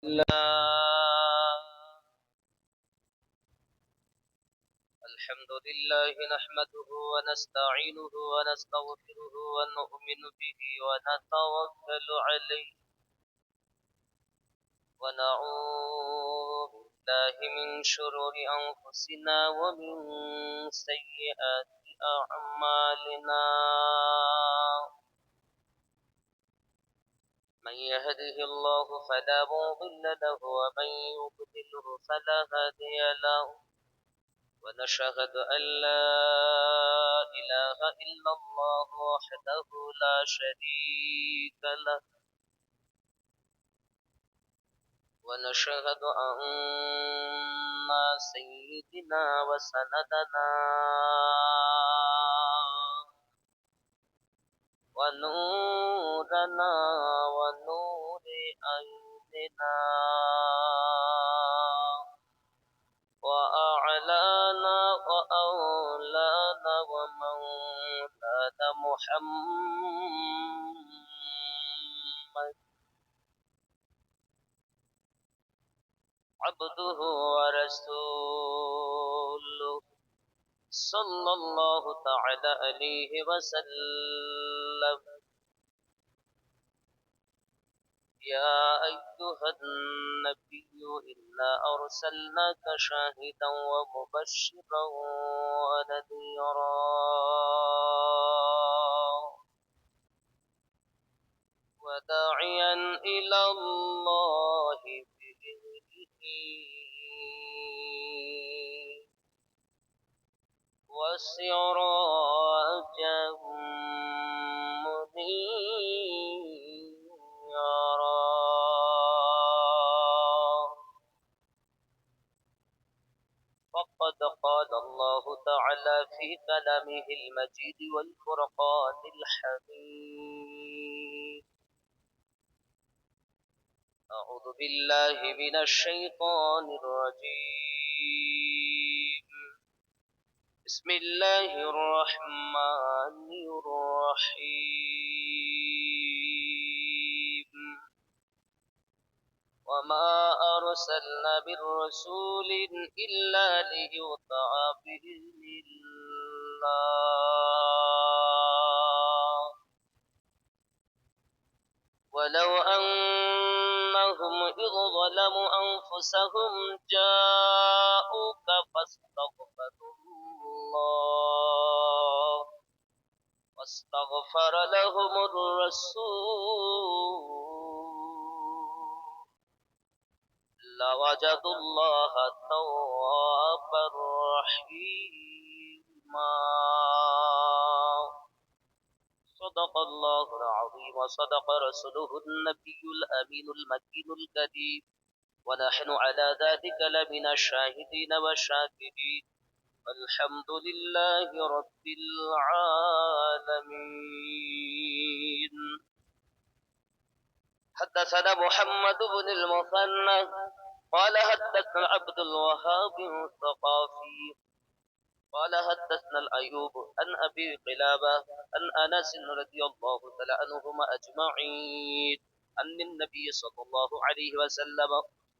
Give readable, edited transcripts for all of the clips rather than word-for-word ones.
الله. الحمد لله نحمده ونستعينه ونستغفره ونؤمن به ونتوكل عليه ونعوذ بالله من شرور أنفسنا ومن سيئات أعمالنا. من يهده الله فلا مضل له ومن يضلله فلا هادي له، ونشهد أن لا إله إلا الله وحده لا شريك له، ونشهد أن سيدنا وسندنا ونورنا ونور أيدنا وأعلانا وأولانا ومولانا محمد عبده ورسوله صلى الله تعالى عليه وسلم. يا أيها النبي إنا أرسلناك شاهدا ومبشرا ونذيرا وداعيا إلى الله بإذنه وسراجا منيرا. فقد قال الله تعالى في كلامه المجيد والفرقان الحميد: أعوذ بالله من الشيطان الرجيم. بسم الله الرحمن الرحيم. وما أرسلنا من رسول إلا ليطاع بإذن الله، ولو أنهم إذ ظلموا أنفسهم جاءوك واستغفر لهم الرسول لوجدوا الله توابا رحيما. صدق الله العظيم وصدق رسوله النبي الأمين المكين الكريم، ونحن على ذلك لمن الشاهدين والشاكرين، والحمد لله رب العالمين. حدثنا محمد بن المثنى قال حدثنا عبد الوهاب الثقافي قال حدثنا الأيوب عن أبي قلابة عن أنس رضي الله تعالى عنهما أجمعين أن النبي صلى الله عليه وسلم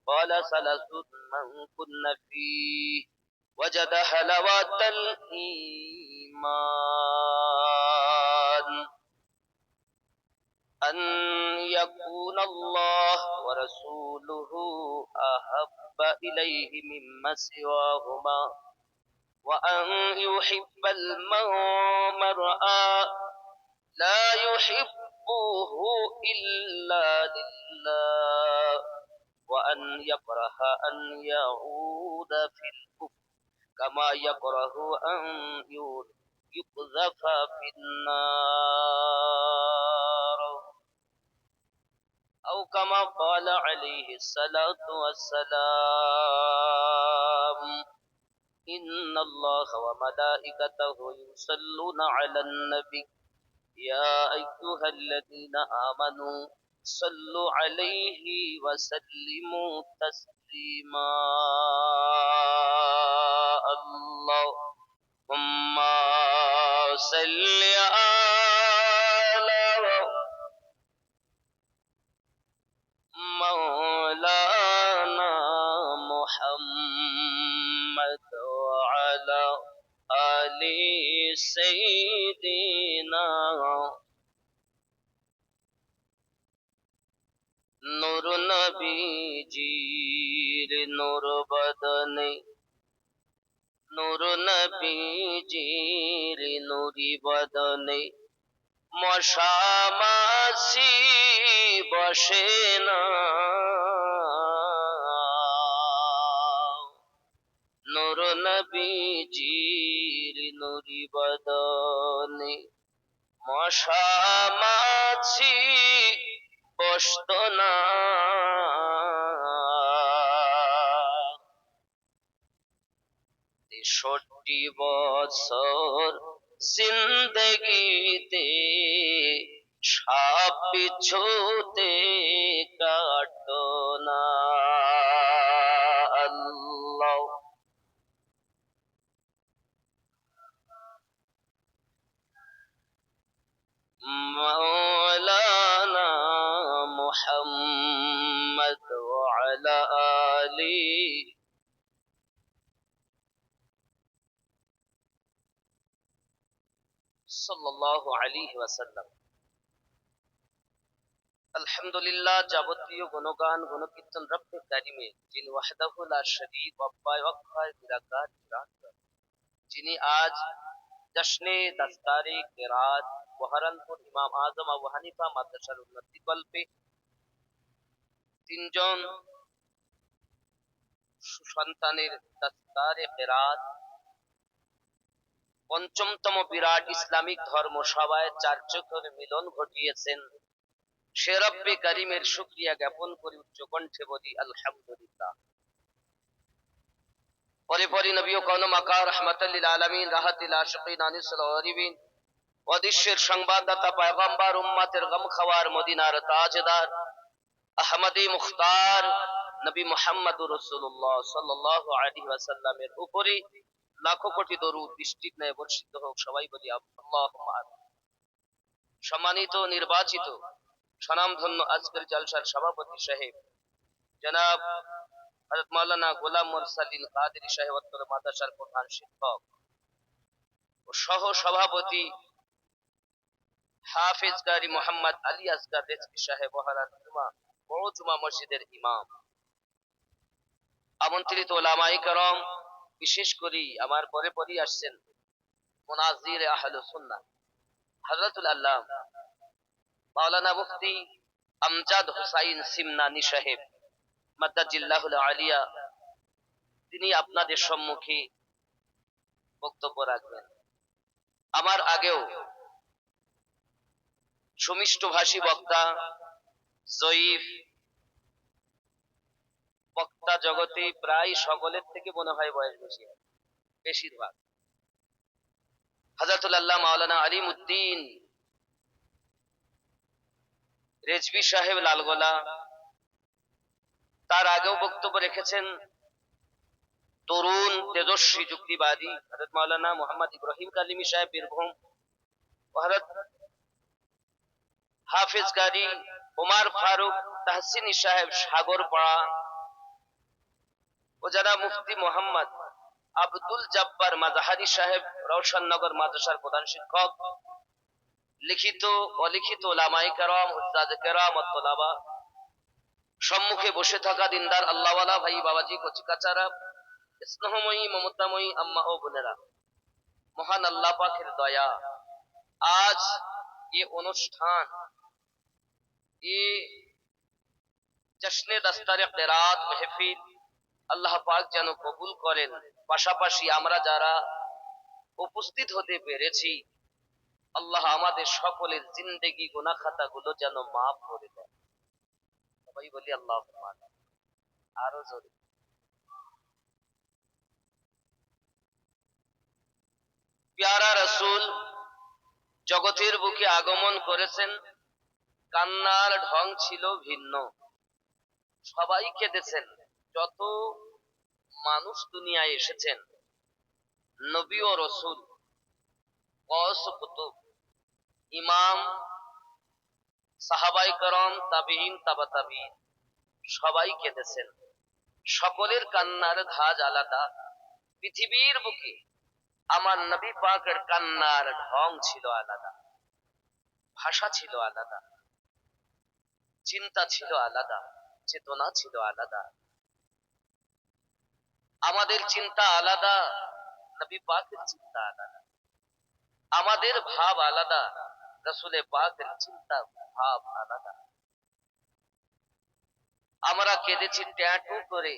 قال: ثلاث من كن فيه وجد حلاوة الإيمان: أن يكون الله ورسوله أحب إليه مما سواهما، وأن يحب المرء لا يحبه إلا لله، وأن يكره أن يعود في الكفر كما يكره أن يقذف في النار، أو كما قال عليه الصلاة والسلام: إن الله وملائكته يصلون على النبي يا أيها الذين آمنوا صلوا عليه وسلموا تسليما. اللهم صل على مولانا محمد وعلى آل سيدنا নূর নবীজির নূর বদনে নূর নবীজির নূরি বদনে মশা মাছি বসে না নূর নবীজির নূরি বদনে মশা মাছি বসতো না ৬৩ বছর জিন্দগিতে সাপ বিচ্ছুতে কাটতো না আল্লাহ مولانا محمد وعلى آله সাল্লাল্লাহু আলাইহি ওয়াসাল্লাম। আলহামদুলিল্লাহ, যাবতীয় গুণগান গুণকীর্তন রব্বে কারিমে, যিনি ওয়াহদাহু লা শারীক অব্যয় অক্ষয় নিরাকার নিরাকার, যিনি আজ জশ্নে দস্তারে কিরাত বহরমপুর ইমাম আজম আবু হানিফা মাদ্রাসার উন্নতি কল্পে তিনজন সুসন্তানের দস্তারে কিরাত পঞ্চমতম বিরাট ইসলামিক ধর্ম সভায় চারচক্ষের মিলন ঘটিয়েছেন, সে রব্বে কারিমের শুকরিয়া জ্ঞাপন করি উচ্চ কণ্ঠে বলি আলহামদুলিল্লাহ। পরে পরে নবী ও কাউন মাকার রহমাতাল লিল আলামিন রাহাতিল আশিকিন আনিসুল গরিবিন ও বিশ্বের সংবাদদাতা পয়গম্বর উম্মতের গম খাওয়ার মদিনার তাজদার আহমদী মুখতার নবী মুহাম্মদুর রাসূলুল্লাহ সাল্লাল্লাহু আলাইহি ওয়াসাল্লামের উপরে লাখো কোটি দরুদ বৃষ্টির ন্যায় বর্ষিত হোক, সবাই বলি আল্লাহুম্মা আমিন। সম্মানিত নির্বাচিত স্বনামধন্য আজকের জলসার সভাপতি সাহেব জনাব হযরত মাওলানা গোলাম মুরসালিন কাদেরী সাহেব উত্তর মাদ্রাসার প্রধান শিক্ষক ও সহ সভাপতি হাফেজ কারি মোহাম্মদ আলী আসগার রেজভী সাহেব ওহারান বড় জুমা মসজিদের ইমাম, আমন্ত্রিত ওলামায়ে কেরাম, বিশেষ করে আমার পরে পরই আসছেন মুনাজির আহলে সুন্নাহ হযরতুল আল্লাহ মাওলানা মুফতি আমজাদ হুসাইন সিমনানি সাহেব মাদ্দাজিল্লাহুল আলিয়া, তিনি আপনাদের সম্মুখে বক্তব্য রাখবেন। আমার আগেও সুমিষ্টভাষী বক্তা, জয়ীফ বক্তা জগতে প্রায় সকলের থেকে মনে হয় বয়স বেশি, বেশিরভাগ হযরতুল আল্লাহ মাওলানা আলিমউদ্দিন রেজভী সাহেব লালগোলা, তার আগেও বক্তব্য রেখেছেন তরুণ তেজস্বী যুক্তিবাদী হযরত মাওলানা মুহাম্মদ ইব্রাহিম কালিমি সাহেব বীরভূম, হযরত হাফেজ কারি উমর ফারুক তাহসিনী সাহেব সাগরপাড়া ও যারা মুফতি মোহাম্মদ আব্দুল জব্বার মাজাহারি সাহেব রওশননগর মাদ্রাসার প্রধান শিক্ষক, লিখিত অলিখিত ওলামায়ে কেরাম, উস্তাদ কেরাম ও তোলাবা, সম্মুখে বসে থাকা দিনদার আল্লাহওয়ালা ভাই বাবাজি কচিকাচারা, স্নেহময়ী মমতাময়ী আম্মা ও বোনেরা, মহান আল্লাহ পাকের দয়া, আজ ये অনুষ্ঠান, ये জশ্নে দস্তারে কিরাত মাহফিল আল্লাহ পাক যেন কবুল করেন। পাশাপাশি আমরা যারা উপস্থিত হতে পেরেছি, আল্লাহ আমাদের সকলের জিন্দেগি গুনাহ খাতাগুলো যেন মাফ করে দেন, সবাই বলি আল্লাহুম্মা আমিন। আরো জোরে প্যারা রাসূল জগতের বুকে আগমন করেছেন, কান্নার ঢং ছিল ভিন্ন, সবাই কেঁদেছেন। যত মানুষ দুনিয়ায় এসেছেন, নবী ও রাসূল, গওস ও কুতুব, ইমাম, সাহাবায়ে কেরাম, তাবেঈন, তাবা তাবেঈন, সবাই কেঁদেছেন। সকলের কান্নার ধাজ আলাদা, পৃথিবীর বুকে আমার নবী পাকের কান্নার ঢং ছিল আলাদা, ভাষা ছিল আলাদা, চিন্তা ছিল আলাদা, চেতনা ছিল আলাদা। আমাদের চিন্তা আলাদা, নবী পাকের চিন্তা আলাদা। আমাদের ভাব আলাদা, রাসূলে পাকের চিন্তা ভাব আলাদা। আমরা কেঁদেছি ট্যাটু করে,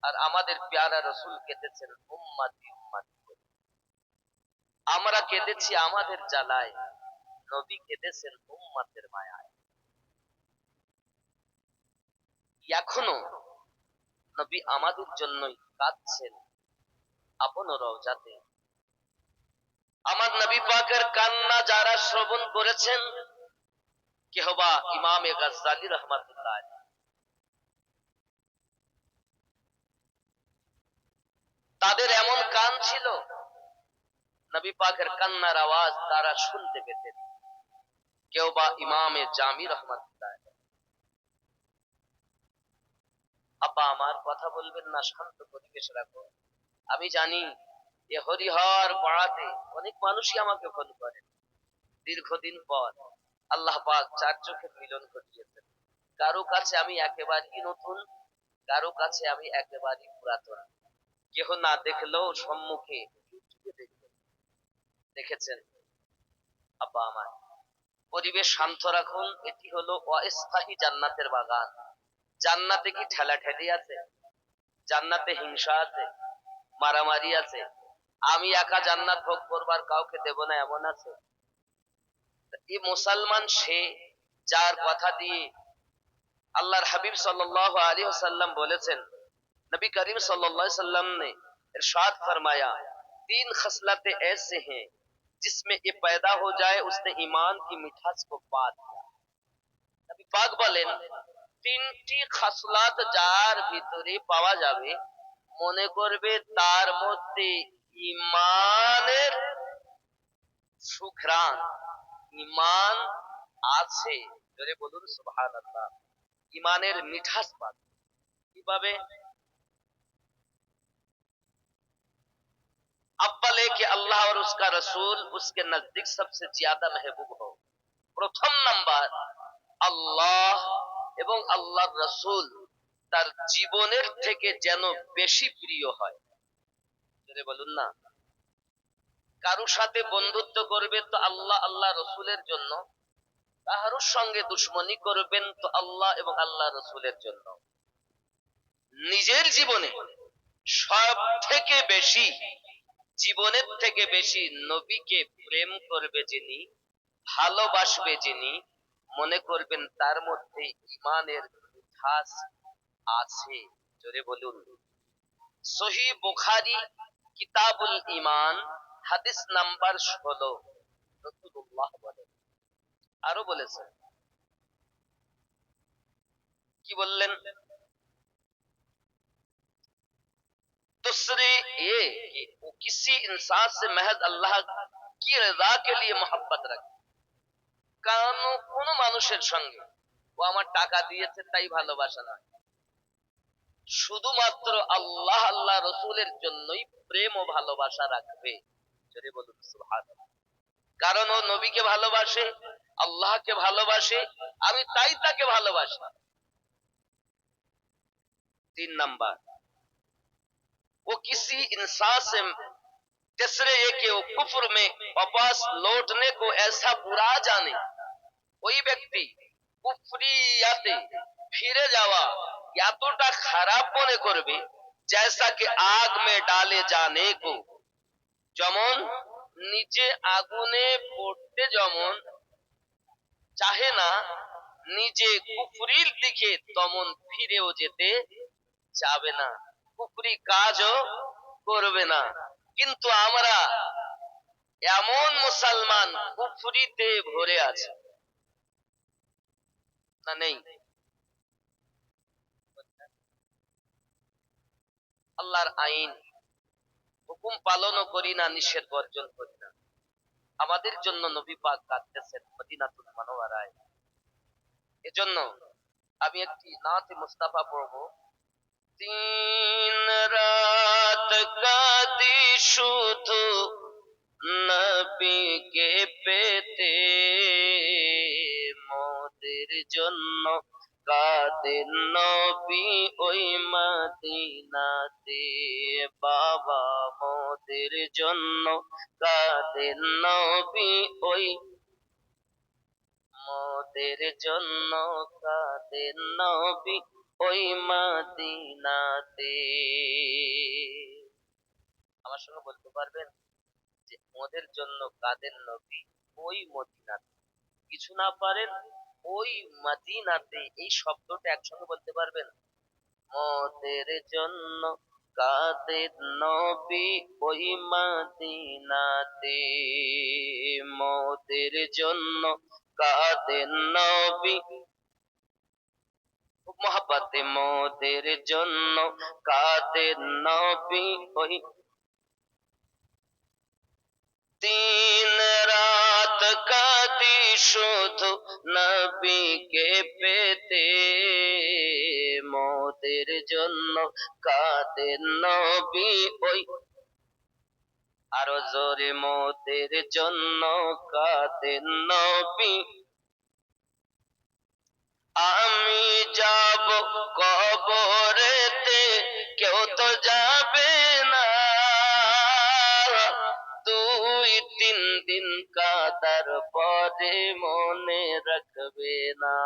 আর আমাদের প্যারা রাসূল কেঁদেছেন উম্মতি উম্মতি করে। আমরা কেঁদেছি আমাদের জ্বালায়, নবী কেঁদেছেন উম্মতের মায়ায়। এখনো নবী আমাদের জন্যই কাঁদছেন আপন রওজাতে। আমার নবী পাকের কান্না যারা শ্রবণ করেছেন, কেহবা ইমামে গাজ্জালী রাহমাতুল্লাহ আলাইহি, তাদের এমন কান ছিল, নবী পাকের কান্নার আওয়াজ তারা শুনতে পেতেন। কেহবা ইমামে জামি রাহমাতুল্লাহ আলাইহি। আপা আমার কথা বলবেন না, শান্ত পরিবেশ রাখো। আমি জানি এ হরিহর পাড়াতে অনেক মানুষই আমাকে ফোন করে, দীর্ঘদিন পর আল্লাহ পাক চার চোখের মিলন ঘটিয়েছেন। কারো কাছে আমি একেবারেই নতুন, কারো কাছে আমি একেবারেই পুরাতন। কেহ না দেখলেও সম্মুখে দেখেছেন। আব্বা আমার, পরিবেশ শান্ত রাখুন। এটি হলো অস্থায়ী জান্নাতের বাগান। জান্নাতে কি ঠেলাঠেলি আছে? জান্নাতে হিংসা আছে, মারামারি আছে? আমি একা জান্নাত ভোগ করবার কাউকে দেব না এমন আছে? এই মুসলমান সে যার কথা দিয়ে আল্লাহর হাবিব সাল্লাল্লাহু আলাইহি ওয়াসাল্লাম বলেছেন, नबी करीम सल्लल्लाहु अलैहि वसल्लम ने इरशाद फरमाया, तीन खसलतें ऐसे हैं जिसमें ये पैदा हो जाए उसने ईमान की मिठास को पा दिया। नबी पाक বলেন, তিনটি খাসলাত যার ভিতরে পাওয়া যাবে, মনে করবে তার মধ্যে ঈমানের সুঘ্রাণ, ঈমান আছে। জোরে বলুন সুবহানাল্লাহ। ঈমানের মিঠাস পাবে। কিভাবে? अव्वल है कि अल्लाह और उसका रसूल उसके नजदीक सबसे ज्यादा महबूब हो। प्रथम नंबर আল্লাহ এবং আল্লাহর রাসূল তার জীবনের থেকে যেন বেশি প্রিয় হয়। যদি বলুন না, কারোর সাথে বন্ধুত্ব করবে তো আল্লাহ আল্লাহ রাসূলের জন্য, কারোর সঙ্গে দুশমনি করবেন তো আল্লাহ এবং আল্লাহ রাসূলের জন্য। নিজের জীবনে সব থেকে বেশি, জীবনের থেকে বেশি নবীকে প্রেম করবে যিনি, ভালোবাসবে যিনি, মনে করবেন তার মধ্যে ঈমানের মিঠাস আছে। জোরে বলুন। সহিহ বুখারী কিতাবুল ঈমান হাদিস নাম্বার 16, রাসূলুল্লাহ বলেন, আরো বলেছেন, কি বললেন? दूसरे ये कि वो किसी इंसान से महज अल्लाह की रजा के लिए मोहब्बत रखे। কোন মানুষের সঙ্গে ও আমার টাকা দিয়েছে তাই ভালোবাসা নয়, শুধুমাত্র আল্লাহ আল্লাহ রসুলের জন্যই প্রেম ও ভালোবাসা রাখবে। যদি বলুন সুবহানাল্লাহ। কারণ ও নবীকে ভালোবাসে, আল্লাহকে ভালোবাসে, আমি তাই তাকে ভালোবাসি। 3 নাম্বার, वो किसी इंसान से, तीसरे ये कि वो कुफ्र में वापस लौटने को ऐसा बुरा जाने, ওই ব্যক্তি কুফরিয়াতে ফিরে যাওয়া এতটা খারাপ মনে করবে, जैसा कि आग में डाले जाने को, যেমন নিচে আগুনে পড়তে যেমন চাহে না, নিজে কুফরির দিকে তেমন ফিরেও যেতে চাবে না, কুফরি কাজও করবে না। কিন্তু আমরা এমন মুসলমান কুফরিতে ভরে আছে না নেই? আল্লাহর আইন হুকুম পালনও করি না, নিষেধ বর্জন করি না। আমাদের জন্য নবী পাক কাঁদতেছেন মদিনাতুল মুনাওয়ারায়। এজন্য আমি একটি নাতে মুস্তাফা পড়ব। तीन रात का নবীকে পেতে মোদের জন্য কাঁদেন নবী ওই মদিনাতে। বাবা মোদের জন্য কাঁদেন নবী ওই মোদের জন্য কাঁদেন নবী ওই মদিনাতে। আমার সঙ্গে বলতে পারবেন যে মোদের জন্য কাঁদেন নবী ওই মদিনাতে? কিছু না পারেন ওই মদিনাতে, এই শব্দটা একসঙ্গে বলতে পারবেন? মোদের জন্য কাঁদেন নবী ওই মদিনাতে। মোদের জন্য কাঁদেন নবী মোহাব্বতে মোদের জন্য কাঁদেন নবী ওই দিন রাত কাঁদি শুধু নবীকে পেতে মোদের জন্য কাঁদেন নবী ওই আরো জোরে মোদের জন্য কাঁদেন নবী। আমি যাব কবরেতে কেউ তো যাবে না, 2-3 দিন কাঁদার পরে মনে রাখবে না।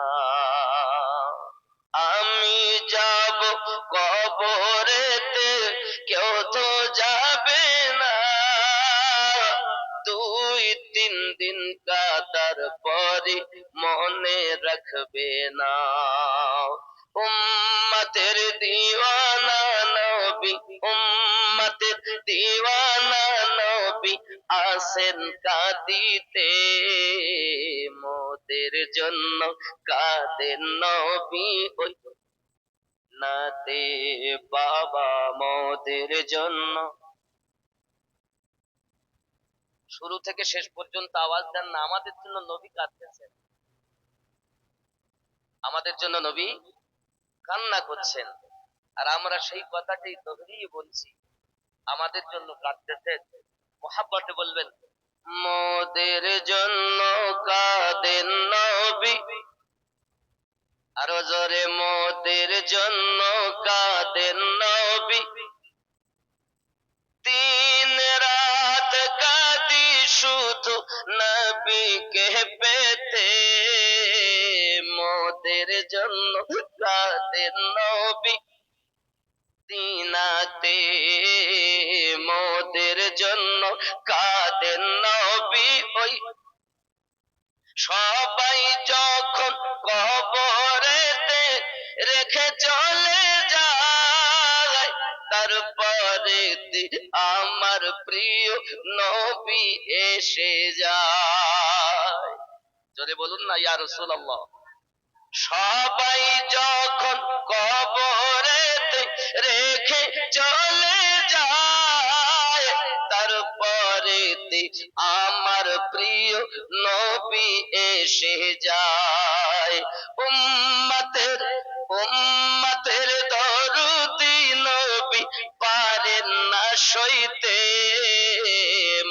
আমি যাব কবরেতে কেউ তো যাবে না, 2-3 দিন কাঁদার পরে মনে রাখবে না। উম্মতের দিওয়ানা নবী উম্মতের দিওয়ানা নবী আসেন কাঁদিতে মোদের জন্য কাঁদেন নবী ওই নাতে। বাবা মোদের জন্য শুরু থেকে শেষ পর্যন্ত আওয়াজ দেন না, আমাদের জন্য নবী কাঁদতেছেন, আমাদের জন্য নবী কান্না করছেন, আর আমরা সেই কথাটাই দোহরিয়ে বলছি, আমাদের জন্য কাঁদতেছেন। মোহাব্বতে বলবেন মোদের জন্য কাঁদেন নবী, আরো জোরে মোদের জন্য কাঁদেন নবী। দিন রাত কাঁদি শুধু নবীকে পেতে মোদের জন্য কাঁদেন নবী দিনাতে। মোদের জন্য কাঁদেন নবী ওই সবাই যখন কবরেতে রেখে চলে যায়, তারপরে আমার প্রিয় নবী এসে যায়। জোরে বলুন না ইয়া রাসূলুল্লাহ। সবাই যখন কবরেতে রেখে চলে যায়, তারপরে আমার প্রিয় নবী এসে যায়। উম্মতের দরুদি নবী পারেন না সইতে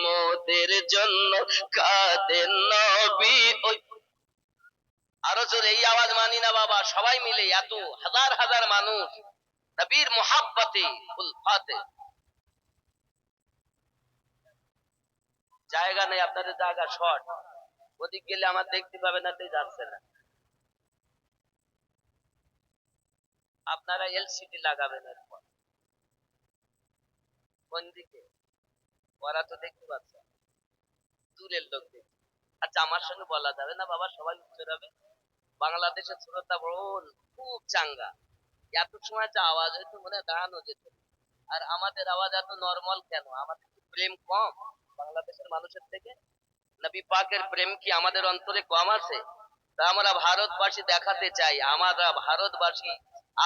মোদের জন্য কাঁদেন নবী ওই। আরো জোরে এই আওয়াজ মানি না বাবা, সবাই মিলে এত হাজার হাজার মানুষ নবীর মোহাব্বতে উলফাতে। জায়গা নেই, আপনাদের জায়গা শর্ট, ওদিক গেলে আমার দেখতে পাবে না, তাই যাচ্ছে না। আপনারা এলসিডি লাগাবেন এরপর। কোন দিকে? ওরা তো দেখতে পাচ্ছে, দূরের লোক দেখছে। আচ্ছা আমার সঙ্গে বলা যাবে না বাবা, সবাই উত্তর হবে। বাংলাদেশের শ্রোতা বোন খুব চাঙ্গা, এত সময় যা আওয়াজ হয়তো মনে হয় দাঁড়ানো যেত। আর আমাদের আওয়াজ এত নরমাল কেন? আমাদের প্রেম কম বাংলাদেশের মানুষের থেকে? নবী পাকের প্রেম কি আমাদের অন্তরে কম আছে? তা আমরা ভারতবাসী দেখাতে চাই, আমরা ভারতবাসী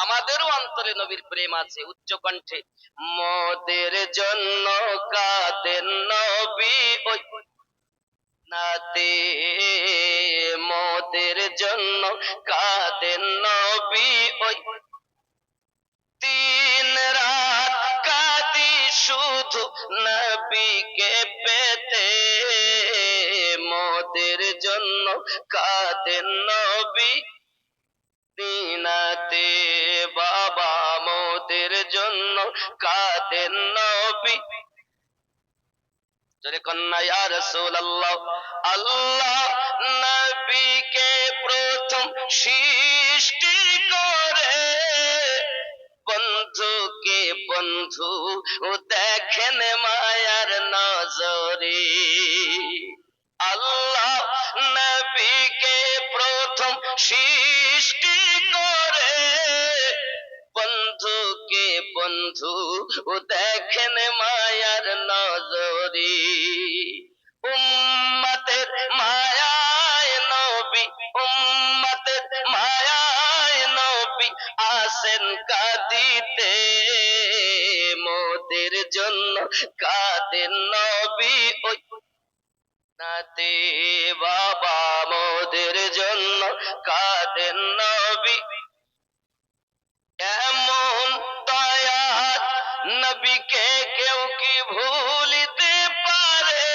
আমাদেরও অন্তরে নবীর প্রেম আছে। উচ্চ কণ্ঠে মোদের জন্য কাঁদেন নবী ওই নাতে মোদের জন্য কাঁদেন নবী ওই দিন রাত কাঁদি শুধু নবীকে পেতে কাঁদেন নবী মদিনাতে, বাবা মোদের জন্য কাঁদেন নবী। জোরে কন্যা ইয়া রাসূলুল্লাহ। আল্লাহ নবীকে প্রথম সৃষ্টি করে বন্ধুকে বন্ধু দেখেন মায়ার নজরে। আল্লাহ নবীকে প্রথম সৃষ্টি করে বন্ধুকে বন্ধু দেখেন মায়ার নজরে। উম্মতের মায়ায় নবী, উম্মতের মায়ায় নবী আসেন কাঁদিতে, মোদের জন্য কাঁদেন নবী ওই নাতে, বাবা মোদের জন্য কাঁদেন নবী। এমন দয়ার নবীকে কেউ কি ভুলিতে পারে?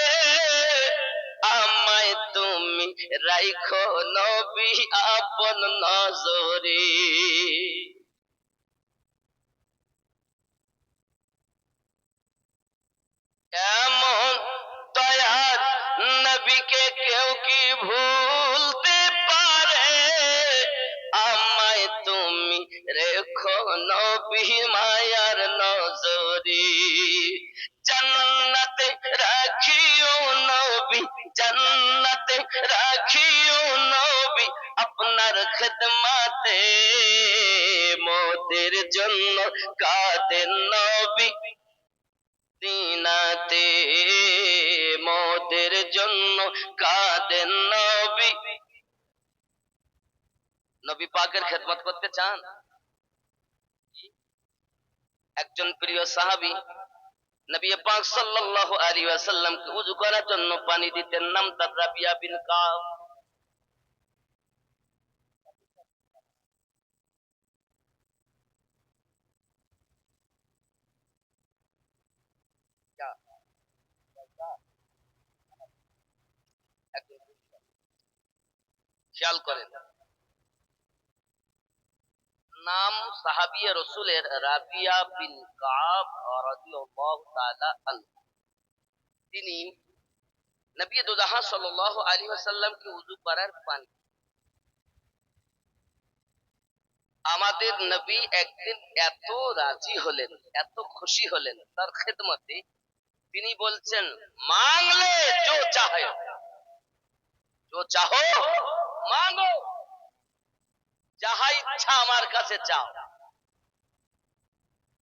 আমায় তুমি রাইখো নবী আপন নজরে। এমন দয়ার নবীকে কেউ কি ভুলতে পারে? আমায় তুমি রেখো নবী মায়ার নজরে। জান্নাতে রাখিও নবী, জান্নাতে রাখিও নবী আপনার খিদমতে, মোদের জন্য কাঁদেন নবী মদিনাতে, মোদের জন্য কাঁদেন নবী। নবী পাকের খেদমত করতে চান? একজন প্রিয় সাহাবী নবী পাক সাল্লাল্লাহু আলাইহি ওয়াসাল্লামকে ওযু করার জন্য পানি দিতেন, নাম তার রাবিয়া বিন কাব। খেয়াল করেন, নাম সাহাবিয়ে রসুলের রাবিয়া বিন কাব রাদিয়াল্লাহু তাআলা আনহু। তিনি নবী দুজাহান সাল্লাল্লাহু আলাইহি ওয়াসাল্লামকে ওযু করার পানি। আমাদের নবী একদিন এত রাজি হলেন, এত খুশি হলেন তার খেদমতে, তিনি বলছেন মাংলে जो चाहे, जो चाहो मांगो, যাহা ইচ্ছা আমার কাছে চাও।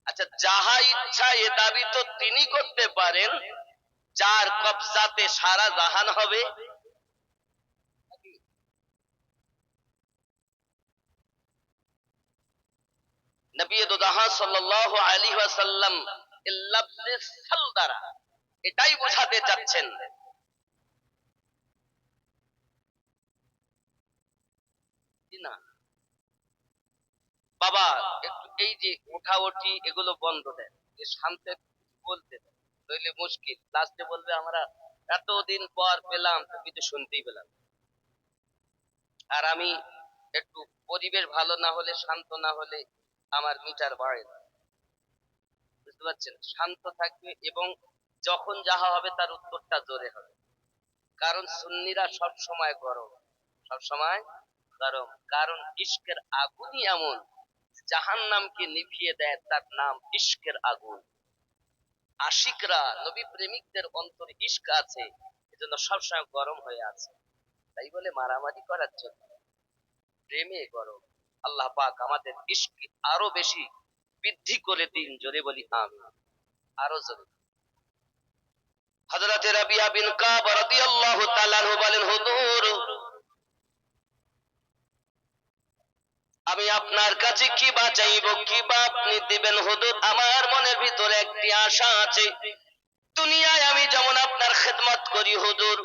আচ্ছা, যাহা ইচ্ছা এ দাবি তো তিনি করতে পারেন যার কবজাতে সারা জাহান হবে। নবী দুজাহান সাল্লাল্লাহু আলাইহি ওয়াসাল্লাম এই লফজে সাল দ্বারা এটাই বোঝাতে চাচ্ছেন না বাবা একটু এই যে উঠাউঠি এগুলো বন্ধ দেন, যে শান্তে বলতে দেন, নইলে মুশকিল। লাস্টে বলবে আমরা এতদিন পর পেলাম তো কিছু শুনতেই পেলাম। আর আমি একটু পরিবেশ ভালো না হলে, শান্ত না হলে আমার মিটার বাড়ে না, বুঝতে পারছেন? শান্ত থাকবে এবং যখন যাহা হবে তার উত্তরটা জোরে হবে। কারণ সুন্নিরা সব সময় গরম, সব সময় গরম। কারণ ইশকের আগুনই এমন জাহান্নামকে নিভিয়ে দেয়, তার নাম ইশকের আগুন। আশিকরা, নবী প্রেমিকদের অন্তরে ইশক আছে, এজন্য সবসময় গরম হয়ে আছে। তাই বলে মারামারি করার জন্য, প্রেমে গরম। আল্লাহ পাক আমাদের ইশক আরো বেশি বৃদ্ধি করে দিন, জোরে বলি আমিন। আরো জোরে। হযরত রাবিয়া বিন কাব রাদিয়াল্লাহু তাআলা আনহু বলেন, হুজুর আমি আপনার কাছে কি বা চাইব, কি বা আপনি দিবেন? হুজুর আমার মনের ভিতরে একটি আশা আছে, দুনিয়ায় আমি যেমন আপনার খেদমত করি হুজুর,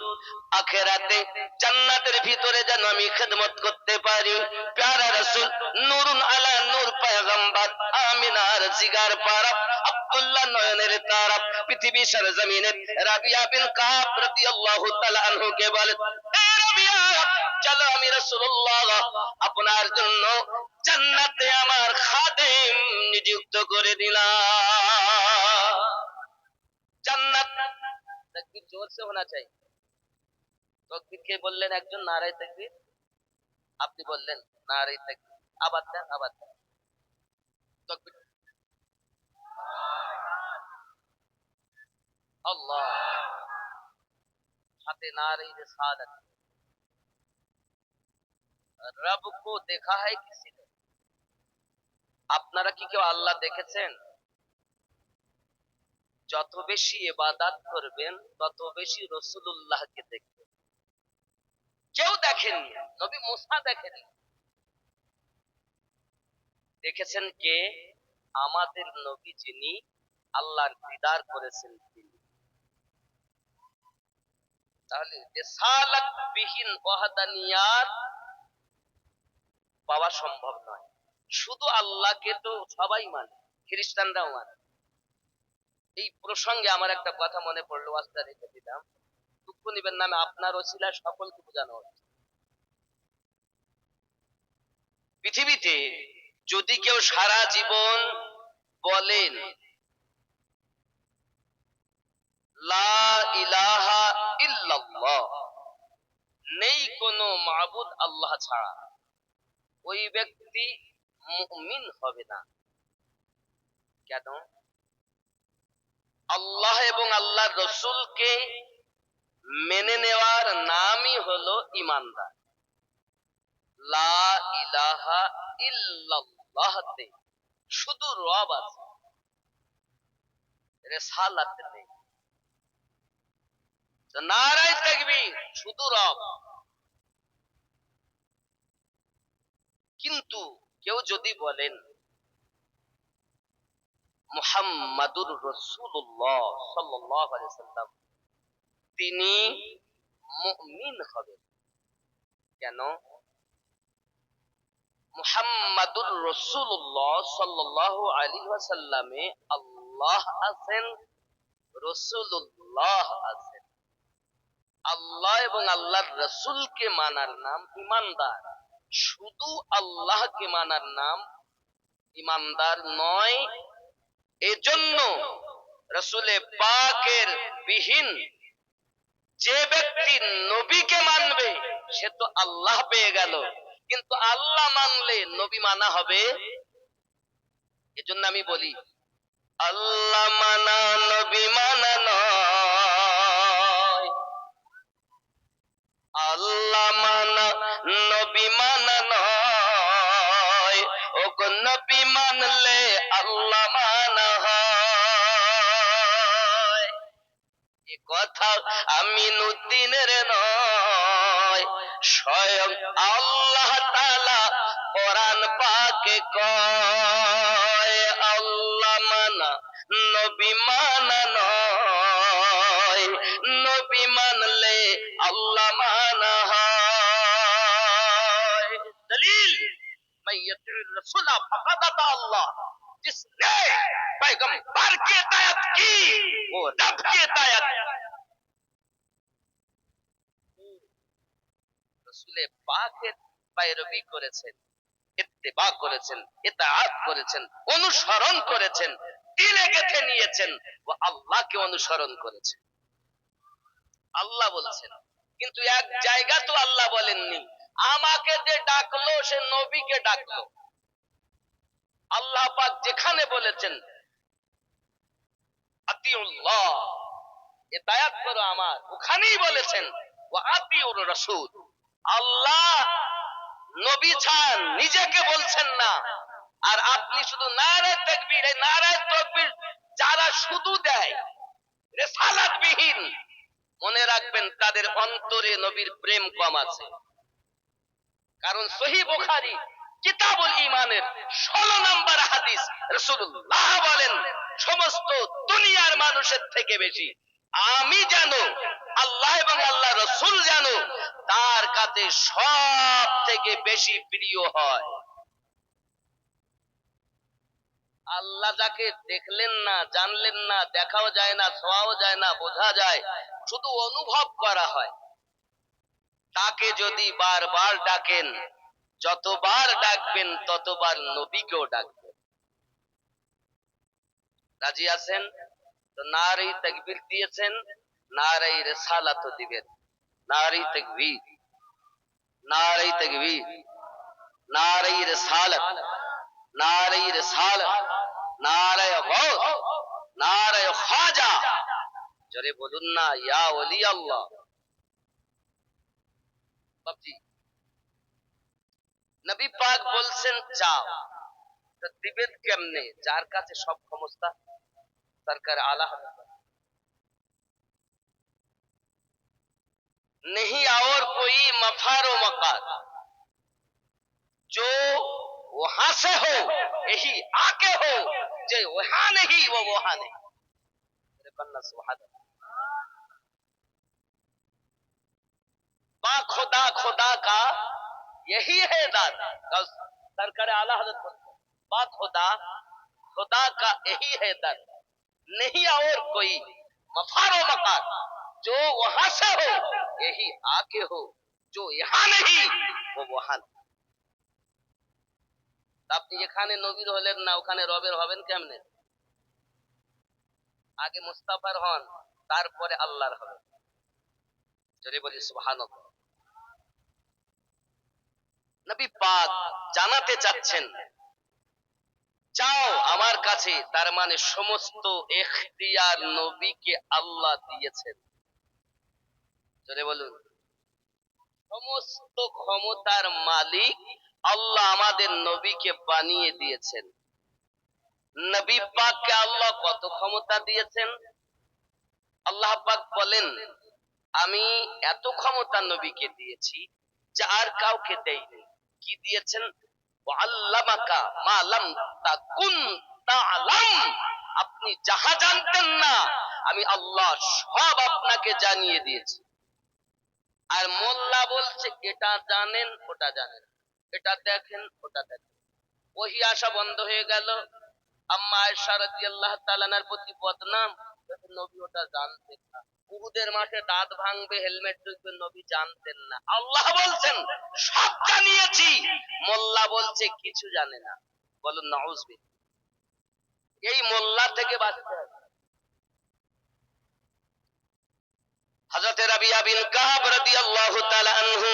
আখিরাতে জান্নাতের ভিতরে যেন আমি খেদমত করতে পারি। প্যারা রাসূল নূরুন আলা নূর পয়গম্বর আমিনার জিগার পারা আব্দুল্লাহ নয়নের তারা পৃথিবী সরজমিনে রাবিয়া বিন কাব রাদিয়াল্লাহু তাআলা আনহু কে বলেন, এ রাবিয়া চলো আমি রাসূলুল্লাহ আপনার জন্য জান্নাতে আমার খাদেম নিযুক্ত করে দিলাম। জান্নাত তাকবীর জোর से होना चाहिए। তাকবীর কে বললেন? একজন নারায়ে তাকবীর। আপনি বললেন নারায়ে তাকবীর। আবার দেন, আবার দেন। তাকবীর। আল্লাহ। সাথে নারায়ে রিসালাত। रब को देखा है किसी ने? আপনারা কি কেউ আল্লাহ দেখেছেন? যত বেশি ইবাদত করবেন তত বেশি রাসূলুল্লাহকে দেখবেন। কেউ দেখেননি, নবী মুসা দেখেননি। দেখেছেন কে? আমাদের নবী, যিনি আল্লাহর দিদার করেছেন তিনি। তাহলে রিসালাত বিহীন ওয়াহদানিয়াত পাওয়া সম্ভব নয়। শুধু আল্লাহকে তো সবাই মানে, খ্রিস্টানরাও মানে। এই প্রসঙ্গে আমার একটা কথা মনে পড়লো, আস্তে রেখে দিলাম। দুঃখ নিবেন না, আমি আপনার ওসিলায় সকলকে বোঝানো হচ্ছে। পৃথিবীতে যদি কেউ সারা জীবন বলেন লা ইলাহা ইল্লাল্লাহ, নেই কোনো মাবুদ আল্লাহ ছাড়া, ওই ব্যক্তি মুমিন হবে না। কেন? আল্লাহ এবং আল্লাহর রাসূলকে মেনে নেওয়ার নামই হলো ইমানদার। লা ইলাহা ইল্লাল্লাহতে শুধু রব আছে, রিসালাত নেই। নারায়ে তাকবীর, শুধু রব। কিন্তু কেউ যদি বলেন মুহাম্মাদুর রাসূলুল্লাহ সাল্লাল্লাহু আলাইহি ওয়াসাল্লাম, তিনি মুমিন হবেন। কেন? মুহাম্মাদুর রাসূলুল্লাহ সাল্লাল্লাহু আলাইহি ওয়াসাল্লামে আল্লাহ আছেন, রাসূলুল্লাহ আছেন। আল্লাহ এবং আল্লাহর রাসূলকে মানার নাম ঈমানদার। শুধু আল্লাহকে মানার নাম ঈমানদার নয়। এজন্য রাসূলে পাকের বিহীন যে ব্যক্তি নবীকে মানবে সে তো আল্লাহ পেয়ে গেল, কিন্তু আল্লাহ মানলে নবী মানা হবে। এজন্য আমি বলি আল্লাহ মানা নবী মানা নয়, আল্লাহ মানা নবী মানা নয়, ওগো নবী মানলে আল্লাহ মানা হয়। এ কথা আমিনুদ্দিনের নয়, স্বয়ং আল্লাহ তাআলা কোরআন পাকে কয় আল্লাহ মানা নবী মানা নয়, নবী মানলে আল্লাহ মানা হয়। দলিল मैं यतीर रसूल फकद अता अल्लाह, जिसने पैगंबर की इताअत की वो रब की इताअत। রসুলে পাকের पैरवी করেছেন, ইত্তেবা করেছেন, ইতাআত করেছেন, অনুসরণ করেছেন, দিলে গেঁথে নিয়েছেন, ও আল্লাহকে অনুসরণ করেছেন। আল্লাহ বলছেন, কিন্তু এক জায়গা তো আল্লাহ বলেননি আমাকে যে ডাকলো সে নবীকে ডাকলো। আল্লাহ পাক যেখানে বলেছেন আতিউল্লাহ, ইতায়াত করো আমার, ওখানেই বলেছেন ওয়া আতিউর রাসূল। আল্লাহ নবী ছাড় নিজেকে বলছেন না। আর আপনি শুধু নারায়ে তাকবীর, এই নারায়ে তাকবীর যারা শুধু দেয় রিসালাত বিহীন, মনে রাখবেন তাদের অন্তরে নবীর প্রেম কম আছে। কারণ সহিহ বুখারী কিতাবুল ঈমানের 16 নম্বর হাদিস, রাসূলুল্লাহ বলেন সমস্ত দুনিয়ার মানুষের থেকে বেশি আমি জানো, আল্লাহ এবং আল্লাহ রাসূল জানো, তার কাছে সব থেকে বেশি প্রিয় হয়। আল্লাহ যাকে দেখলেন না, জানলেন না, দেখাও যায় না, ছোঁয়াও যায় না, বোঝা যায়, শুধু অনুভব করা হয়। তাকে যদি বারবার ডাকেন, যতবার ডাকবেন ততবার নবীকেও ডাকবেন। রাজি আছেন তো? নারে তাকবীর দিয়েছেন, নারে রিসালাতও দিবেন। নারে তাকবীর, নারে তাকবীর, নারে রিসালাত, নারে রিসালাত, নারে গাউস, নারে খাজা। জোরে বলুন না ইয়া ওলি আল্লাহ। বাপজি, নবী পাক বলছেন চাও, তো দিবেন কেমনে? যার কাছে সব ক্ষমতা, সরকার আলা হযরত। नहीं और कोई मफार व मकार जो वहां से हो यही आके हो, जो वहां नहीं वो वहां नहीं। बा खुदा खुदा का यही है दर। सरकार आला हजरत बा खुदा खुदा का यही है दर, नहीं और कोई मफार व मकार जो वहां से हो यही आके हो, जो यहाँ नहीं वो वहां। আপনি এখানে নবীর হলেন না, ওখানে রবের হবেন কেমনে? আগে মুস্তাফার হন, তারপরে আল্লাহর হবেন। যদি বলি সুবহানাল্লাহ। নবী পাক জানাতে চাচ্ছেন চাও আমার কাছে, তার মানে সমস্ত ইখতিয়ার নবীকে আল্লাহ দিয়েছেন। যদি বলুন সমস্ত ক্ষমতার মালিক আল্লাহ আমাদের নবীকে বানিয়ে দিয়েছেন। নবী পাককে আল্লাহ কত ক্ষমতা দিয়েছেন? আল্লাহ পাক বলেন আমি এত ক্ষমতা নবীকে দিয়েছি যা আর কাউকে দেইনি। কি দিয়েছেন? ওয়াল্লামাকা মা লাম তাকুন তা'লাম, আপনি যাহা জানতেন না আমি আল্লাহ সব আপনাকে জানিয়ে দিয়েছি। আর মোল্লা বলছে এটা জানেন ওটা জানেন, এটা দেখেন ওটা দেখেন। ওহী আসা বন্ধ হয়ে গেল। আম্মা আয়েশা রাদিয়াল্লাহু তাআলা আনহার প্রতি বদনাম, নবী ওটা জানতেন না। উহুদের মাঠে দাঁত ভাঙবে, হেলমেট ঢুকবে, নবী জানতেন না। আল্লাহ বলছেন সব জানিয়েছি, মোল্লা বলছে কিছু জানে না। বলুন নাউযুবিল্লাহ। এই মোল্লা থেকে বাঁচতে হবে। হযরত রাবিয়া বিন কাব রাদিয়াল্লাহু তাআলা আনহু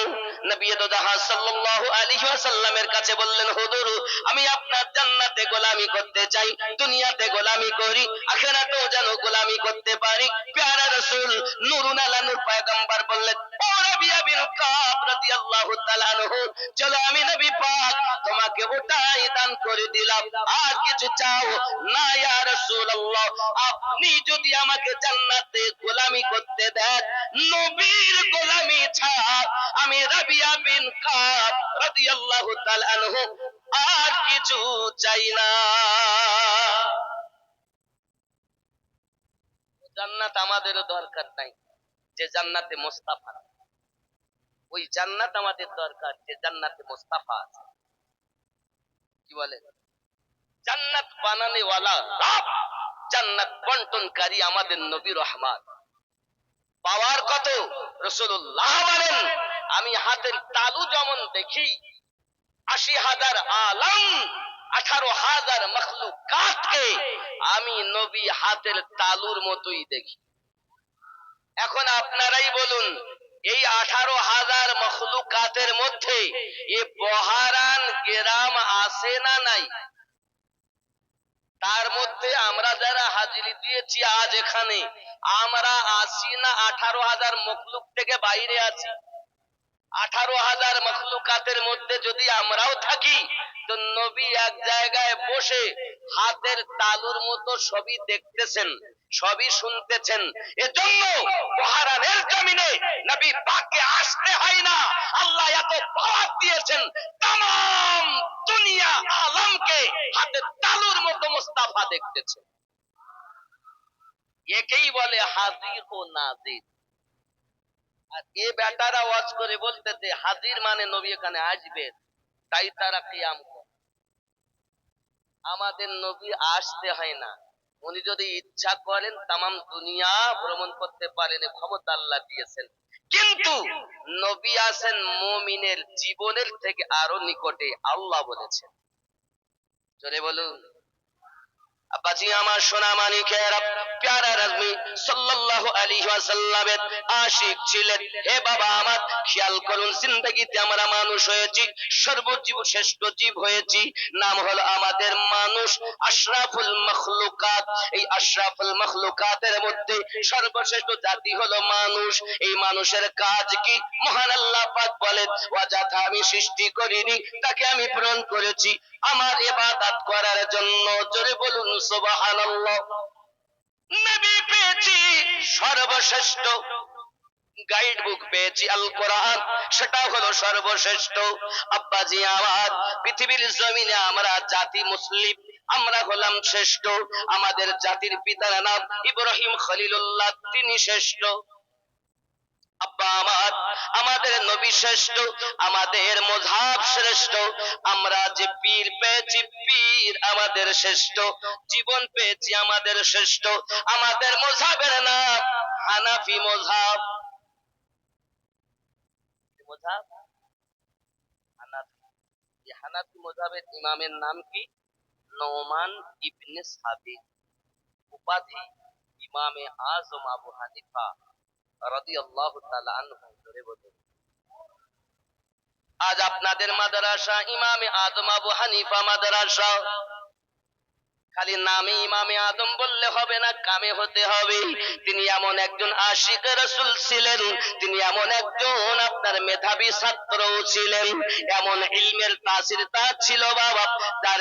নবী দোজাহা সাল্লাল্লাহু আলাইহি ওয়াসাল্লামের কাছে বললেন হুজুর আমি আপনার জান্নাতে গোলামি করতে চাই, দুনিয়াতে গোলামি করি, আখিরাতেও যেন গোলামি করতে পারি। প্যারা রাসূল নূরুন আলা নূর পয়গম্বর বললেন ও রাবিয়া বিন কাব রাদিয়াল্লাহু তাআলা আনহু চলো আমি নবী পাক তোমাকে ওটাই দান করে দিলাম, আর কিছু চাও না। ইয়া রাসূলুল্লাহ আপনি যদি আমাকে জান্নাতে গোলামি করতে দেন, নবীর গোলামি ছাড়া আমি রাবিয়া বিন কাব রাদিয়াল্লাহু তাআলা আনহু আর কিছু চাই না। জান্নাত আমাদের দরকার নাই যে জান্নাতে মুস্তাফা, ওই জান্নাত আমাদের দরকার যে জান্নাতে মুস্তাফা আছে। কি বলে? জান্নাত বানানে ওয়ালা রব, জান্নাত বন্টনকারী আমাদের নবী রহমান। পাওয়ার কত? রাসূলুল্লাহ বলেন আমি হাতের তালু যেমন দেখি ৮০,০০০ আলম ১৮,০০০ মখলুকাতকে আমি নবী হাতের তালুর মতোই দেখি। এখন আপনারাই বলুন এই ১৮,০০০ মখলুকাতের মধ্যে এ বহারান গ্রাম আছে না নাই? তার মধ্যে আমরা যারা হাজিরি দিয়েছি আজ এখানে, আমরা আছি না ১৮,০০০ মখলুক থেকে বাইরে আছি? ১৮,০০০ মখলুকাতের মধ্যে যদি আমরাও থাকি তো নবী এক জায়গায় বসে হাতের তালুর মতো সবই দেখতেছেন, সবই শুনতেছেন। এজন্য বহারানের জমিনে নবী পাককে আসতে হয় না। আল্লাহ এত পাওয়ার দিয়েছেন तमाम দুনিয়া আলমকে হাতের তালুর মতো মুস্তাফা দেখতেছে। একেই বলে হাজির ও নাজির। আর এ বেটারা ওয়াজ করে বলতেছে হাজির মানে নবী এখানে আসবেন, তাই তারা কিয়াম করে। আমাদের নবী আসতে হয় না, উনি যদি ইচ্ছা করেন তামাম দুনিয়া ভ্রমণ করতে পারেন, ক্ষমতা আল্লাহ দিয়েছেন। কিন্তু নবী আছেন মুমিনের জীবনের থেকে আরো নিকটে, আল্লাহ বলেছেন। জোরে বলুন। আব্বাজি আমার সোনা মানিকেরা, প্যারা রাজমি সাল্লাল্লাহু আলাইহি ওয়াসাল্লামের আশিক ছিলেন। হে বাবা আমার, খেয়াল করুন, জিন্দেগিতে আমরা মানুষ হয়েছি, সর্বজীব শ্রেষ্ঠ জীব হয়েছি, নাম হলো আমাদের মানুষ, আশরাফুল মখলুকাত। এই আশরাফুল মখলুকাতের মধ্যে সর্বশ্রেষ্ঠ জাতি হলো মানুষ। এই মানুষের কাজ কি? মহান আল্লাহ পাক বলেন, ওয়াজাথা, আমি সৃষ্টি করিনি, তাকে আমি প্রেরণ করেছি আমার ইবাদত করার জন্য। জোরে বলুন সুবহানাল্লাহ। নবী পেয়েছি সর্বশ্রেষ্ঠ, গাইড বুক পেয়েছি আল কোরআন, সেটা হলো সর্বশ্রেষ্ঠ। আব্বাজি আমার, পৃথিবীর জমিনে আমরা জাতি মুসলিম, আমরা হলাম শ্রেষ্ঠ। আমাদের জাতির পিতার নাম ইব্রাহিম খলিলুল্লাহ, তিনি শ্রেষ্ঠ। আব্বা আমার, আমাদের নবী শ্রেষ্ঠ, আমাদের মযহাব শ্রেষ্ঠ। আমরা যে পীর পেয়েছি, পীর আমাদের শ্রেষ্ঠ। জীবন পেয়েছি আমাদের শ্রেষ্ঠ। আমাদের মযহাবের নাম হানাফি মযহাব। মযহাব হানাফি। এই হানাফি মযহাবের ইমামের নাম কি? নোমান ইবনে সাবিত, উপাধি ইমামে আজম আবু হানিফা রাদিয়াল্লাহু তাআলা আনহু। ধরে বলুন, আজ আপনাদের মাদ্রাসা ইমামে আজম আবু হানিফা মাদ্রাসা। খালি নামে ইমামে আজম বললে হবে না, কামে হতে হবে। তিনি এমন একজন আশিক রাসূল ছিলেন, তিনি এমন একজন আপনার মেধাবী ছাত্রও ছিলেন। এমন ইলমের তাসির তার ছিল বাবা, যার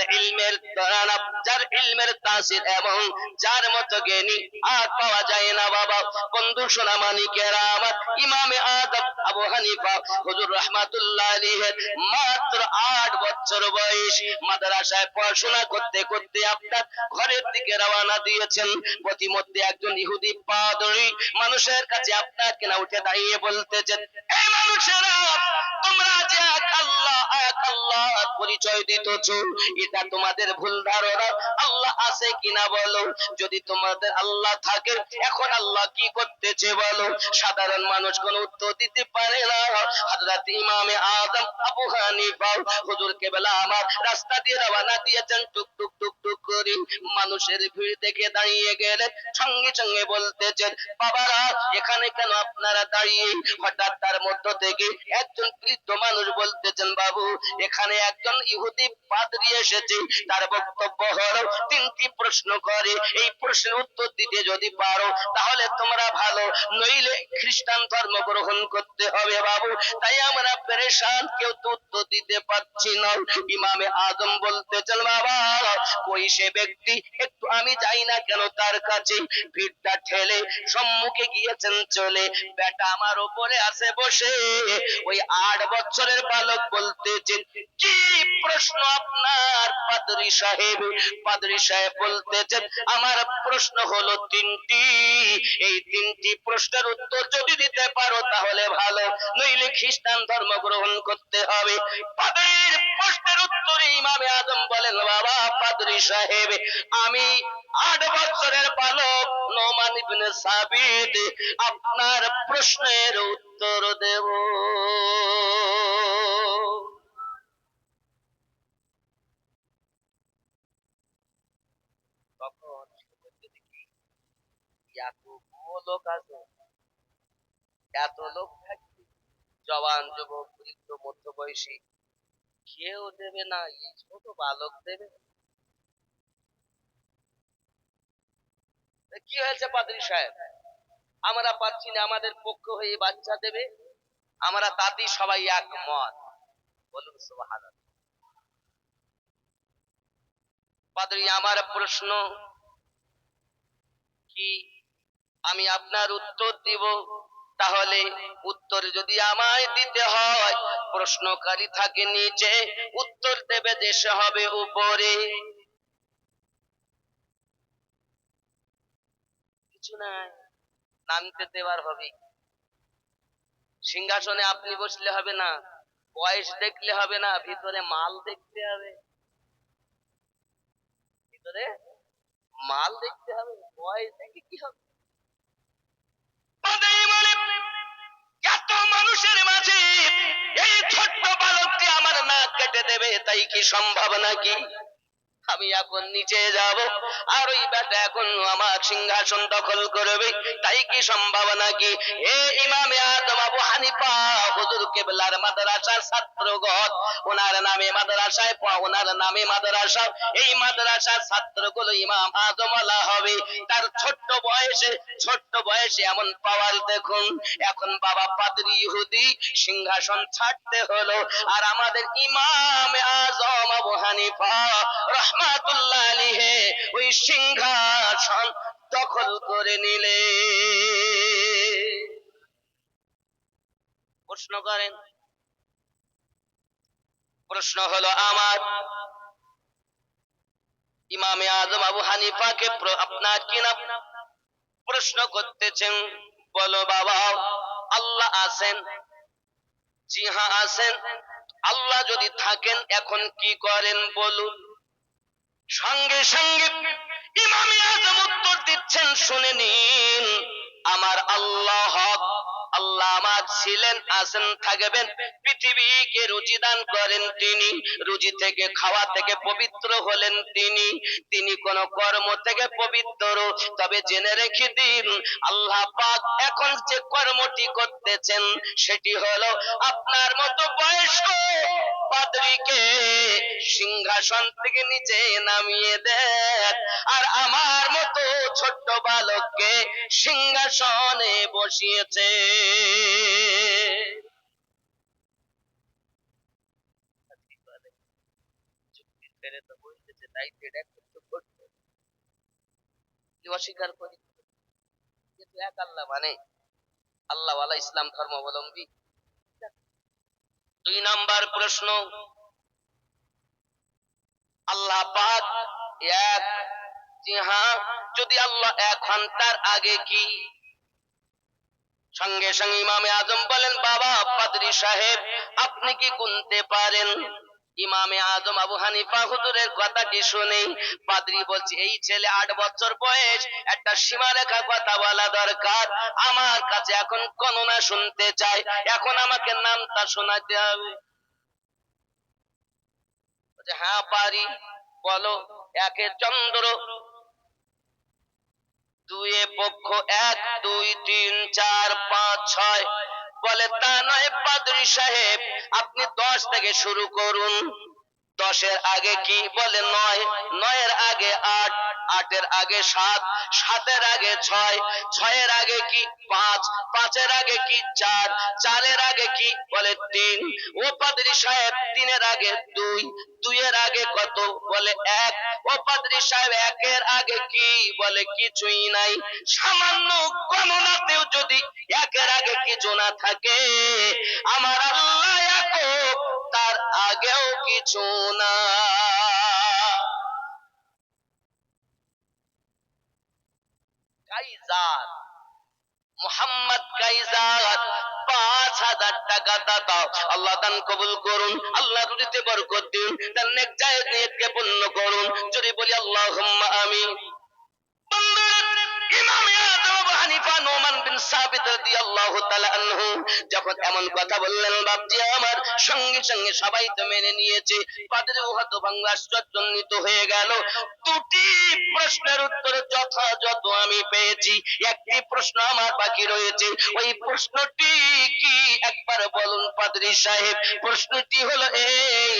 ইলমের তাসির এমন, যার মতো জ্ঞানী আর পাওয়া যায় না বাবা। বন্ধু সোনা মানিকেরা আমার, ইমামে আজম আবু হানিফা হুজুর রাহমাতুল্লাহ আলাইহি মাত্র 8 বছর বয়স, মাদ্রাসায় পড়াশোনা করতে করতে আপনার ঘরের দিকে রওনা দিয়েছেন। প্রতিমধ্যে একজন ইহুদি পাদ্রী মানুষের কাছে আপনার কেনা উঠে দাঁড়িয়ে বলতেছেন, এই মানুষেরা, তোমরা যে এক আল্লাহ পরিচয় দিতেছো, এটা তোমাদের ভুল ধারণা। আল্লাহ আছে কিনা বলো? যদি তোমাদের আল্লাহ থাকে, এখন আল্লাহ কি করতেছে বলো? সাধারণ মানুষ কোন উত্তর দিতে পারে না। হযরত ইমামে আজম আবু হানিফা হুজুর কেবলা আমার রাস্তা দিয়ে রওনা দিয়েছেন, টুক টুক টুক টুক করে মানুষের ভিড় দেখে দাঁড়িয়ে গেলেন। সঙ্গে সঙ্গে বলতেছেন, বাবারা এখানে কেন আপনারা দাঁড়িয়ে? হঠাৎ তার মধ্য থেকে একজন বৃদ্ধ মানুষ বলতেছেন, বাবু এখানে একজন ইহুদি পাদ্রী এসেছে, তার বক্তব্য হলো 3টি প্রশ্ন করে, এই প্রশ্নের উত্তর দিতে যদি পারো তাহলে তোমরা ভালো, নইলে খ্রিস্টান ধর্ম গ্রহণ করতে হবে বাবু। তাই আমরা পেরেশান, কেউ তো উত্তর দিতে পারছি না। ইমামে আজম বলতেছেন, বাবা কই সে ব্যক্তি, একটু আমি যাই না কেন তার কাছে? ভিড়টা ঠেলে সম্মুখে গিয়েছেন চলে। বেটা আমার উপরে আছে বসে। ওই 8 বছরের বালক বলতেছেন, কি প্রশ্ন আপনার পাদ্রী সাহেব? পাদ্রী সাহেব বলতেছেন, আমার প্রশ্ন হলো 3টি। এই 3টি প্রশ্নের উত্তর যদি দিতে পারো তাহলে ভালো, নইলে খ্রিস্টান ধর্ম গ্রহণ করতে হবে। পাদ্রীর প্রশ্নের উত্তরে ইমামে আজম বলেন, বাবা পাদ্রী সাহেব, আমি 8 বছরের বালক নোমান ইবনে সাবিত আপনার প্রশ্নের উত্তর দেব। তখন এত লোক আছে, এত লোক থাকবে, জওয়ান যুবক বৃদ্ধ মধ্যবয়সী, কেউ দেবে না, এই ছোট বালক দেবে। কি হয়েছে পাদ্রী সাহেব? আমরা পাচ্ছি না, আমাদের পক্ষ হয়ে বাচ্চা দেবে, আমরা তাতেই সবাই একমত। বলুন সুবহানাল্লাহ। পাদ্রী, আমার প্রশ্ন কি? আমি আপনার উত্তর দিব, তাহলে উত্তর যদি আমায় দিতে হয়, প্রশ্নকারী থাকে নিচে, উত্তর দেবে দেশে হবে উপরে। কিছু নাই, নামতে দেওয়ার হবে। সিংহাসনে আপনি বসলে হবে না, বয়স দেখলে হবে না, ভিতরে মাল দেখতে হবে। ভিতরে মাল দেখতে হবে, বয়স দেখে কি হবে? এত তাই কি সম্ভব নাকি? আমি এখন নিচে যাব আর ওই বেটা এখন আমার সিংহাসন দখল করবে, তাই কি সম্ভব নাকি? এ ইমামে আজম আবু হানিফা হুজুর কেবলার মাদ্রাসার ছাত্রগণ, ওনার নামে মাদ্রাসায় ওনার নামে মাদ্রাসা, এই মাদ্রাসার ছাত্রগুলো ইমাম আজম আলা হবে। তার ছোট্ট বয়সে এমন পাওয়ার দেখুন। এখন বাবা পাদ্রী ইহুদি সিংহাসন ছাড়তে হলো, আর আমাদের ইমাম আজম আবু হানিফা রাহমাতুল্লাহ আলাইহি ওই সিংহাসন দখল করে নিলে। প্রশ্ন করেন, প্রশ্ন হলো আমার, ইমামে আজম আবু হানিফাকে আপনার কিনা প্রশ্ন করতেছেন, বলো বাবা আল্লাহ আছেন? জি হ্যাঁ আছেন। আল্লাহ যদি থাকেন এখন কি করেন বলুন? সঙ্গে সঙ্গে ইমামে আজম উত্তর দিচ্ছেন, শুনে নিন, আমার আল্লাহ হক, আল্লাহ আমার ছিলেন, আছেন, থাকবেন। পৃথিবীকে রুজি দান করেন তিনি, রুজি থেকে খাওয়া থেকে পবিত্র হলেন তিনি, তিনি কোন কর্ম থেকে পবিত্র। তবে জেনে রেখে দিন, আল্লাহ পাক এখন যে কর্মটি করতেছেন সেটি হলো আপনার মতো বয়স্ক পাদ্রীকে সিংহাসন থেকে নিচে নামিয়ে দেন, আর আমার মতো ছোট্ট বালককে সিংহাসনে বসিয়েছে। অস্বীকার করি, কিন্তু এক আল্লাহ মানে আল্লাহওয়ালা ইসলাম ধর্মাবলম্বী। 2 নাম্বার প্রশ্ন, আল্লাহ পাক এক, জি হ্যাঁ। যদি আল্লাহ এক হন তার আগে কি? সঙ্গে সঙ্গে ইমামে আজম বলেন, বাবা পাদ্রী সাহেব আপনি কি গুনতে পারেন? ইমামে আজম আবু হানিফা হুজুরের কথাটি শুনে পাদ্রী বলছে, এই ছেলে 8 বছর বয়স, একটা সীমারেখা কথা বলা দরকার, আমার কাছে এখন গণনা শুনতে চাই, এখন আমাকে নামটা শোনাতে হবে। হ্যাঁ পারি, বলো। 1 এ চন্দ্র, 2 এ পক্ষ, 1 2 3 4 5 6। বলে তা নয় পাদ্রী সাহেব, আপনি 10 থেকে শুরু করুন। 10 এর আগে কি? বলে 9, 9 এর আগে 8, 8 এর আগে 7, 7 এর আগে 6, 6 এর আগে কি? 5, 5 এর আগে কি? 4, 4 এর আগে কি? বলে 3। ও পাদ্রী সাহেব 3 এর আগে 2, 2 এর আগে কত? বলে 1। ও পাদ্রী সাহেব 1 এর আগে কি? বলে কিছুই নাই। সামান্য গণনাতেও যদি 1 এর আগে কিছু না থাকে, আমার আল্লাহ একক, তার আগেও কিছু না। কাইজার মোহাম্মদ কাইজার 5,000 টাকা দাও, আল্লাহ দান কবুল করুন, আল্লাহ রুজিতে বরকত দিন, তার নেক জায়েজ নিয়তকে পূর্ণ করুন। যদি বলি আল্লাহুম্মা আমিন। ইমামে আজম আবু হানিফা নোমান বিন সাবিত রাদিয়াল্লাহু তাআলা আনহু যখন এমন কথা বললেন, বাপজি আমার, সঙ্গে সঙ্গে সবাই তো মেনে নিয়েছে। পাদ্রী হতভম্ব আশ্চর্যান্বিত হয়ে গেল। 2টি প্রশ্নের উত্তর যথাযথ আমি পেয়েছি, একটি প্রশ্ন আমার বাকি রয়েছে। ওই প্রশ্নটি কি একবার বলুন পাদ্রী সাহেব? প্রশ্নটি হলো এই,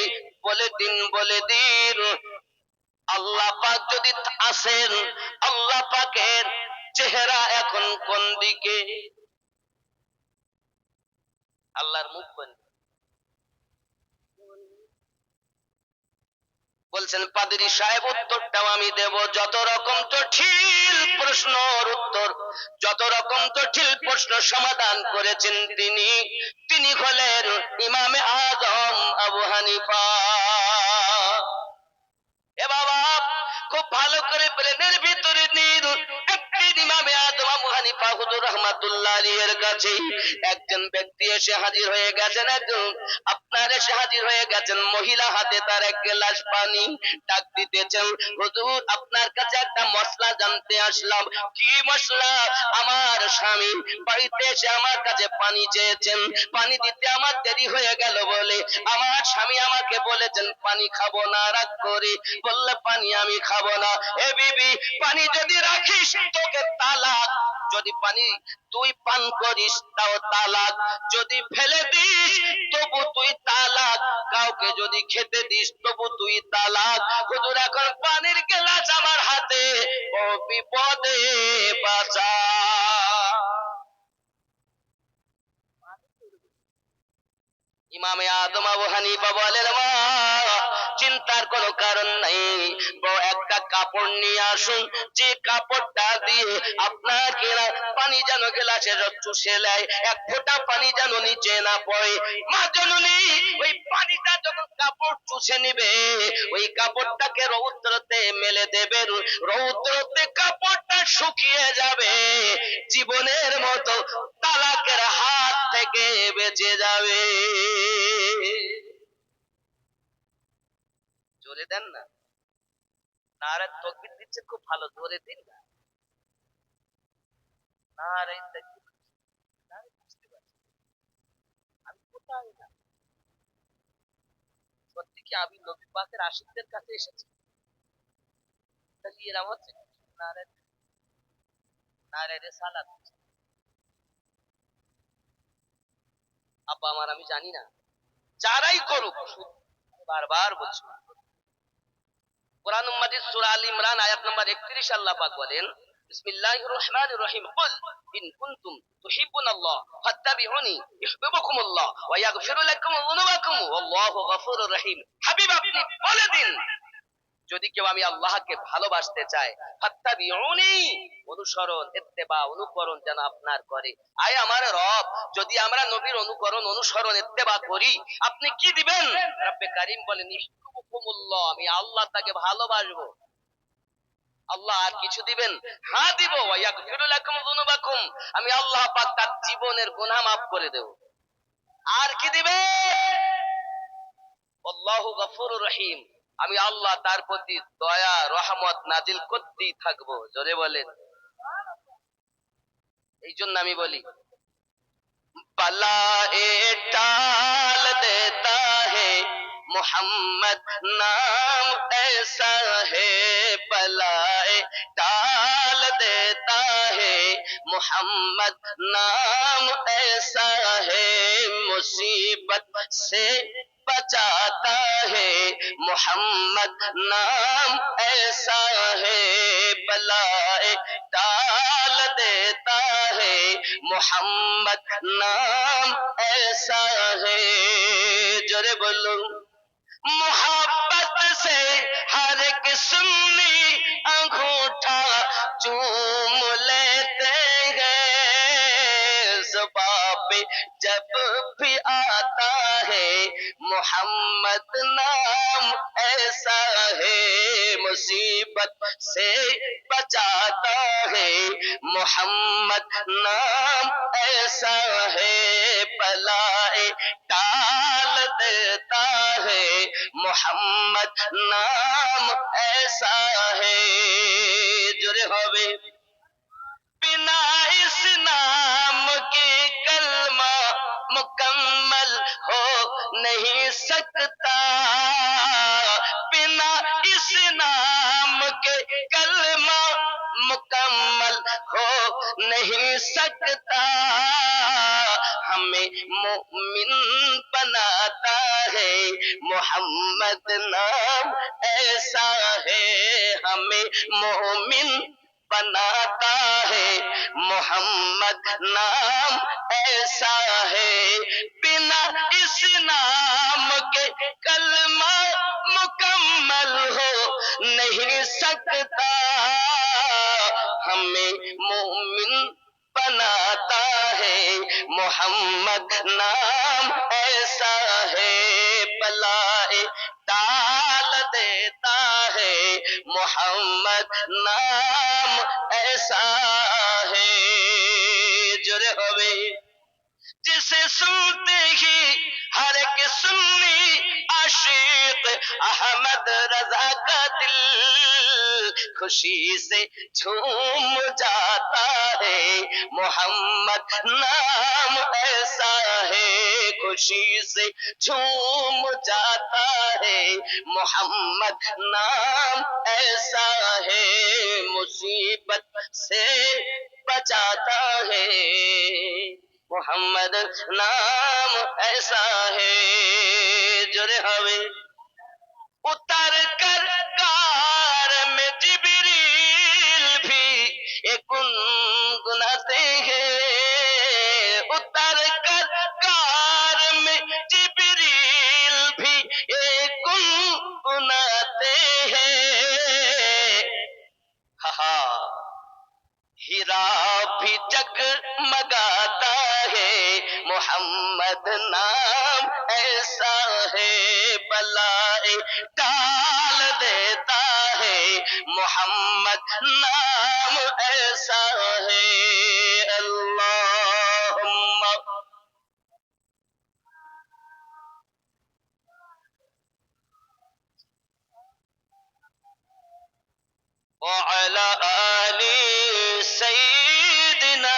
বলে দিন, বলে দিন, আল্লাহ পাক যদি আছেন, আল্লাহ পাকের চেহারা এখন কোন দিকে? আল্লাহর মুখ কোন? বলছেন পাদ্রী সাহেব উত্তরটাও আমি দেব। যত রকম জটিল প্রশ্নের উত্তর, যত রকম জটিল প্রশ্ন সমাধান করেছেন তিনি হলেন ইমামে আজম আবু হানিফা। এ বাবা খুব ভালো করে ব্রেনের ভিতরে নিন, একদিন ইমামে আজম আবু হানিফা শাহ হুজুর রাহমাতুল্লাহ আলাইহির কাছে একজন ব্যক্তি এসে হাজির হয়ে গেছেন, একজন আপনার এসে হাজির হয়ে গেছেন, মহিলা হাতে তার এক গ্লাস পানি, ডাক দিতেছেন, হুজুর আপনার কাছে একটা মশলা জানতে আসলাম। কি মশলা? আমার স্বামী বাড়িতে এসে আমার কাছে পানি চেয়েছেন, পানি দিতে আমার দেরি হয়ে গেল বলে আমার স্বামী আমাকে বলেছেন পানি খাবো না, রাগ করে বললে পানি আমি খাবো না। এ বিবি, পানি যদি রাখিস তোকে তালাক, যদি পানি তুই পান করিস তাও তালাক, যদি ফেলে দিস তবু তুই তালাক, কাউকে যদি খেতে দিস তবু তুই তালাক। হুজুর এখন পানির গ্লাস আমার হাতে, ও বিপদে বাঁচা। ইমামে আদম আবু হানিফা বলেন, মা চিন্তার কোনো কারণ নাই, একটা কাপড় নিয়ে আসুন, যে কাপড়টা দিয়ে আপনার কেনা পানি যেন গ্লাসে চুষে নেয়, এক ফোঁটা পানি যেন নিচে না পড়ে। মা জননী ওই পানিটা যখন কাপড় চুষে নিবে, ওই কাপড়টাকে রৌদ্রতে মেলে দেবে, রৌদ্রতে কাপড়টা শুকিয়ে যাবে, জীবনের মতো তালাকের হাত থেকে বেঁচে যাবে। জোরে দেন না, নারে তাকবীর দিচ্ছে, খুব ভালো, জোরে দিন না, নারে তাকবীর। বুঝতে পারছি আমি কোথায় না, সত্যি কি আমি নবী পাকের আশিকদের কাছে এসেছি? তাহলে এরা হচ্ছে নারে, নারে রিসালাত। আব্বা আমার, আমি জানি না, যারাই করুক, বারবার বলছি, কোরআন মাজিদ সূরা আল ইমরান আয়াত নাম্বার 31 আল্লাহ পাক বলেন, বিসমিল্লাহির রহমানির রহিম, কুল ইন কুনতুম তুহিব্বুনাল্লাহ ফাত্তাবিউনি ইউহিব্বুকুমুল্লাহ ওয়া ইয়াগফির লাকুম যুনুবাকুম ওয়াল্লাহু গফুরুর রহিম। হাবিব আপনি বলে দিন, যদি কেউ আমি আল্লাহকে ভালোবাসতে চায়, ফাত্তাবিউনি, অনুসরণ, ইত্তেবা, অনুকরণ যেন আপনার করে। আয় আমার রব, যদি আমরা নবীর অনুকরণ, অনুসরণ, ইত্তেবা করি, আপনি কি দিবেন? রব্বে কারীম বলেন, ইউহিব্বুকুমুল্লাহ, আমি আল্লাহ তাকে ভালোবাসবো। আল্লাহ আর কিছু দিবেন? হ্যাঁ দিব, ওয়া ইয়াগফির লাকুম যুনুবাকুম, আমি আল্লাহ পাক তার জীবনের গুনাহ মাফ করে দেব। আর কি দিবেন? আল্লাহু গফুরুর রহিম, আমি আল্লাহ তার প্রতি দয়া রহমত নাজিল করতেই থাকবো। জোরে বলেন। এই জন্য আমি বলি, बलाए टाल देता है मोहम्मद नाम ऐसा है, बलाए टाल देता है मोहम्मद नाम ऐसा है, मुसीबत से बचाता है मोहम्मद नाम ऐसा है, बलाए टाल देता है मोहम्मद नाम ऐसा है। जोरे बोलो, मोहब्बत से हर एक सुन्नी अंगूठा चूम लेते हैं, ज़ुबां पे जब भी आता है मोहम्मद नाम ऐसा है, मुसीबत से बचाता है मोहम्मद नाम ऐसा है, बलाए टाल देता है मोहम्मद नाम ऐसा है। जुरे होवे, बिना इस नाम के कलमा मुकम्मल हो नहीं सकता, बिना इस नाम के कलमा मुकम्मल हो नहीं सकता, हमें मोमिन बनाता है मोहम्मद नाम ऐसा है, हमें मोमिन बनाता है मोहम्मद नाम ऐसा है, बिना इस नाम के कलमा मुकम्मल हो नहीं सकता, हमें मोमिन बनाता है मोहम्मद नाम ऐसा है, बलाए टाल देता है मोहम्मद नाम ऐसा है। अहमद रजा का दिल खुशी से झूम जाता है, मोहम्मद नाम ऐसा है खुशी से झूम जाता है, मोहम्मद नाम ऐसा है मुसीबत से बचाता है, मोहम्मद नाम ऐसा है। जुरे हवे उतर कर कार में जिब्रील भी एक गुनगुनाते हैं, उतर कर कार में जिब्रील भी एक गुनगुनाते हैं। हा हा हीरा भी जगमगाता है, मोहम्मद नाम ऐसा है, बलाए डाल देता है, मोहम्मद नाम ऐसा है। अल्लाहुम्मा वअला आलि सय्यिदिना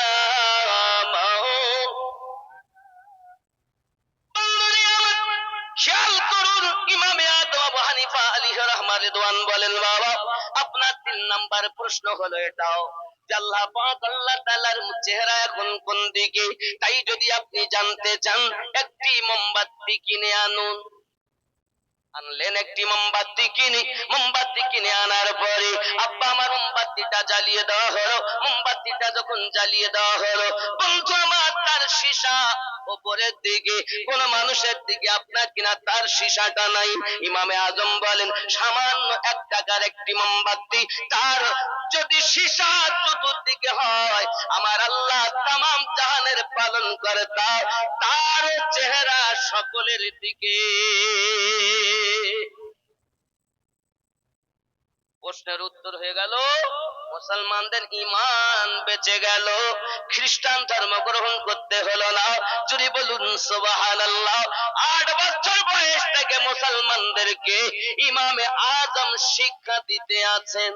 খেয়াল করুন, ইমামে আদম আবু হানিফা আলাইহির রহমা রিদওয়ান বলেন, বাবা আপনার 3 নাম্বার প্রশ্ন হলো এটাও যে আল্লাহ পাক আল্লাহ তাআলার চেহারা এখন কোন দিকে, তাই যদি আপনি জানতে চান একটি মোমবাতি কিনে আনুন। আনলেন একটি মোমবাতি কিনে আনার পরে আব্বা আমার মোমবাতিটা জ্বালিয়ে দেওয়া হলো। মোমবাতিটা যখন জ্বালিয়ে দেওয়া হলো, বন্ধু আমার তার সীসা উপরের দিকে, কোন মানুষের দিকে আপনার কিনা তার সীসাটা নাই। ইমামে আজম বলেন সামান্য 1 টাকার একটি মোমবাতি, তার যদি সীসা চতুর্দিকে হয়, আমার আল্লাহ তামাম জাহানের পালন কর্তা, তার চেহারা সকলের দিকে। প্রশ্নের উত্তর হয়ে গেল মুসলমানদের ঈমান বেঁচে গেল, খ্রিস্টান ধর্ম গ্রহণ করতে হলো না। যদি বলুন সুবহানাল্লাহ। 8 বছর বয়স থেকে মুসলমানদেরকে ইমামে আজম শিক্ষা দিতে আছেন।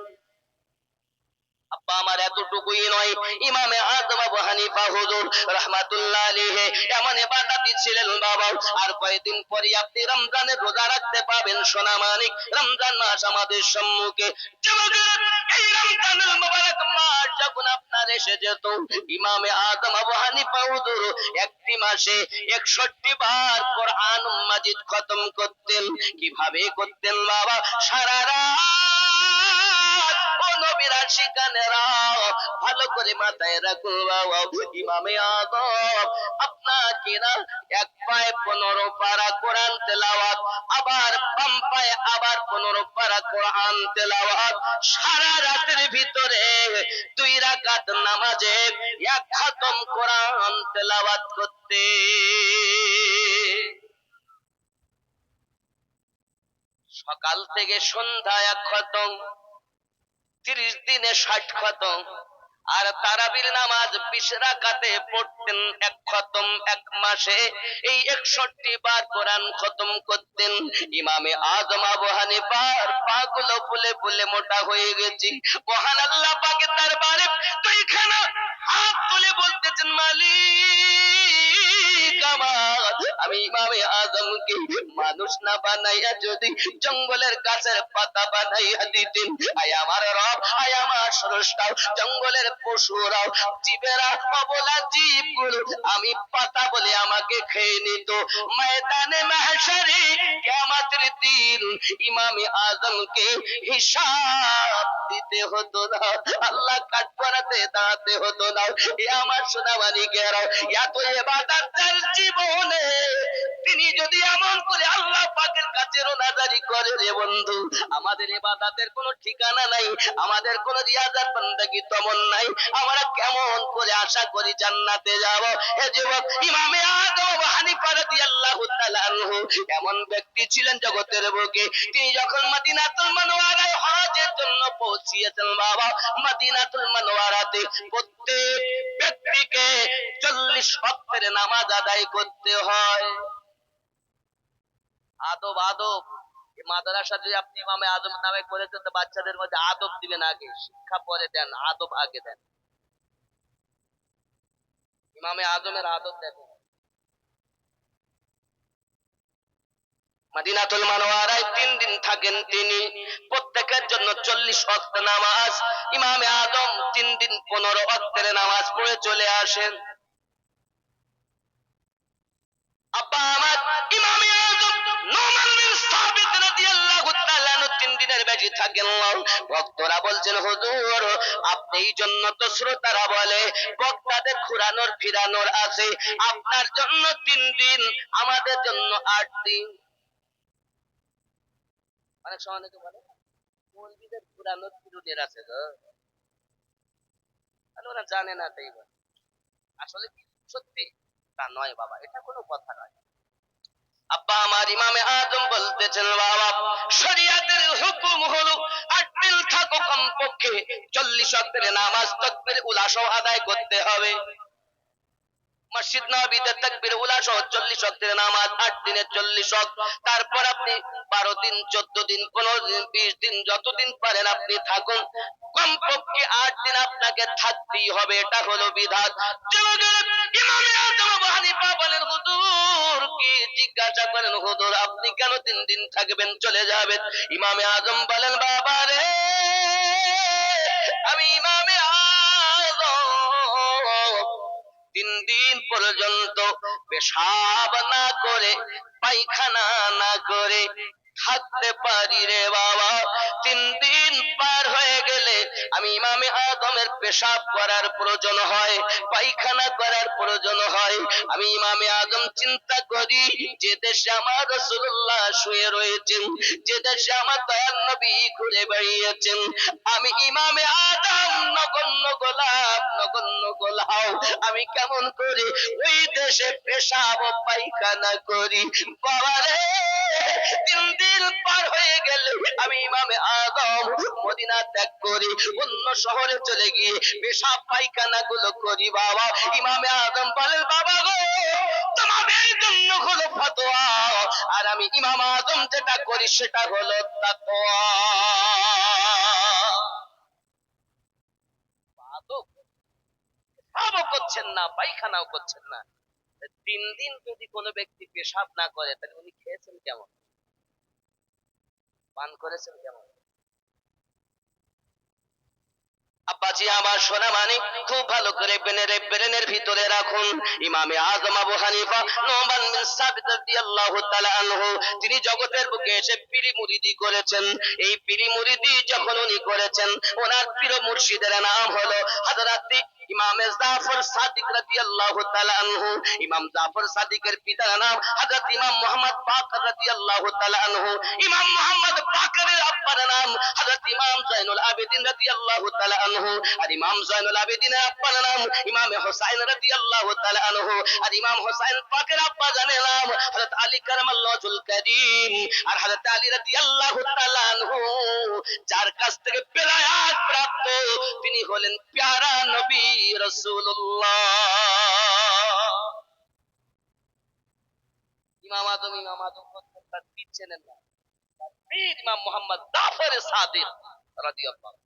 আব্বা আমার এতটুকুই নয়, ইমামে আজম আবু হানিফা হুজুর রাহমাতুল্লাহ আলাইহি এমন ইবাদতি ছিলেন বাবা। আর কয়েকদিন পরে আপনি রমজানের রোজা রাখতে পাবেন সোনা মানিক। রমজান মাস আমাদের সম্মুখে, যুবকের এই রমজানুল মুবারক মাস যখন আপনার এসে যেত, ইমামে আজম আবু হানিফা হুজুর একটি মাসে 61 বার কোরআন মাজিদ খতম করতেন। কিভাবে করতেন বাবা? সারা রাত ও নবীর আশিকানেরা ভালো করে মাথায় রাখুন বাবা, ইমামে আজম আপনাকে না এক পায়ে 15 পারা কোরআন তেলাওয়াত, আবার বাম পায়ে আবার 15 পারা কোরআন তেলাওয়াত, সারা রাতের ভিতরে 2 রাকাত নামাজে 1 খতম কোরআন তেলাওয়াত করতে। সকাল থেকে সন্ধ্যা 1 খতম, 30 দিনে 60 খতম। আর তারাবির নামাজ 20 রাকাতে পড়তেন 1 খতম, 1 মাসে এই 61 বার কোরআন খতম করতেন। ইমামে আজম আবু হানিফার পাগুলো ফুলে ফুলে মোটা হয়ে গেছে। মহান আল্লাহ পাকের দরবারে দুইখানা হাত তুলে বলতেছেন, মালিক আমার, আমি ইমামে আজমকে মানুষ না বানাইয়া যদি জঙ্গলের গাছের পাতা বানাইয়া দিতেন, আয় আমার রব, আয় আমার স্রষ্টা, জঙ্গলের পশুরাও জীবেরা অবলা জীবগুলো আমি পাতা বলে আমাকে খেয়ে নিত। ময়দানে মাহশরে কিয়ামতের দিন ইমামে আজমকে হিসাব দিতে হতো না, আল্লাহ কাঠগড়াতে দাঁড়াতে হতো না। এ আমার সোনামানিকেরা, এত ইবাদত তার জীবনে তিনি যদি এমন করে আল্লাহ পাকের কাছে রোনাজারি করে, রে বন্ধু, আমাদের ইবাদতের কোনো ঠিকানা নাই, আমাদের কোনো রিয়াজাত বান্দাগি তেমন নাই, আমরা কেমন করে আশা করি জান্নাতে যাব? এ যুবক, ইমামে আজম আবু হানিফা রাদিয়াল্লাহু তাআলা আনহু এমন ব্যক্তি ছিলেন জগতের বুকে, তিনি যখন মদিনাতুল মুনাওয়ারায় হজের জন্য পৌঁছিয়েছেন বাবা, মদিনাতুল মুনাওয়ারাতে প্রত্যেক ব্যক্তিকে 40 ওয়াক্তের নামাজ আদায় করতে হয়। আদব এই মাদ্রাসা যদি আপনি ইমামে আজম নামে করেছেন তো বাচ্চাদের মধ্যে আদব দিবেন, আগে শিক্ষা পরে দেন, আদব আগে দেন। ইমামে আজমের আদব দেখেন। মদিনাতুল মুনাওয়ারায় 3 দিন থাকেন তিনি, প্রত্যেকের জন্য 40 ওয়াক্ত নামাজ। ইমামে আজম 3 দিন 15 ওয়াক্তের নামাজ পড়ে চলে আসেন। আব্বা আমার ইমামে আজম নোমান বিন সাবিত রাদিয়াল্লাহু তাআলা 3 দিনের বেশি থাকেন। ভক্তরা বলছেন হুজুর আপনি, এই জন্য তো শ্রোতারা বলে বক্তাদের ঘুরানোর ফিরানোর আছে, আপনার জন্য 3 দিন, আমাদের জন্য 8 দিন। অনেক সময় অনেকে বলে মসজিদের ঘুরানোর ফিরুনের আছে গো, তাহলে ওরা জানে না তাই বলে। আসলে কি সত্যি? তা নয় বাবা, এটা কোনো কথা নয়। আব্বা আমার ইমামে আজম বলতেছেন বাবা, শরিয়াতের হুকুম হলো 8 দিন থাকো কমপক্ষে 40 ওয়াক্তের নামাজ তাকবীর উলা সহ আদায় করতে হবে। মসজিদ নববীতে তাকবীর উলা সহ 40 ওয়াক্তের নামাজ, 8 দিনের 40 ওয়াক্ত। তারপর আপনি 12 দিন, 14 দিন, 15 দিন, 20 দিন, যতদিন পারেন আপনি থাকুন, কমপক্ষে 8 দিন আপনাকে থাকতেই হবে, এটা হলো বিধান। ইমামে আজম আবু হানিফা বলেন হুজুর কি, জিজ্ঞাসা করেন হুজুর আপনি কেন 3 দিন থাকবেন চলে যাবেন? ইমামে আজম বলেন বাবা রে, আমি ইমামে আজম 3 দিন পর্যন্ত পেশাব না করে, পায়খানা না করে থাকতে পারি রে বাবা। 3 দিন পার হয়ে গেলে আমি ইমামে আজমের পেশাব করার প্রয়োজন হয়, পায়খানা করার প্রয়োজন হয়। আমি ইমামে আজম চিন্তা করি, যে দেশে আমার রাসূলুল্লাহ শুয়ে রয়েছেন, যে দেশে আমার দয়াল নবী ঘুরে বেড়িয়েছেন, আমি ইমামে আজম নগণ্য গোলাপ, নগণ্য গোলাপ, আমি কেমন করে ওই দেশে পেশাব ও পায়খানা করি? বাবারে 3 দিন পার হয়ে গেলে আমি ইমামে আজম মদিনা ত্যাগ করি, অন্য শহরে চলে গিয়ে পেশাব পায়খানা গুলো করি। বাবা ইমামে আজম বলেন বাবা গো, তোমাদের জন্য হলো ফতোয়া, আর আমি ইমাম আজম যেটা করি সেটা হলো তাকওয়া। পেশাবও করছেন না, পায়খানাও করছেন না। 3 দিন যদি কোনো ব্যক্তি পেশাব না করে, তাহলে উনি খেয়েছেন কেমন, পান করেছেন কেমন? আব্বাজি আমার সোনা মানিক, খুব ভালো করে ব্রেনের ভিতরে রাখুন। ইমামে আজম আবু হানিফা নোমান বিন সাবিত রাদিয়াল্লাহু তাআলা আনহু, তিনি জগতের বুকে এসে পীরি মুরিদি করেছেন। এই পীরি মুরিদি যখন উনি করেছেন, ওনার পীর মুর্শিদের নাম হলো হযরত ইমাম জাফর সাদিক রাদিয়াল্লাহু তাআলা আনহু। ইমাম জাফর সাদিকের পিতার নাম হযরত ইমাম মুহাম্মদ বাকর রাদিয়াল্লাহু তাআলা আনহু। ইমাম মুহাম্মদ বাকরের আব্বার নাম হযরত ইমাম জাইনুল আবেদিন রাদিয়াল্লাহু তাআলা আনহু। আর ইমাম জাইনুল আবেদিনের আব্বার নাম ইমাম হুসাইন রাদিয়াল্লাহু তাআলা আনহু। আর ইমাম হুসাইন পাকের আব্বা জানের নাম হযরত আলী কারামাল্লাহুল কারীম। আর হযরত আলী রাদিয়াল্লাহু তাআলা আনহু, যার কাছ থেকে বেলায়াত প্রাপ্ত, তিনি হলেন প্যারা নবী রাসূলুল্লাহ। ইমাম আজম তার পীর চেনেন না, তার পীর ইমাম মুহাম্মদ জাফর সাদিক রাদিয়াল্লাহু।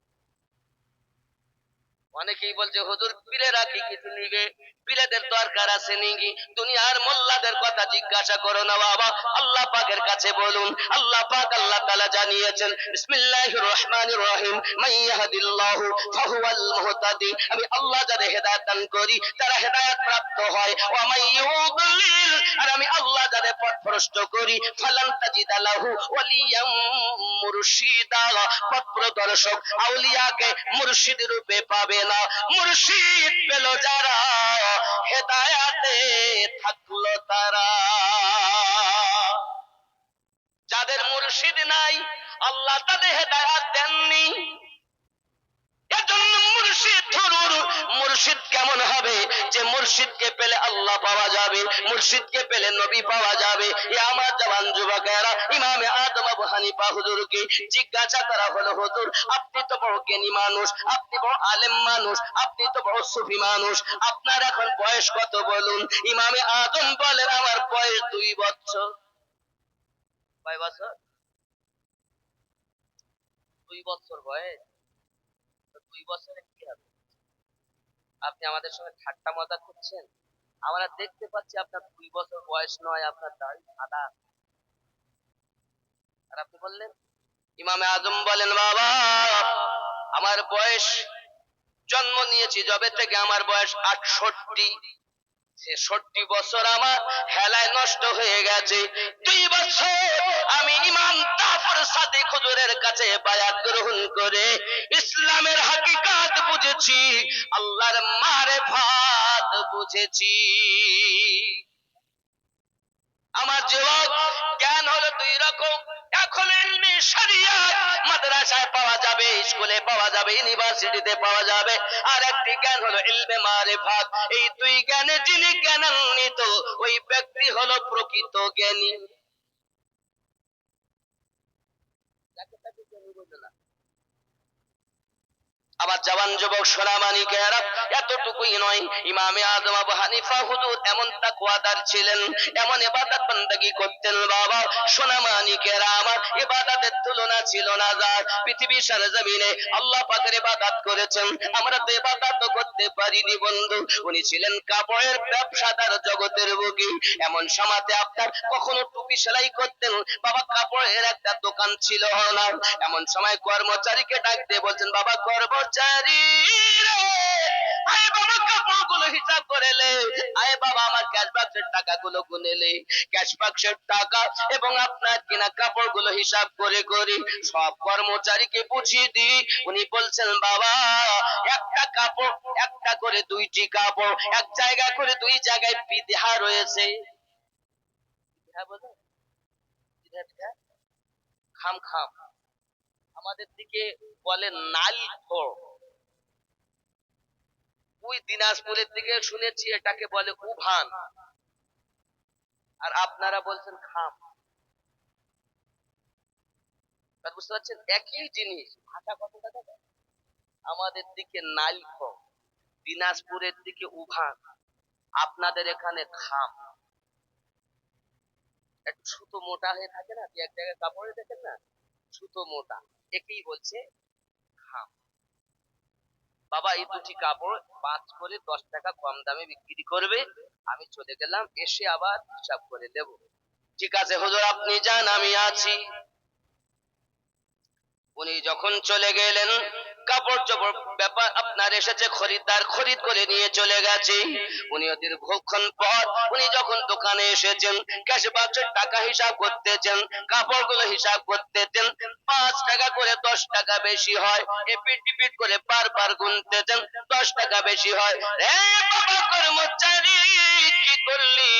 অনেকেই বলছে হুজুর পীরেরা কি কিছু নিবে, পীরেদের দরকার আছে নাকি? দুনিয়ার মোল্লাদের কথা জিজ্ঞাসা করো না বাবা, আল্লাহ পাকের কাছে বলুন। আল্লাহ পাক আল্লাহ তাআলা জানিয়েছেন বিসমিল্লাহির রহমানির রহিম, মান ইয়াহদিল্লাহু ফাহুয়াল মুহতাদি, আমি আল্লাহ যাদের হেদায়েত দান করি তারা হেদায়েত প্রাপ্ত হয়। ওয়া মান ইউদ্লিল, আর আমি আল্লাহ যাদের পথভ্রষ্ট করি ফালান তাজিদা লাহু ওয়ালিয়াম মুরশিদা, পথ প্রদর্শক আউলিয়াকে মুর্শিদ রূপে পাবে না। মুর্শিদ পেল যারা, হেদায়াতে থাকলো তারা। যাদের মুর্শিদ নাই, আল্লাহ তাদের হেদায়াত দেননি। এজন্য মুর্শিদ ধরুন। মুর্শিদ কেমন হবে? যে মুর্শিদকে পেলে আল্লাহ পাওয়া যাবে, মুর্শিদকে পেলে নবী পাওয়া যাবে। এ আমার জওয়ান যুবকেরা, ইমামে আজম আবু হানিফা হুজুরকে জিজ্ঞাসা করা হলো, হুজুর আপনি তো বড় জ্ঞানী মানুষ, আপনি বড় আলেম মানুষ, আপনি তো বড় সুফি মানুষ, আপনার এখন বয়স কত বলুন? ইমামে আজম বলেন আমার বয়স 2 বছর। কয় বছর? 2 বছর বয়স, 2 বছরে কি হবে? আপনি আমাদের সঙ্গে ঠাট্টা মজা করছেন। আমরা দেখতে পাচ্ছি আপনার 2 বছর বয়স নয়, আপনার দাড়ি সাদা। আর আপনি বললেন, ইমামে আজম বলেন, বাবা আমার বয়স, জন্ম নিয়েছি যবে থেকে আমার বয়স 68, 66 বছর আমার হেলায় নষ্ট হয়ে গেছে। 2 বছর আমি ইমাম জাফর সাদিক হুজুরের কাছে বায়াত গ্রহণ করে ইসলামের হাকিকাত বুঝেছি, আল্লাহর মারেফাত বুঝেছি। আমার যুবক, জ্ঞান হলো 2 রকম। এখন ইলমে শরিয়ত মাদ্রাসায় পাওয়া যাবে, স্কুলে পাওয়া যাবে, ইউনিভার্সিটিতে পাওয়া যাবে। আর একটি জ্ঞান হলো ইলমে মারিফাত। এই 2 জ্ঞানে যিনি জ্ঞানান্বিত, ওই ব্যক্তি হলো প্রকৃত জ্ঞানী। যাকে তাকে জ্ঞানী বলে না। আবার জওয়ান যুবক সোনামানিকেরা, এতটুকুই নয়, ইমামে আজম আবু হানিফা হুজুর এমন তাকওয়াদার ছিলেন, এমন ইবাদত বندگی করতেন বাবা, সোনামানিকেরা আমার, ইবাদতের তুলনা ছিল না। যার পৃথিবীর সরজমিনে আল্লাহ পাকের ইবাদত করেছেন, আমরা তো ইবাদত করতে পারিনি বন্ধু। উনি ছিলেন কাপড়ের ব্যবসাদার জগতের বুকে। এমন সময়তে আপনার কখনো টুপি সেলাই করতেন বাবা, কাপড়ের একটা দোকান ছিল না। এমন সময় কর্মচারীকে ডাক দিয়ে বলছেন, বাবা কর্মচারী রে, আয় বাবা কাপড়গুলো হিসাব করে লে, আয় বাবা আমার ক্যাশ বাক্সের টাকাগুলো গুনে লে। ক্যাশ বাক্সের টাকা এবং আপনার কিনা কাপড়গুলো হিসাব করে করে সব কর্মচারীকে বুঝিয়ে দিই। উনি বলছেন, বাবা একটা কাপড়, একটা করে 2টি কাপড়, এক জায়গা করে 2 জায়গায় বিধা রয়েছে। বিধা বোঝেন? বিধা বিধা খাম খাম, আমাদের দিকে বলে নালখো। ওই দিনাজপুরের দিকে শুনেছি এটাকে বলে উভান, আর আপনারা বলছেন খাম। বুঝতে পারছেন, একই জিনিস, ভাষা কতটা দেখেন। আমাদের দিকে নালখো, দিনাজপুরের দিকে উভান, আপনাদের এখানে খাম। একটু সুতো মোটা হয়ে থাকে না, এক জায়গায় কাপড়ে দেখেন না সুতো মোটা, একেই বলছে খাম। বাবা এই 2টি কাপড় 5 করে 10 টাকা কম দামে বিক্রি করবে, আমি চলে গেলাম, এসে আবার হিসাব করে দেব। ঠিক আছে হুজুর আপনি যান, আমি আছি। উনি যখন চলে গেলেন, কাপড় চোপড় ব্যাপার আপনার এসেছে, খরিদ্দার খরিদ করে নিয়ে চলে গেছে। উনি দীর্ঘক্ষণ পর উনি যখন দোকানে এসেছেন, ক্যাশ বাক্সের টাকা হিসাব করতেছেন, কাপড়গুলো হিসাব করতেছেন, 5 টাকা করে 10 টাকা বেশি হয়, এপিট টিপিট করে বারবার গুনতেছেন, 10 টাকা বেশি হয়। রে বাবা কর্মচারী, কি করলি,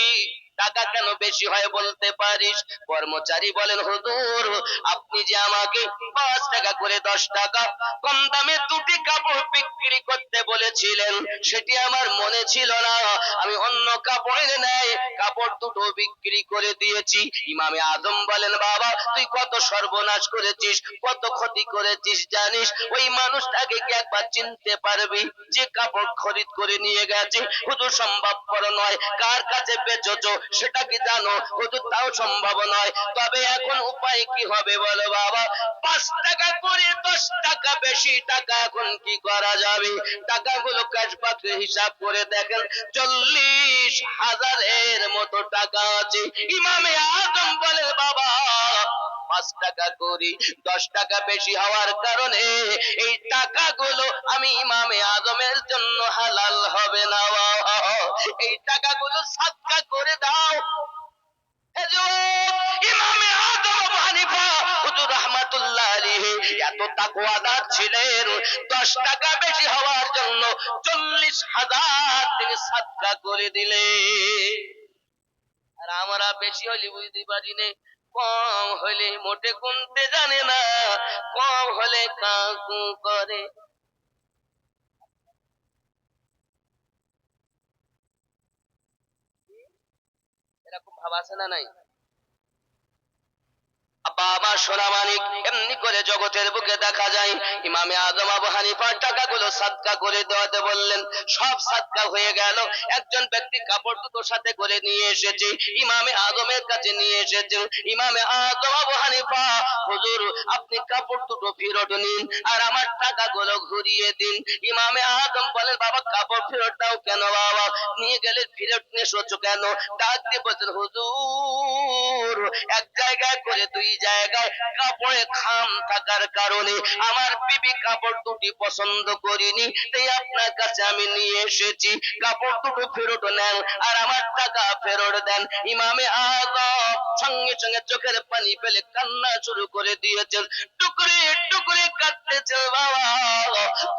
টাকা কেন বেশি হয় বলতে পারিস? কর্মচারী বলেন, হুজুর আপনি যে আমাকে 5 টাকা করে 10 টাকা কম দামে 2টি কাপড় বিক্রি করতে বলেছিলেন, সেটি আমার মনে ছিল না, আমি অন্য কাপড়ের ন্যায় কাপড় 2টো বিক্রি করে দিয়েছি। ইমামে আজম বলেন, বাবা তুই কত সর্বনাশ করেছিস, কত ক্ষতি করেছিস জানিস? ওই মানুষটাকে কি একবার চিনতে পারবি যে কাপড় খরিদ করে নিয়ে গেছে? হুজুর সম্ভবপর নয়। কার কাছে বেচেছো সেটা কি জানো? হুজুর তাও সম্ভব নয়। তবে এখন উপায় কি হবে বলো বাবা? 5 টাকা করে 10 টাকা বেশি টাকা এখন কি করা যাবে? টাকাগুলো ক্যাশ বাক্সে হিসাব করে দেখেন, 40,000-এর মতো টাকা আছে। ইমামে আজম বলে, বাবা 5 টাকা করি 10 টাকা বেশি হওয়ার কারণে এই টাকাগুলো আমি ইমামে আজমের জন্য হালাল হবে না, এই টাকাগুলো সাদকা করে দাও। ইমামে আজম আবু হানিফা হুজুর রাহমাতুল্লাহ আলাইহি এত তাকওয়াদার ছিলেন, 10 টাকা বেশি হওয়ার জন্য 40,000 থেকে সাদকা করে দিলে। আর আমরা বেশি হলে বুঝতে পারি না, কম হলে মোটে গুনতে জানে না, কম হলে কাকু করে। এরকম ভাব আছে না নাই? আব্বা আমার সোনা মানিক, এমনি করে জগতের বুকে দেখা যায় ইমামে আজম আবু হানিফার টাকাগুলো সাদকা করে দেওয়াতে বললেন। সব সাদকা হয়ে গেল। একজন ব্যক্তি কাপড় দুটোর সাথে করে নিয়ে এসেছে, ইমামে আজমের কাছে নিয়ে এসেছেন। ইমামে আজম আবু হানিফা, হুজুর আপনি কাপড় দুটো ফেরত নিন আর আমার টাকাগুলো ঘুরিয়ে দিন। ইমামে আজম বলেন, বাবা কাপড় ফেরত দাও কেন বাবা, নিয়ে গেলে ফেরত নিয়ে এসেছো কেন? ডাক দিয়ে বলছেন, হুজুর এক জায়গায় করে দুই জায়গায় কাপড়ে খাম থাকার কারণে আমার বিবি কাপড় দুটি পছন্দ করিনি, তাই আপনার কাছে আমি নিয়ে এসেছি। কাপড় দুটো ফেরত নেন আর আমার টাকা ফেরত দেন। ইমামে আজম সঙ্গে সঙ্গে চোখের পানি ফেলে কান্না শুরু করে দিয়েছেন, টুকরে টুকরে কাঁদতেছে। বাবা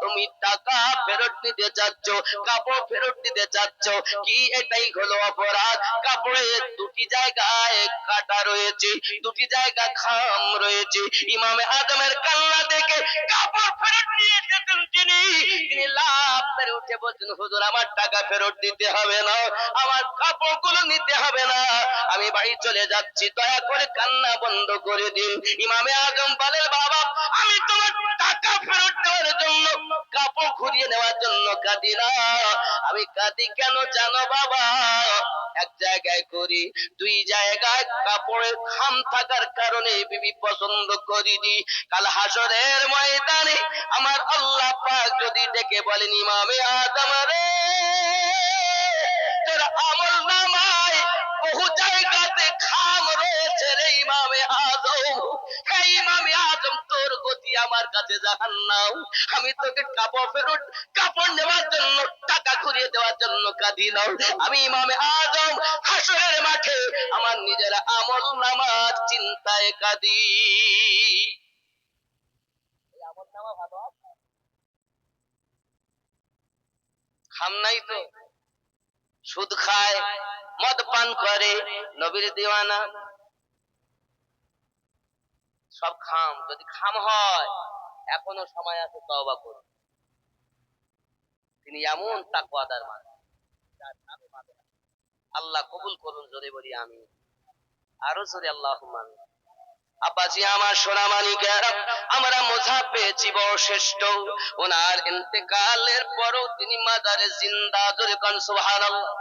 তুমি টাকা ফেরত নিতে চাচ্ছ, কাপড় ফেরত দিতে চাচ্ছ, কি এটাই হলো অপরাধ? কাপড়ে দুটি জায়গায় কাটা রয়েছে, দুটি জায়গা খাম রয়েছে। ইমামে আজমের কান্না দেখে কাপড় ফেরত নিয়ে এসেছেন তিনি লাফ করে উঠে বলছেন, হুজুর আমার টাকা ফেরত দিতে হবে না, আমার কাপড়গুলো নিতে হবে না, আমি বাড়ি চলে যাচ্ছি, দয়া করে কান্না বন্ধ করে দিন। ইমামে আজম বলেন, বাবা আমি তোমার টাকা ফেরত দেওয়ার জন্য, কাপড় ঘুরিয়ে নেওয়ার জন্য কাঁদি না, আমি কাঁদি কেন জানো বাবা? এক জায়গায় করি দুই জায়গায় কাপড়ের খাম থাকার কারণে বিবি পছন্দ করিনি। কাল হাসরের ময়দানে আমার আল্লাহ পাক যদি ডেকে বলেন, ইমামে আজম রে তোর আমল নামায় বহু জায়গাতে খাম রয়েছে রে ইমামে আজম, হে ইমামে আজম তোর গতি আমার কাছে জাহান্নাম। আমি তোকে কাপড় নেওয়ার জন্য, টাকা ঘুরিয়ে দেওয়ার জন্য কাঁদি না, আমি ইমামে আজম হাসরের মাঠে আমার নিজের আমল নামার চিন্তায় কাঁদি। আমল নামা ভালো আছে, খাম নাই তো, সুদ খায়, মদ পান করে, নবীর দিওয়ানা, সব খাম। যদি খাম হয় এখনো সময় আছে তওবা করুন। তিনি এমন তাকওয়াদার মানুষ, আল্লাহ কবুল করুন। জোরে বলি আমি, আরো জোরে আল্লাহুম্মা আমিন। আব্বাজি আমার সোনা মানিকেরা, আমরা মোজা পেয়েছি বড় শ্রেষ্ঠ, ওনার ইন্তেকালের পরও তিনি মাজারে জিন্দা। জোরে কোন সুবহানাল্লাহ।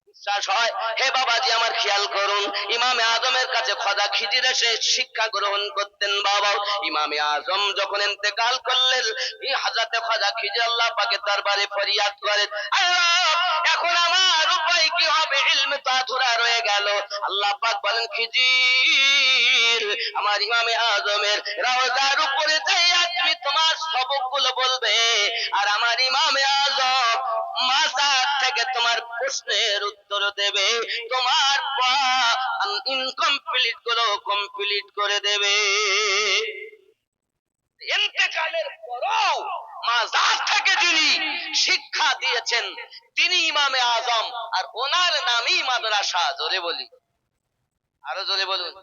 বিশ্বাস হয়? হে বাবাজি আমার খেয়াল করুন, ইমামে আজমের কাছে খাজা খিজির এসে শিক্ষা গ্রহণ করতেন। বাবা ইমামে আজম যখন ইন্তেকাল করলেন, এই হযরতে খাজা খিজির আল্লাহ পাকের দরবারে ফরিয়াদ করেন, আল্লাহ এখন আমার উপায় কি হবে? ইলম তো আধুরা রয়ে গেল। আল্লাহ পাক বলেন, খিজির আমার ইমামে আজমের রওজার উপরে যাইয়া তুমি তোমার সবকগুলো বলবে, আর আমার ইমামে আজম মাজার থেকে তোমার প্রশ্নের উত্তর দেবে, তোমার ইনকমপ্লিট গুলো কমপ্লিট করে দেবে। ইন্তেকালের পরও মাজার থেকে যিনি শিক্ষা দিয়েছেন তিনি ইমামে আজম, আর ওনার নামই মাদ্রাসা। জোরে বলি, আরো জোরে বলুন।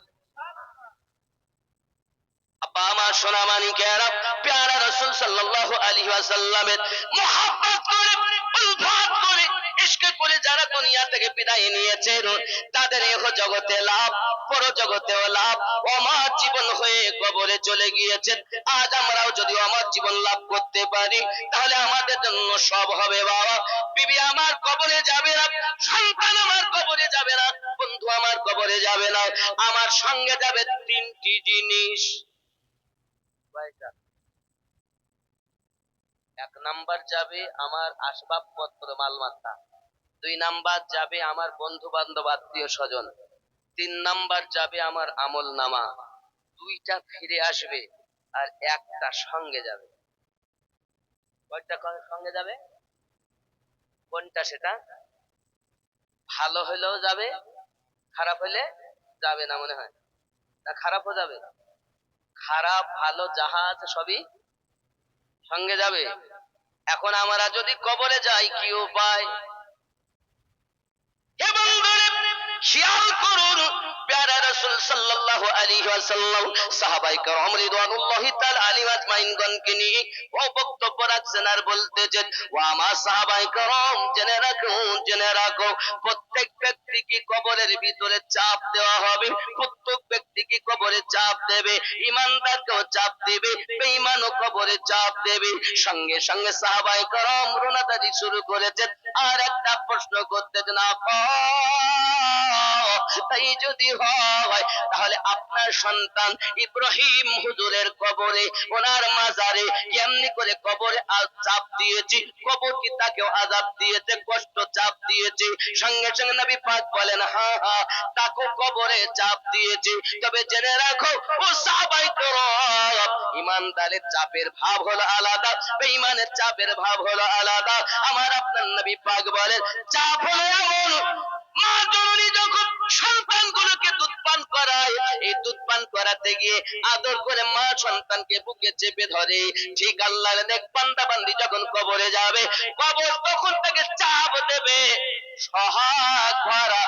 আব্বা আমার সোনা মানিকেরা, প্যারা রাসূল সাল্লাল্লাহু আলাইহি ওয়াসাল্লামের মুহাব্বত করে, উলফত করে, ইশক করে যারা দুনিয়া থেকে বিদায় নিয়েছেন, তাদের ইহ জগতে লাভ, পর জগতেও লাভ। অমর জীবন হয়ে কবরে চলে গিয়েছেন। আজ আমরাও যদি অমর জীবন লাভ করতে পারি, তাহলে আমাদের জন্য সব হবে। বাবা বিবি আমার কবরে যাবে না, সন্তান আমার কবরে যাবে না, বন্ধু আমার কবরে যাবে না, আমার সঙ্গে যাবে তিনটি জিনিস। এক নাম্বার যাবে আমার আসবাবপত্র মালমাতা, দুই নাম্বার যাবে আমার বন্ধু বান্ধব আত্মীয় স্বজন, তিন নাম্বার যাবে আমার আমল নামা। দুইটা ফিরে আসবে আর একটা সঙ্গে যাবে। কয়টা সঙ্গে যাবে? কোনটা সেটা? ভালো হইলেও যাবে, খারাপ হইলে যাবে না মনে হয়, না খারাপও যাবে? খারাপ ভালো যাহা আছে সবই সঙ্গে যাবে। এখন আমরা যদি কবরে যাই কি উপায়? খেয়াল করুন প্যারা রাসূল সাল্লাল্লাহু আলাইহি ওয়াসাল্লাম সাহাবায়ে কেরাম রিদওয়ানুল্লাহি তাআলা আলাইহিম আজমাইনগণকে নিয়ে ও বক্তব্য রাখছেন আর বলতেছেন, ও আমার সাহাবায়ে কেরাম জেনে রাখো প্রত্যেক ব্যক্তিকে কবরের ভিতরে চাপ দেওয়া হবে, প্রত্যেক ব্যক্তিকে কবরে চাপ দেবে, ঈমানদারকেও চাপ দেবে, বেঈমানও কবরে চাপ দেবে। সঙ্গে সঙ্গে সাহাবায়ে কেরাম রোনাদারি শুরু করেছেন আর একটা প্রশ্ন করতেছেন, আপা তাই যদি হয় তাহলে আপনার সন্তান ইব্রাহিম হুজুরের কবরে ওনার মাজারে কেমনি করে কবরে চাপ দিয়েছি, কবর কি তাকেও আযাব দিয়েছে, কষ্ট চাপ দিয়েছে? সঙ্গে সঙ্গে নবী পাক বলেন, হ্যাঁ হ্যাঁ তাকেও কবরে চাপ দিয়েছে। তবে জেনে রাখো ও সাহাবায়ে কেরাম, ঈমানদারের চাপের ভাব হলো আলাদা, বেঈমানের চাপের ভাব হলো আলাদা। আমার আপনার নবী পাক বলেন, চাপ হলো এমন, মা জননী যখন সন্তানগুলোকে দুধ পান করায়, এই দুধ পান করাতে গিয়ে আদর করে মা সন্তানকে বুকে চেপে ধরে, ঠিক আল্লাহর নেক বান্দা বান্দি যখন কবরে যাবে, কবর তখন তাকে চাপ দেবে, সোহাগ ভরা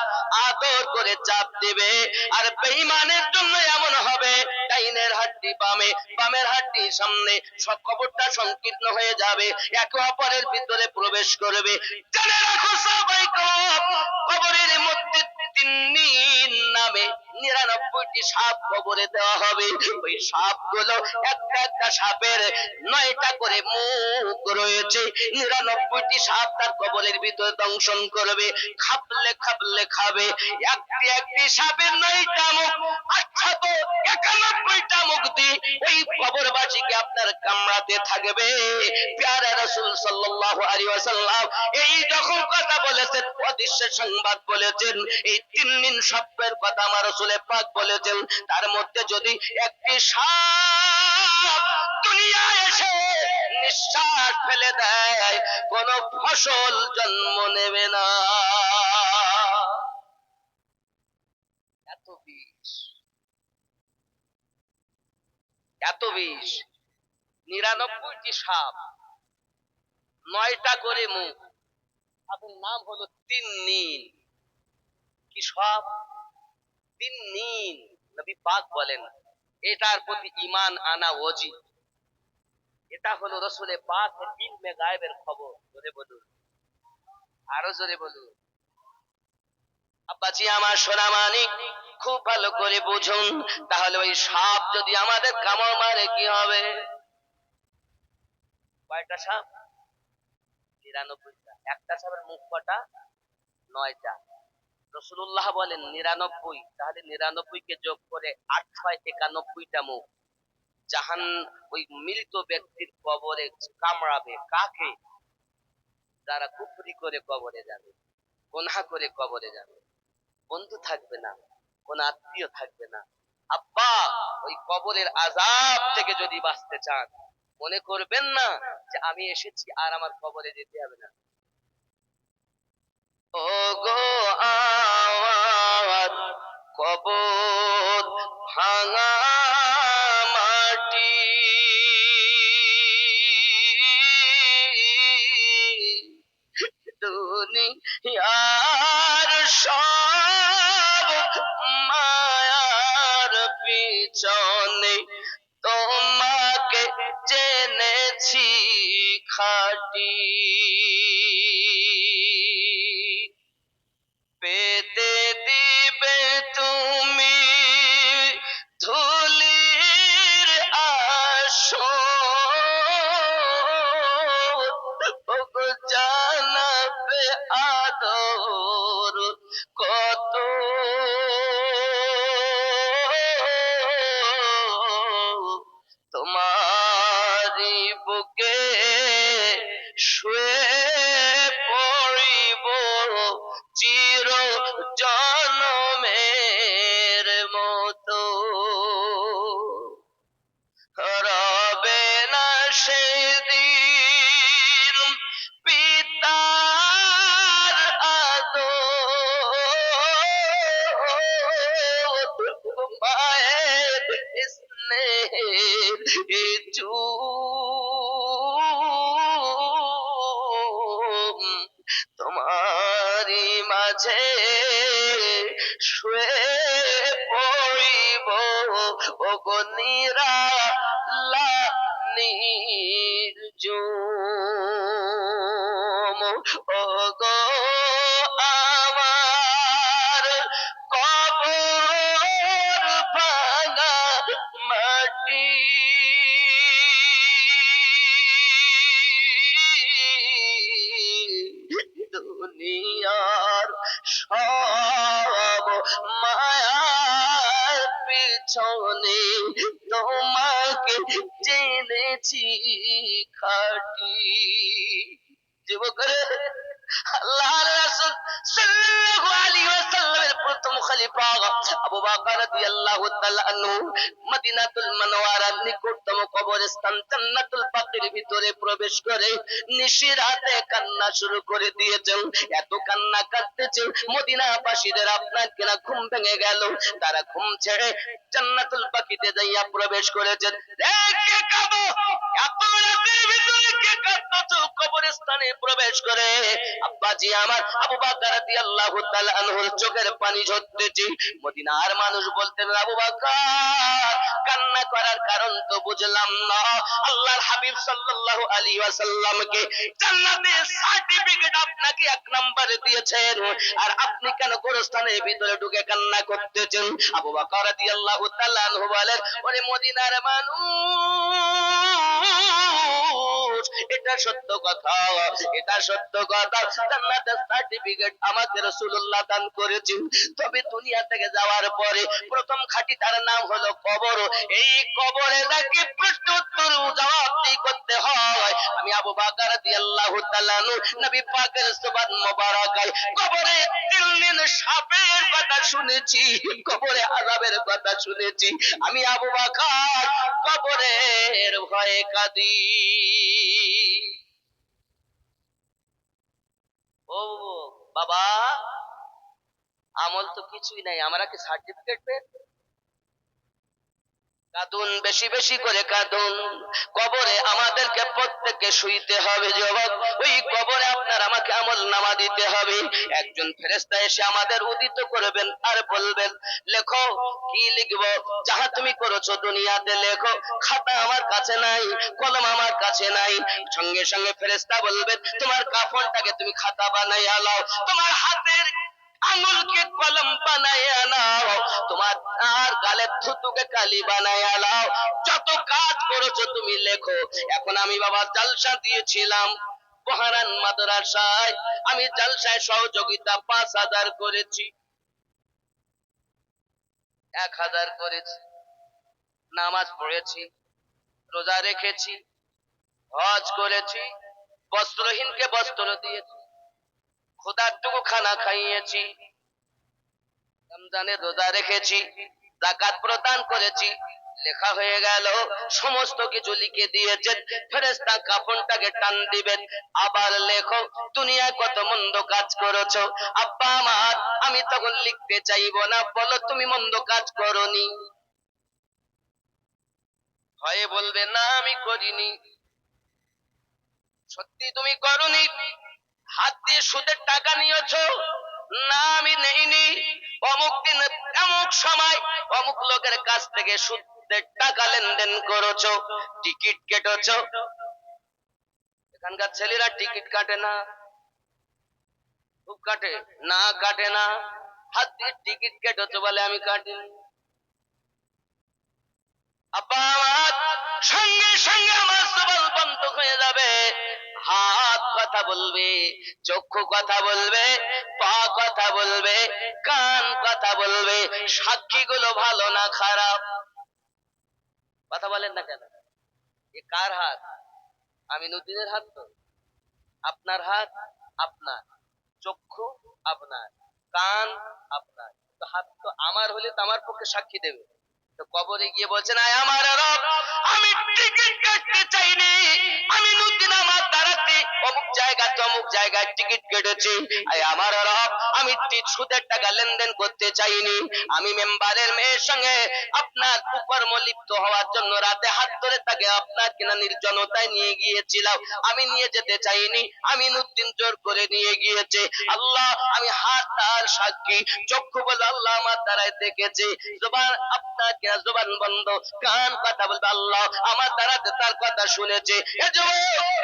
আদর করে চাপ দেবে। আর বেঈমানের জন্য এমন হবে, ডাইনের হাড্ডি বামে, বামের হাড্ডি সামনে, সব কবরটা সংকীর্ণ হয়ে যাবে, একে অপরের ভিতরে প্রবেশ করবে। জেনে রাখো সাহাবায়ে কেরাম, কবরের মধ্যে তিন্নিন নামে 99টি সাপ কবরে দেওয়া হবে। ওই সাপগুলো একটা একটা সাপের 9টা করে মুখ রয়েছে, 99টি সাপ তার কবরের ভিতরে দংশন করবে, খাবলে খাবলে খাবে। একটি একটি সাপের 9টা মুখ, আচ্ছা তো 91টা মুখ দিয়ে ওই কবরবাসীকে আপনার কামড়াতে থাকবে। প্যারা রাসূল সাল্লাল্লাহু আলাইহি ওয়াসাল্লাম এই যখন কথা বলেছেন, অদৃশ্যের সংবাদ বলেছেন, এই 3 দিন সপ্তাহের কথা আমার রাসূলে পাক বলেছেন, তার মধ্যে যদি একটি সাপ দুনিয়ায় এসে নিঃশ্বাস ফেলে দেয়, কোন ফসল জন্ম নেবে না। এত বিষ, এত বিষ। 99টি সাপ, 9টা করে মুখ, সাপের নাম হলো তিন্নিন। কি সাপ? তিন্নিন। নবী পাক বলেন এটার প্রতি ঈমান আনা ওয়াজিব। এটা হলো রাসূলে পাকের ইলমে গায়েবের খবর। জোরে বলুন, আরো জোরে বলুন। আব্বাজি আমার সোনা মানিক, খুব ভালো করে বুঝুন, তাহলে ওই সাপ যদি আমাদের কামড় মারে কি হবে? কয়টা সাপ? 99টা। একটা সাপের মুখ কটা? 9টা। রাসূলুল্লাহ বলেন 99, তাহলে 99কে যোগ করে 8 6 91টা মুখ ওই মৃত ব্যক্তির কবরে কামড়াবে। কাকে? যারা কুফরি করে কবরে যাবে, গুনাহ করে কবরে যাবে। বন্ধু থাকবে না, কোন আত্মীয় থাকবে না। আব্বা, ওই কবরের আযাব থেকে যদি বাঁচতে চান, মনে করবেন না যে আমি এসেছি আর আমার কবরে যেতে হবে না। ও গো আমার কবর ভাঙা মাটি, দুনিয়ার সব মায়ার পিছনে তোমাকে জেনেছি খাঁটি, পেতে দিবে তুমি ধুলির আসন, ওগো জানাবে আদর কত, তোমারি বুকে শুয়ে পড়িব চির জনমের মতো, রবে না সেদিন পিতার আদর, মায়ের স্নেহের চুম, তোমারি মাঝে শুয়ে পড়িব ও গো নির্জুম ও গো আমার কবর ভাঙা মাটি দুনিয়ার সব মায়ার পিছনে তোমাকে জেনেছি খাটি যুবকরে আল্লাহর রাসূল সাল্লাল্লাহু আলাইহি ওয়াসাল্লামের প্রথম খলিফা আবু বকর রাদিয়াল্লাহু তাআলা আনহু মদিনাতুল মুনাওয়ারার নিকটতম কবরস্থান জান্নাতুল বাকির ভিতরে প্রবেশ করে নিশির রাতে কান্না শুরু করে দিয়েছেন। এত কান্না কাঁদতেছেন মদিনাবাসীদের আপনার কিনা ঘুম ভেঙে গেল। তারা ঘুম ছেড়ে জান্নাতুল বাকিতে যাইয়া প্রবেশ করেছেন। কে কাঁদো? এত রাতের ভিতরে কে কাঁদছো? কবরস্থানে প্রবেশ করে আব্বাজি আমার আবু বকর রাদিয়াল্লাহু তাআলা আনহুর চোখের পানি ঝরতেছে। মদিনার মানুষ বলতেন, আবু বকর কান্না করার কারণ তো বুঝলাম না। আল্লাহর হাবিব সাল্লাল্লাহু আলাইহি ওয়াসাল্লামকে জান্নাতের সার্টিফিকেট আপনাকে এক নম্বরে দিয়েছেন, আর আপনি কেন গোরস্থানের ভিতরে ঢুকে কান্না করতেছেন? আবু বকর রাদিয়াল্লাহু তাআলা আনহু বলেন, ওরে মদিনার মানুষ, এটা সত্য কথা, এটা সত্য কথা। জান্নাতের সার্টিফিকেট আমাকে রাসূলুল্লাহ দান করেছেন। তবে দুনিয়া থেকে যাওয়ার পরে প্রথম খাঁটি তার নাম হলো কবর। এই কবরে নাকি প্রশ্ন উত্তর জবাবদিহি করতে হয়। আমি আবু বকর রাদিয়াল্লাহু তাআলা নবী পাকের সুবহান মোবারকায় কবরে 3 দিন সাপের কথা শুনেছি, কবরে আযাবের কথা শুনেছি। আমি আবু বকর কবরের ভয়ে কাঁদি। ও বাবা, আমল তো কিছুই নাই, আমরা কি সার্টিফিকেট পেয়েছি? কাঁদুন, বেশি বেশি করে কাঁদুন। কবরে আমাদেরকে প্রত্যেককে শুইতে হবে যুবক। ওই কবরে আপনার আমাকে আমল নামা দিতে হবে। একজন ফেরেশতা এসে আমাদের উদিত করবেন আর বলবেন, লেখো। কি লিখবো? যাহা তুমি করেছো দুনিয়াতে লেখো। খাতা আমার কাছে নাই, কলম আমার কাছে নাই। সঙ্গে সঙ্গে ফেরেশতা বলবেন, তোমার কাফনটাকে তুমি খাতা বানাইয়া লাও, তোমার হাতের আঙুলকে কলম বানাইয়া নাও, তোমার আর গালের থুতুকে কালি বানাইয়া নাও। যত কাজ করেছো তুমি লেখো। এখন আমি বাবা জালসা দিয়েছিলাম বহারান মাদ্রাসায়, আমি জালসায় সহযোগিতা 5,000 করেছি, 1,000 করেছি, নামাজ পড়েছি, রোজা রেখেছি, হজ করেছি, বস্ত্রহীনকে বস্ত্র দিয়েছি, ক্ষুধার্তকে খানা খাইয়েছি, রমজানের রোজা রেখেছি, যাকাত প্রদান করেছি। লেখা হয়ে গেল, সমস্ত কিছু লিখে দিয়েছেন। ফেরেশতা কাফনটাকে টান দিবেন, আবার লেখো দুনিয়ায় কত মন্দ কাজ করেছো। আব্বা আমার, আমি তখন লিখতে চাইবো না, বলো তুমি মন্দ কাজ করনি। ভয়ে বলবে না আমি করিনি। সত্যি তুমি করনি? হাত দিয়ে সুদের টাকা নিয়েছো? না আমি নেইনি। অমুক দিন অমুক সময় অমুক লোকের কাছ থেকে সুদের টাকা লেনদেন করেছো, টিকিট কেটেছো। এখানকার ছেলেরা টিকিট কাটে না, খুব কাটে না, কাটে না। হাত দিয়ে টিকিট কেটেছো বলে আমি কাটিনি। আব্বা আমার, সঙ্গে সঙ্গে আমার জবান বন্ধ হয়ে যাবে। হাত কথা বলবে, চক্ষু কথা বলবে, পা কথা বলবে, কান কথা বলবে। সাক্ষীগুলো ভালো না খারাপ? কথা বলেন না কেন? এ কার হাত? আমিনুদ্দিনের হাত তো? আপনার হাত আপনার, চক্ষু আপনার, কান আপনার, তো হাত তো আমার হলে তো আমার পক্ষে সাক্ষী দেবে। তো কবরে গিয়ে বলছেন, আয় আমার রব, আমি টিকিট কাটতে চাইনি, আমি নতুন আমার দাঁড়াতে অমুক জায়গাতে অমুক জায়গায় টিকিট কেটেছি। আয় আমার রব, আমি সুদের টাকা লেনদেন করতে চাইনি, আমি মেম্বারের মেয়ের সঙ্গে আপনার কুকর্ম লিপ্ত হওয়ার জন্য রাতে হাত ধরে তাকে আপনার কিনা নির্জনতায় নিয়ে গিয়েছিলাম, আমি নিয়ে যেতে চাইনি, আমি নতুন জোর করে নিয়ে গিয়েছে। আল্লাহ, আমি হাত তার সাক্ষী, চক্ষু বলে আল্লাহ আমার দ্বারাই দেখেছি, জবান আপনার কিনা জবান বন্ধ, কান কথা বলবে আল্লাহ আমার দ্বারাতে তার কথা শুনেছে।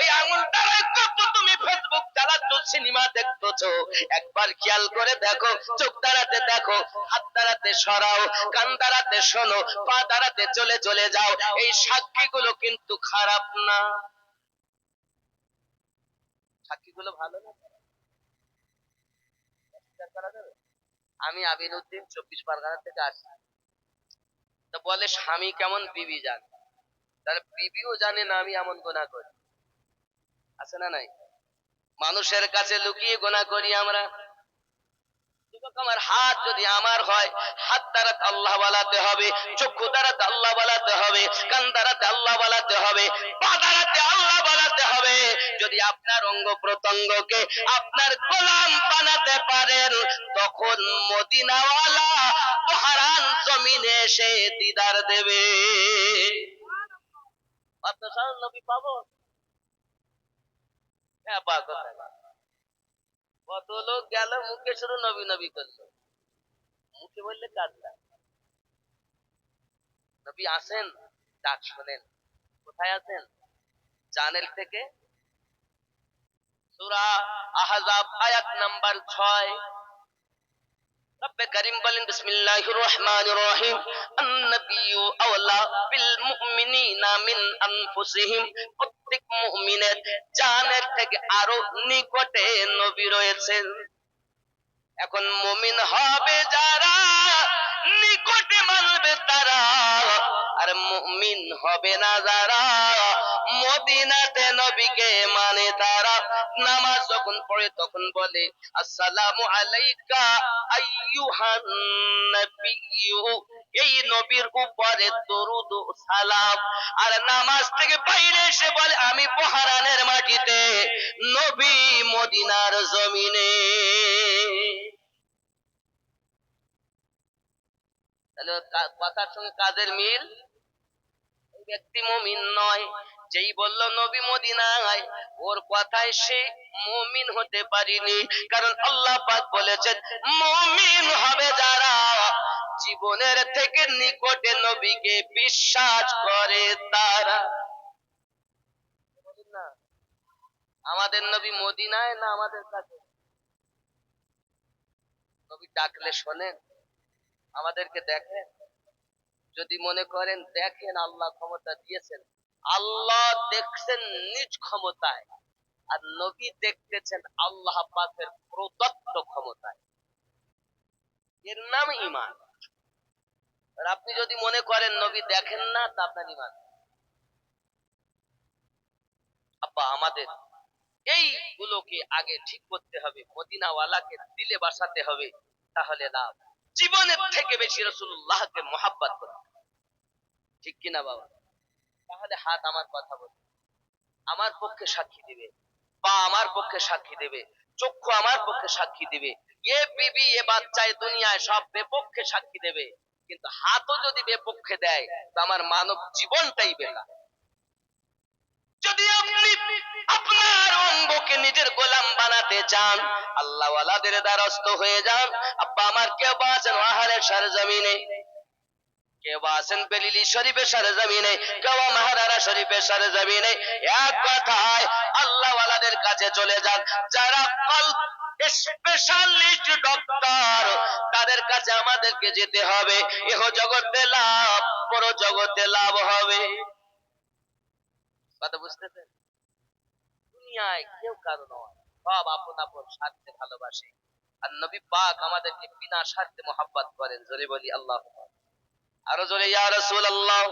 এই আঙুল দ্বারাই কত তুমি ফেসবুক চালাচ্ছ, সিনেমা দেখতেছো, একবার খেয়াল করে দেখো, চোখ দাঁড়াতে দেখো, হাত দাঁড়াতে সরাও, কান দাঁড়াতে শোনো, পা দাঁড়াতে চলে চলে যাও। এই সাক্ষীগুলো কিন্তু খারাপ না, সাক্ষীগুলো ভালো না। আমি আমিরউদ্দিন 24 পরগনা থেকে আসছি। তো বলে স্বামী কেমন বিবি জানে, তাহলে বিবিও জানে না আমি এমন গুনাহ করি, আছে না নাই? মানুষের কাছে লুকিয়ে গুনাহ করি আমরা। আমার হাত যদি আমার হয়, হাত দ্বারাতে আল্লাহ বালাতে হবে, চক্ষু দ্বারাতে আল্লাহ বালাতে হবে, কান দ্বারাতে আল্লাহ বালাতে হবে, পা দ্বারাতে আল্লাহ বালাতে হবে। যদি আপনার অঙ্গ প্রত্যঙ্গকে আপনার গোলাম বানাতে পারেন, তখন মদিনাওয়ালা পাহারান জমিনে এসে দিদার দেবে। আপনার নবী পাবো? হ্যাঁ, পা কোথায়? কত লোক গেল, মুখে শুধু নবী নবী করলো, মুখে বললে কাজটা। নবী আসেন, ডাক শোনেন। কোথায় আছেন? জানেল থেকে সূরা আহজাব আয়াত নাম্বার 6। রব্বে করিম বলেন, বিসমিল্লাহির রহমানির রহিম, আন-নাবিয়্যু আওলা বিল মুমিনিনা মিন আনফুসিহিম। প্রত্যেক মুমিনের জানের থেকে আরো নিকটে নবী রয়েছেন। এখন মুমিন হবে যারা, নিকটে মানবে তারা, আর মুমিন হবে না যারা, মদিনাতে নবীকে মানে তারা। নামাজ যখন পড়ে তখন বলে আসসালামু আলাইকা আইয়ুহান নাবিয়্যু, এই নবীর উপরে দরুদ ও সালাম। আর নামাজ থেকে বাইরে এসে বলে আমি বহরানের মাটিতে, নবী মদিনার জমিনে। তাহলে কথার সঙ্গে কাজের মিল। ব্যক্তি মুমিন নয়, যেই বলল নবী মদিনায়, ওর কথায় সে মুমিন হতে পারিনি। কারণ আল্লাহ পাক বলেছেন মুমিন হবে যারা জীবনের থেকে নিকটে নবীকে বিশ্বাস করে তারা। না, আমাদের নবী মদিনায় না আমাদের কাছে? নবী ডাকলে শোনেন, আমাদেরকে দেখেন। যদি মনে করেন দেখেন আল্লাহ ক্ষমতা দিয়েছেন, আল্লাহ দেখছেন নিজ ক্ষমতায়, আর নবী দেখতেছেন আল্লাহ পাকের প্রদত্ত ক্ষমতায়, এর নাম ঈমান। আর আপনি যদি মনে করেন নবী দেখেন না, তা আপনার ঈমান। আব্বা, আমাদের এইগুলোকে আগে ঠিক করতে হবে, মদিনাওয়ালাকে দিলে বাসাতে হবে, তাহলে লাভ। জীবনের থেকে বেশি রাসূলুল্লাহকে মহাব্বত করতে, ঠিক কিনা বাবা? তাহলে হাত আমার কথা বলবে, আমার পক্ষে সাক্ষী দিবে, পা আমার পক্ষে সাক্ষী দেবে, চক্ষু আমার পক্ষে সাক্ষী দিবে, এ বিবি এ বাচ্চা এ দুনিয়ায় সব বেপক্ষে সাক্ষী দেবে। কিন্তু হাতও যদি বেপক্ষে দেয়, তো আমার মানব জীবনটাই বেকার। যদি আপনি আপনার অঙ্গকে নিজের গোলাম বানাতে চান, আল্লাহ ওয়ালাদের দ্বারস্থ হয়ে যান। আব্বা আমার কেউ আছেন ওয়াহারের সরজমিনে, কেউ আছেন বেলিলি শরীফের সরজমিনে, কেউ মাহারারা শরীফের সরজমিনে। এক কথায় আল্লাহ ওয়ালাদের কাছে চলে যান, যারা স্পেশালিস্ট ডক্টর, তাদের কাছে আমাদেরকে যেতে হবে। এহ জগতে লাভ, পর জগতে লাভ হবে। কথা বুঝতেছেন? দুনিয়ায় কেউ কারো নয়, সব আপন আপন স্বার্থে ভালোবাসে। আর নবী পাক আমাদেরকে বিনা স্বার্থে মহাব্বত করেন। জোরে বলি আল্লাহ। আরো জোরে ইয়া রাসূলুল্লাহ।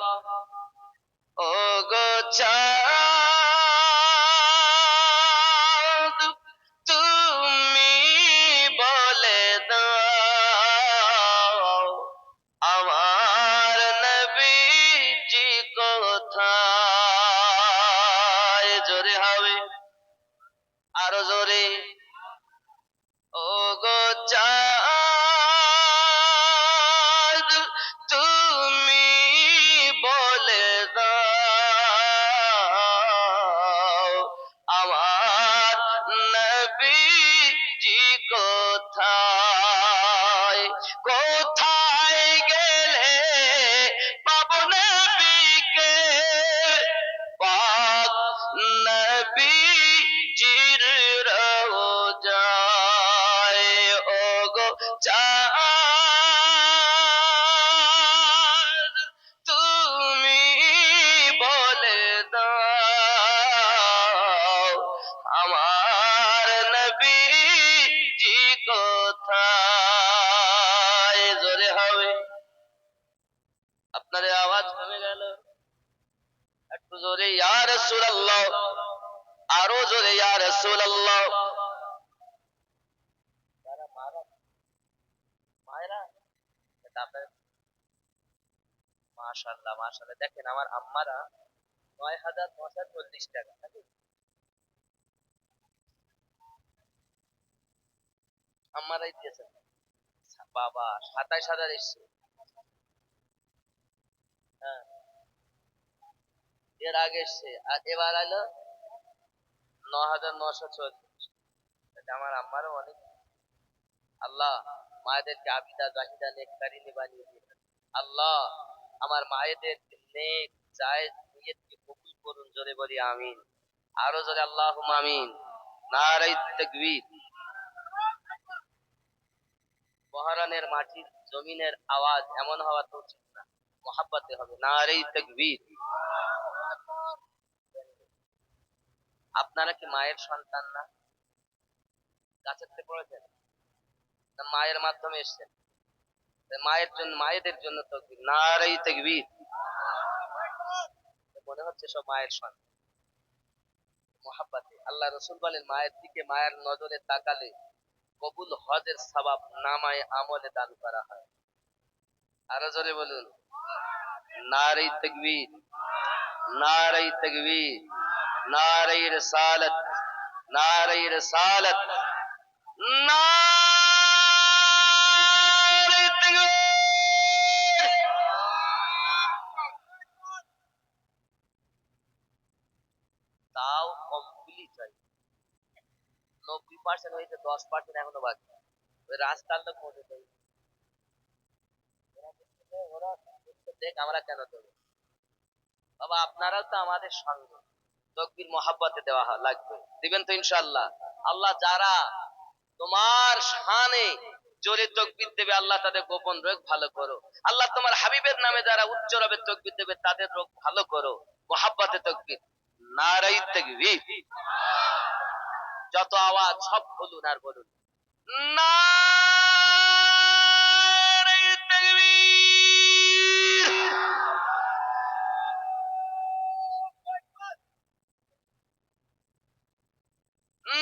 ও গো চাঁদ, তুমি বলে দাও আমার কোথায় কোথায় গেলে পাবো নবীকে, পাক নবীজির রওজায়। ওগো চাঁদ তুমি বলে দাও আমার নবীজি কোথায়। জোরে হবে, আপনাদের আওয়াজ কমে গেল, একটু জোরে ইয়া রাসূলুল্লাহ, আরো জোরে ইয়া রাসূলুল্লাহ। মায়েরা মাশাআল্লাহ মাশাআল্লাহ, দেখেন আমার আম্মারা ৯,৯৪০ টাকা আম্মারাই দিয়েছেন। বাবা ২৭,০০০ এসছে। হ্যাঁ, এর আগে এসছে, আর এবার আলো ৯,৯৪০। আমার আম্মারও অনেক। আল্লাহ মায়েদেরকে আবিদা জাহিদা নেককারিনী বানিয়ে দিন। আল্লাহ আমার মায়েদের নেক জায়েজ নিয়তকে কবুল করুন, জোরে বলি আমিন। আরো জোরে আল্লাহুম্মা আমিন। নারে তাকবীর। মহারানের মাটির জমিনের আওয়াজ এমন হওয়া তো উচিত না, মুহাব্বতে হবে। নারে তাকবীর। আপনারা কি মায়ের সন্তান না? গাছের থেকে পড়েছেন না মায়ের মাধ্যমে এসেছেন? মায়ের জন্য, মায়েদের জন্য তাকবীর, নারে তাকবীর। মনে হচ্ছে সব মায়ের সন্তান। মুহাব্বতে আল্লাহ রাসূল বলেন মায়ের দিকে মায়ের নজরে তাকালে কবুল হজের সওয়াব নামায়ে আমলে দান করা হয়। আরো জোরে বলুন নারে তাকবীর, নারে তাকবীর, নারে রিসালাত, নারে রিসালাত, নারে তাকবীর। তাও কমপ্লিট হয় 90% হয়েছে, 10% এখনো বাকি। ওই রাস্তার লোক মনে করি ওরা দেখ আমরা কেন দেবো? বাবা আপনারাও তো আমাদের সঙ্গে, তকবীর মহাব্বতে দেওয়া লাগবে, দিবেন তো ইনশাআল্লাহ। আল্লাহ যারা তোমার শানে জোরে তকবীর দেবে আল্লাহ তাদের গোপন রোগ ভালো করো। আল্লাহ তোমার হাবিবের নামে যারা উচ্চ রবে তকবীর দেবে তাদের রোগ ভালো করো। মহাব্বতে তকবীর, নারে তাকবীর। যত আওয়াজ সব বলুন আর বলুন নারে তাকবীর,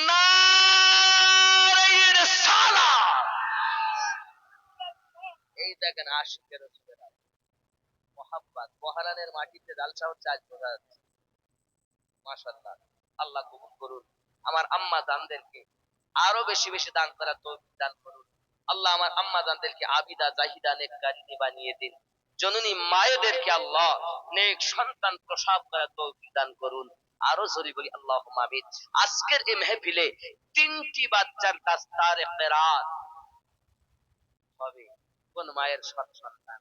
নারে রিসালাত। এই দেখেন আশিকের রাসূলের মহাব্বত মহারানের মাটিতে জালসা হচ্ছে আজ বোঝা যাচ্ছে। মাশাআল্লাহ, আল্লাহ কবুল করুন। আমার আম্মা জানদেরকে আরো বেশি বেশি দান করার তৌফিক দান করুন। আল্লাহ আমার আম্মা জানদেরকে আবিদা জাহিদা নেককারিনী বানিয়ে দিন। জননী মায়েদেরকে আল্লাহ নেক সন্তান প্রসব করার তৌফিক দান করুন। আরো জোরে বলি আল্লাহুম্মা আমিন। আজকের এই মেহফিলে 3টি বাচ্চার দাস্তারে কিরাত হবে। কোন মায়ের সৎ সন্তান,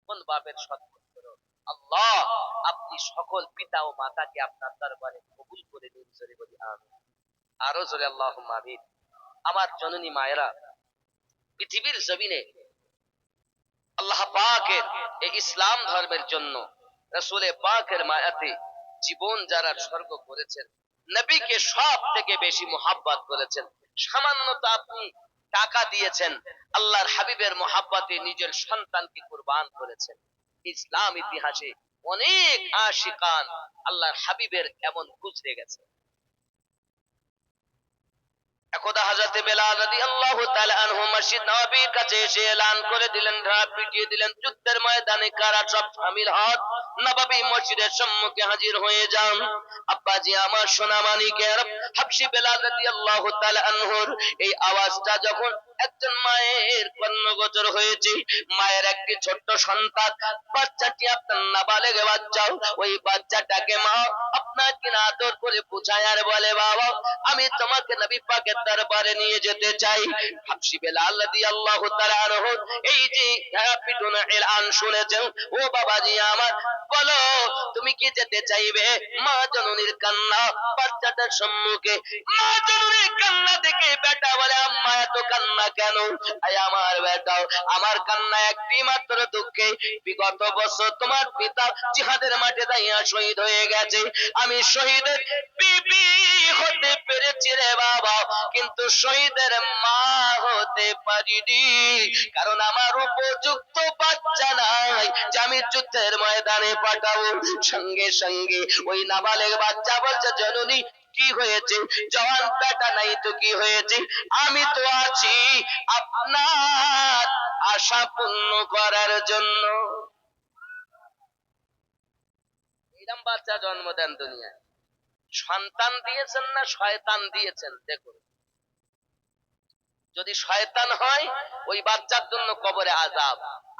কোন বাপের সৎ পুত্র। আল্লাহ আপনি সকল পিতা ও মাতাকে আপনার দরবারে কবুল করে নিন, জোরে বলি আমিন। আরো জোরে আল্লাহুম্মা আমিন। আমার জননী মায়েরা, পৃথিবীর জমিনে আল্লাহ পাকের এই ইসলাম ধর্মের জন্য রাসূলে পাকের মায়াতে জীবন যারা স্বর্গ করেছেন, নবীকে সব থেকে বেশি মুহাব্বত করেছেন। সামান্যত আপনি টাকা দিয়েছেন, আল্লাহর হাবিবের মুহাব্বতে নিজের সন্তানকে কুরবান করেছেন। ইসলাম ইতিহাসে অনেক আশিকান আল্লাহর হাবিবের এমন গুজরে গেছে। একদা হযরতে বেলাল রাদিয়াল্লাহু তাআলা আনহু মসজিদ নববীর কাছে এসে এলান করে দিলেন, ঢাক পিটিয়ে দিলেন, যুদ্ধের ময়দানে কারা সব শামিল হন, নববী মসজিদের সম্মুখে হাজির হয়ে যান। আব্বাজি আমার সোনা মানিকের হাবশী বেলাল রাদিয়াল্লাহু তাআলা আনহুর এই আওয়াজটা যখন একজন মায়ের কর্ণগোচর হয়েছে, মায়ের একটি ছোট্ট সন্তান, বাচ্চাটি আপনার নাবালেগ বাচ্চা, ওই বাচ্চাটাকে মা আপনার কিনা আদর করে বুঝায় আর বলে, বাবা আমি তোমাকে নবী পাকের দরবারে নিয়ে যেতে চাই। হাবশী বেলাল রাদিয়াল্লাহু তাআলা আনহু এই যে পিটুনা এলান শুনেছেন, ও বাবাজি আমার, বলো তুমি কি যেতে চাইবে? মা জননীর কান্না বাচ্চাটার সম্মুখে, মা জননীর কান্না দেখে বেটা বলে, আম্মা এত কান্না কেন? আয় আমার বেটাও, আমার কান্না একটি মাত্র দুঃখে, বিগত বছর তোমার পিতা জিহাদের মাঠে দাঁড়িয়ে শহীদ হয়ে গেছে, আমি শহীদের বিবি হতে পেরেছি রে বাবা, কিন্তু শহীদের মা হতে পারিনি, কারণ আমার উপযুক্ত বাচ্চা নাই যে আমি যুদ্ধের ময়দানে পাঠাবো। সঙ্গে সঙ্গে ওই নাবালেগ বাচ্চা বলছে, জননী কি হয়েছে? জওয়ান বেটা নাই তো কি হয়েছে? আমি তো আছি আপনার আশা পূর্ণ করার জন্য। এরকম বাচ্চা জন্ম দেন দুনিয়ায়। সন্তান দিয়েছেন না শয়তান দিয়েছেন? দেখুন, যদি শয়তান হয় ওই বাচ্চার জন্য কবরে আযাব,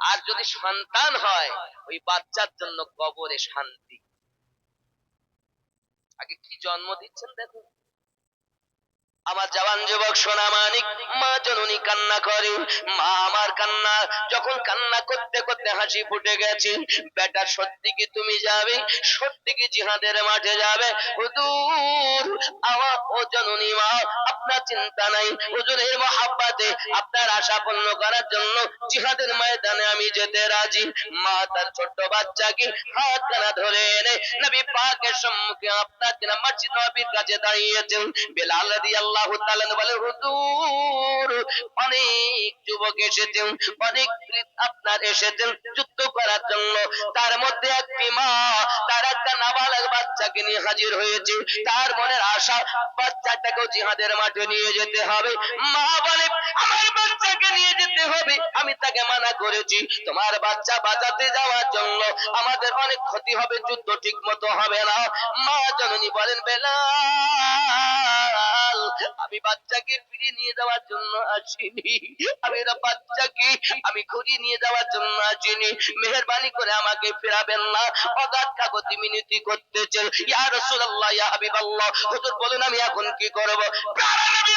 আর যদি সন্তান হয় ওই বাচ্চার জন্য কবরে শান্তি। আগে কি জন্ম দিচ্ছেন দেখুন। আমার জওয়ান যুবক সোনা মানিক, মা জননী কান্না করে, মা আমার কান্না, যখন কান্না করতে করতে হাসি ফুটে গেছে, বেটা সত্যি কি তুমি যাবে? সত্যি কি জিহাদের মাঠে যাবে? হুজুর আমার ও জননী মা, আপনার চিন্তা নাই, হুজুরের মহাব্বতে আপনার আশা পূর্ণ করার জন্য জিহাদের ময়দানে আমি যেতে রাজি। মা তার ছোট্ট বাচ্চাকে হাত কানা ধরে এনে নবী পাকের সম্মুখে আপনার কিনা মসজিদ নববীর কাছে দাঁড়িয়েছেন। বেলাল রাদিয়াল্লাহু তাআলা বলে, হুজুর অনেক যুবক এসেছেন, অনেক আপনার এসেছেন যুদ্ধ করার জন্য, তার মধ্যে একটি মা তার একটা নাবালক বাচ্চাকে নিয়ে হাজির হয়েছে, তার মনের আশা বাচ্চাটাকেও জিহাদের মাঠে নিয়ে যেতে হবে। মা বলে, আমার বাচ্চাকে নিয়ে যেতে হবে, আমি তাকে মানা করেছি, তোমার বাচ্চা বাঁচাতে যাওয়ার জন্য আমাদের অনেক ক্ষতি হবে, যুদ্ধ ঠিক মতো হবে না। মা জননী বলেন, বেলাল আমি বাচ্চাকে ফিরিয়ে নিয়ে যাওয়ার জন্য আসিনি, আমি বাচ্চাকে আমি ঘুরিয়ে নিয়ে যাওয়ার জন্য আসিনি, মেহেরবানি করে আমাকে ফেরাবেন না, অগাধ কাগতি মিনতি করতেছেন। ইয়া রাসূলুল্লাহ, ইয়া হাবিবাল্লাহ, হুজুর বলুন আমি এখন কি করব? প্রাণের নবী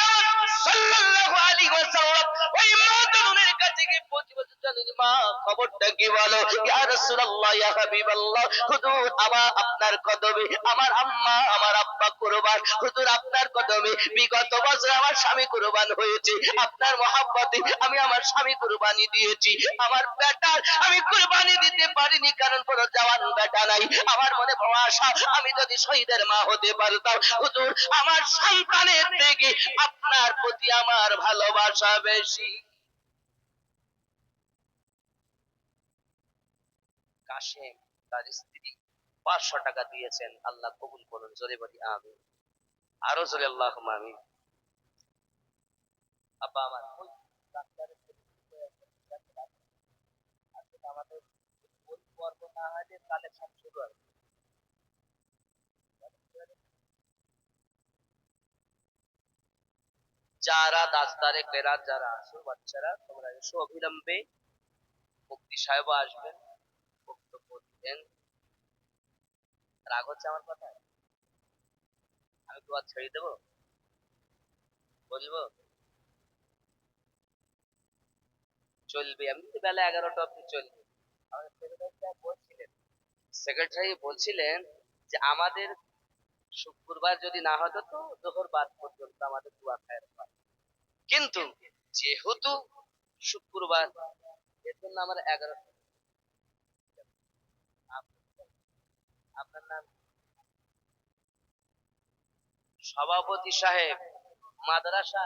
সাল্লাল্লাহু আলাইহি ওয়াসাল্লাম ওই মা জননীর কাছে গিয়ে পৌঁছে বলতে, জানেন মা খবরটা কি বলো? ইয়া রাসূলুল্লাহ, ইয়া হাবিবাল্লাহ, হুজুর আমার আপনার কদমে আমার আম্মা আমার আব্বা কুরবান, হুজুর আপনার কদমে বিগত বছর আমার স্বামী কুরবান হয়েছে, আপনার মহাব্বতে আমি আমার স্বামী কুরবানি দিয়েছি, আমার বেটার আমি কুরবানি দিতে পারিনি, কারণ কোন জওয়ান বেটা নাই, আমার মনে বড় আশা আমি যদি শহীদের মা হতে পারতাম, হুজুর আমার সন্তানের থেকে আপনার প্রতি আমার ভালোবাসা বেশি। কাশেম তার স্ত্রী 500 টাকা দিয়েছেন, আল্লাহ কবুল করুন, জোরে বলি আমিন, আরো জোরে আল্লাহুম্মা আমিন। আব্বা আমার ওই ডাক্তারের আমাদের ওই পর্ব না হলে কালেকশন শুরু হবে। যারা দাসদারে কেরাত যারা আছো বাচ্চারা, তোমরা এসো অবিলম্বে, মুফতি সাহেব আসবেন, বক্তব্য দিবেন। রাগ হচ্ছে আমার কথা? আমি তো আর ছেড়ে দেবো, বলবো চলবে, আমি তো বেলা 11টা অব্দি চলবে। আমাদের সেক্রেটারি বলছিলেন যে আমাদের শুক্রবার যদি না হতো তো জোহর বাদ পর্যন্ত আমাদের দোয়া খায়ের হয়, কিন্তু যেহেতু শুক্রবার, এর জন্য আমার 11। আপনার নাম? সভাপতি সাহেব মাদ্রাসা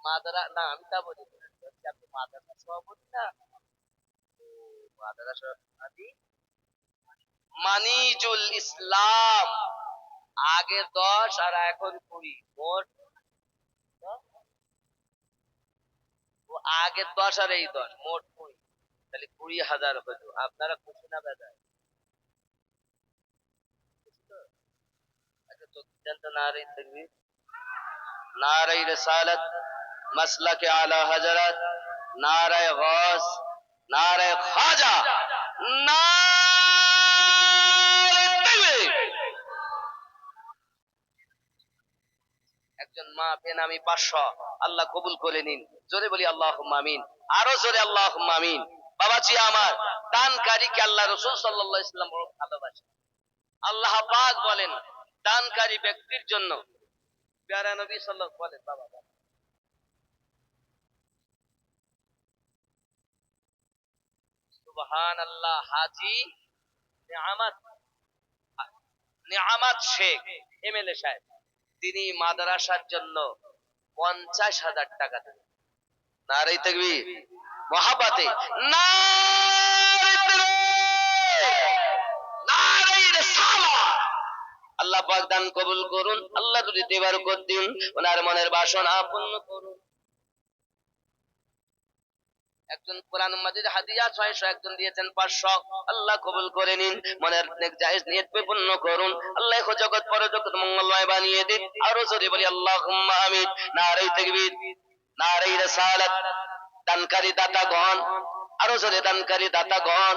মাদ্রা না, আমি তা বলি না। আপনি মাদ্রাসা সভাপতি না? মাদ্রাসা সভাপতি মানিজুল ইসলাম, আগে 10 আর এখন 20, মোট ও আগে 10 আর এই 10, মোট 20, তাহলে 20,000 হলো। আপনারা খুশি না বেজার? খুশি তো? আচ্ছা, চোখ না রে দেখবি। নারায়ে রিসালাত, মাসলাকে আলা হযরত, নারায়ে গওস, নারায়ে খাজা, নারায়ে তাকবীর। একজন মা বেনামি 500, আল্লাহ কবুল করে নিন। জোরে বলি আল্লাহুম্মা আমিন, আরো জোরে আল্লাহুম্মা আমিন। বাবাজি আমার, দানকারীকে আল্লাহ রাসূল সাল্লাল্লাহু আলাইহি ওয়াসাল্লাম বড় ভালোবাসেন। আল্লাহ পাক বলেন দানকারী ব্যক্তির জন্য, প্যারা নবী সাল্লাল্লাহু বলেন, বাবা সুবহানাল্লাহ, হাজী নেয়ামত নেয়ামত শেখ এমএলএ সাহেব, তিনি মাদ্রাসার জন্য 50,000 টাকা দেন। নারে তাকবীর, মহাব্বতে নারে তাকবীর, নারে রিসালাত। আল্লাহ পাক দান কবুল করুন, আল্লাহ যদি বরকত দিন, ওনার মনের বাসনা পূর্ণ করুন। একজন কোরআন মাজিদ হাদিয়া 600, একজন দিয়েছেন 500, আল্লাহ কবুল করে নিন, মনের নেক জায়েজ নিয়ত পূর্ণ করুন, আল্লাহ জগৎ পরজগৎ মঙ্গলময় বানিয়ে দিন। আরো জোরে বলি আল্লাহুম্মা আমিন। নারে তাকবীর, নারে রিসালাত। দানকারী দাতাগণ, আরো জোরে দানকারী দাতাগণ,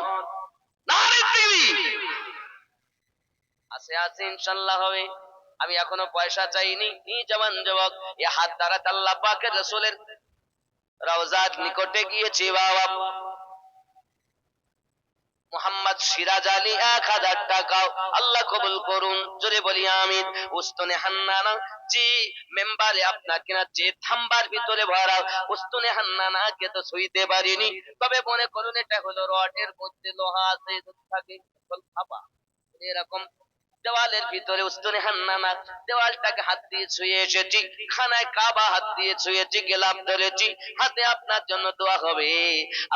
নারে তাকবীর। আছে আছে ইনশাআল্লাহ হবে। আমি এখনো পয়সা চাইনি, ই জওয়ান যুবক, এই হাত দ্বারা আল্লাহ পাকের রাসূলের রওজার নিকটে গিয়েছি বাবা, মোহাম্মদ সিরাজ আলী 1000 টাকা আল্লাহ কবুল করুন, জোরে বলি আমিন। উস্তুনে হান্নানা, জি মেম্বারে আপনার কিনা যে থাম্বার ভিতরে ভরা উস্তুনে হান্নানাকে তো ছুঁইতে পারিনি, তবে মনে করুন এটা হলো রডের মধ্যে লোহা আছে থাকে খাপা এরকম, দেওয়ালের ভিতরে উস্তুনে হান্নানা, দেওয়ালটাকে হাত দিয়ে ছুঁয়ে এসেছি, খানায় কাবা হাত দিয়ে ছুঁয়েছি, গেলাম ধরেছি, হাতে আপনার জন্য দোয়া হবে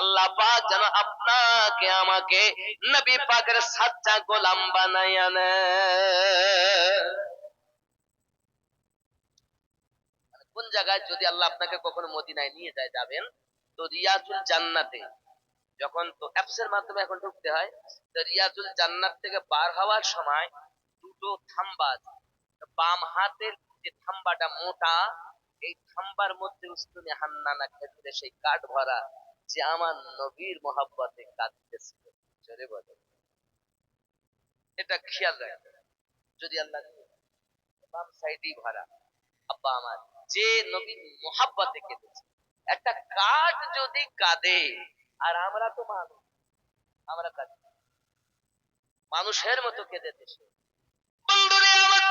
আল্লাহ পাক যেন আপনাকে আমাকে নবী পাকের সাচ্চা গোলাম বানাইয়া নেয়। কোন জায়গায় যদি আল্লাহ আপনাকে কখনো মদিনায় নিয়ে যায়, যাবেন তো রিয়াজুল জান্নাতে, যখন তো অ্যাপসের মাধ্যমে এখন ঢুকতে হয়, তো রিয়াজুল জান্নাত থেকে বার হওয়ার সময় দুটো থাম্বা, বাম হাতের যে থাম্বাটা মোটা, এই থাম্বার মধ্যে উস্তুনে হান্নানা খেজুরে সেই কাঠ ভরা, যে আমার নবীর মহাব্বতে কাঁদতেছিল, জোরে বলে এটা খেয়াল রাখবে। যদি আল্লাহ বাম সাইডেই ভরা, আব্বা আমার যে নবীর মহাব্বতে কেঁদেছে, একটা কাঠ যদি কাঁদে, আর আমরা তো মানুষ, আমরা কাঁদি মানুষের মতো কেঁদেছে। বন্ধুরে আমার,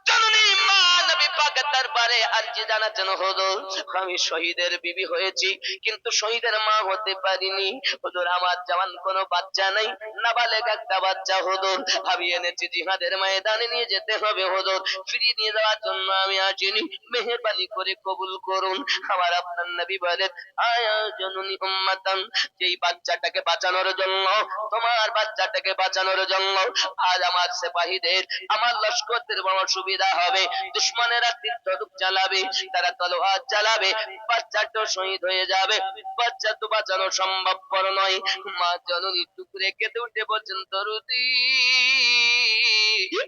জননী মা নবী পাকের দরবারে আরজি জানাচ্ছেন, হুজুর আমি শহীদের বিবি হয়েছি, কিন্তু শহীদের মা হতে পারিনি। হুজুর আমার জওয়ান কোনো বাচ্চা নাই, নাবালেগ একটা বাচ্চা হুজুর আমি এনেছি, জিহাদের ময়দানে নিয়ে যেতে হবে হুজুর, ফিরিয়ে নিয়ে যাওয়ার জন্য আমি আসিনি, মেহেরবানি করে কবুল করুন। আমার আপনার নবী বলেন, আয়া জননী উম্মাতান, যেই বাচ্চাটাকে বাঁচানোর জন্য, তোমার বাচ্চাটাকে বাঁচানোর জন্য আজ আমার সিপাহীদের, আমার লস্করদের বড় সুবিধা হবে। দুশমনেরা তীর ধনুক চালাবে, তারা তলোয়ার চালাবে, বাচ্চাটা শহীদ হয়ে যাবে, বাচ্চা তো বাঁচানো সম্ভবপর নয়। মা জননী টুকরে কেঁদে উঠে বলছেন, দরুদি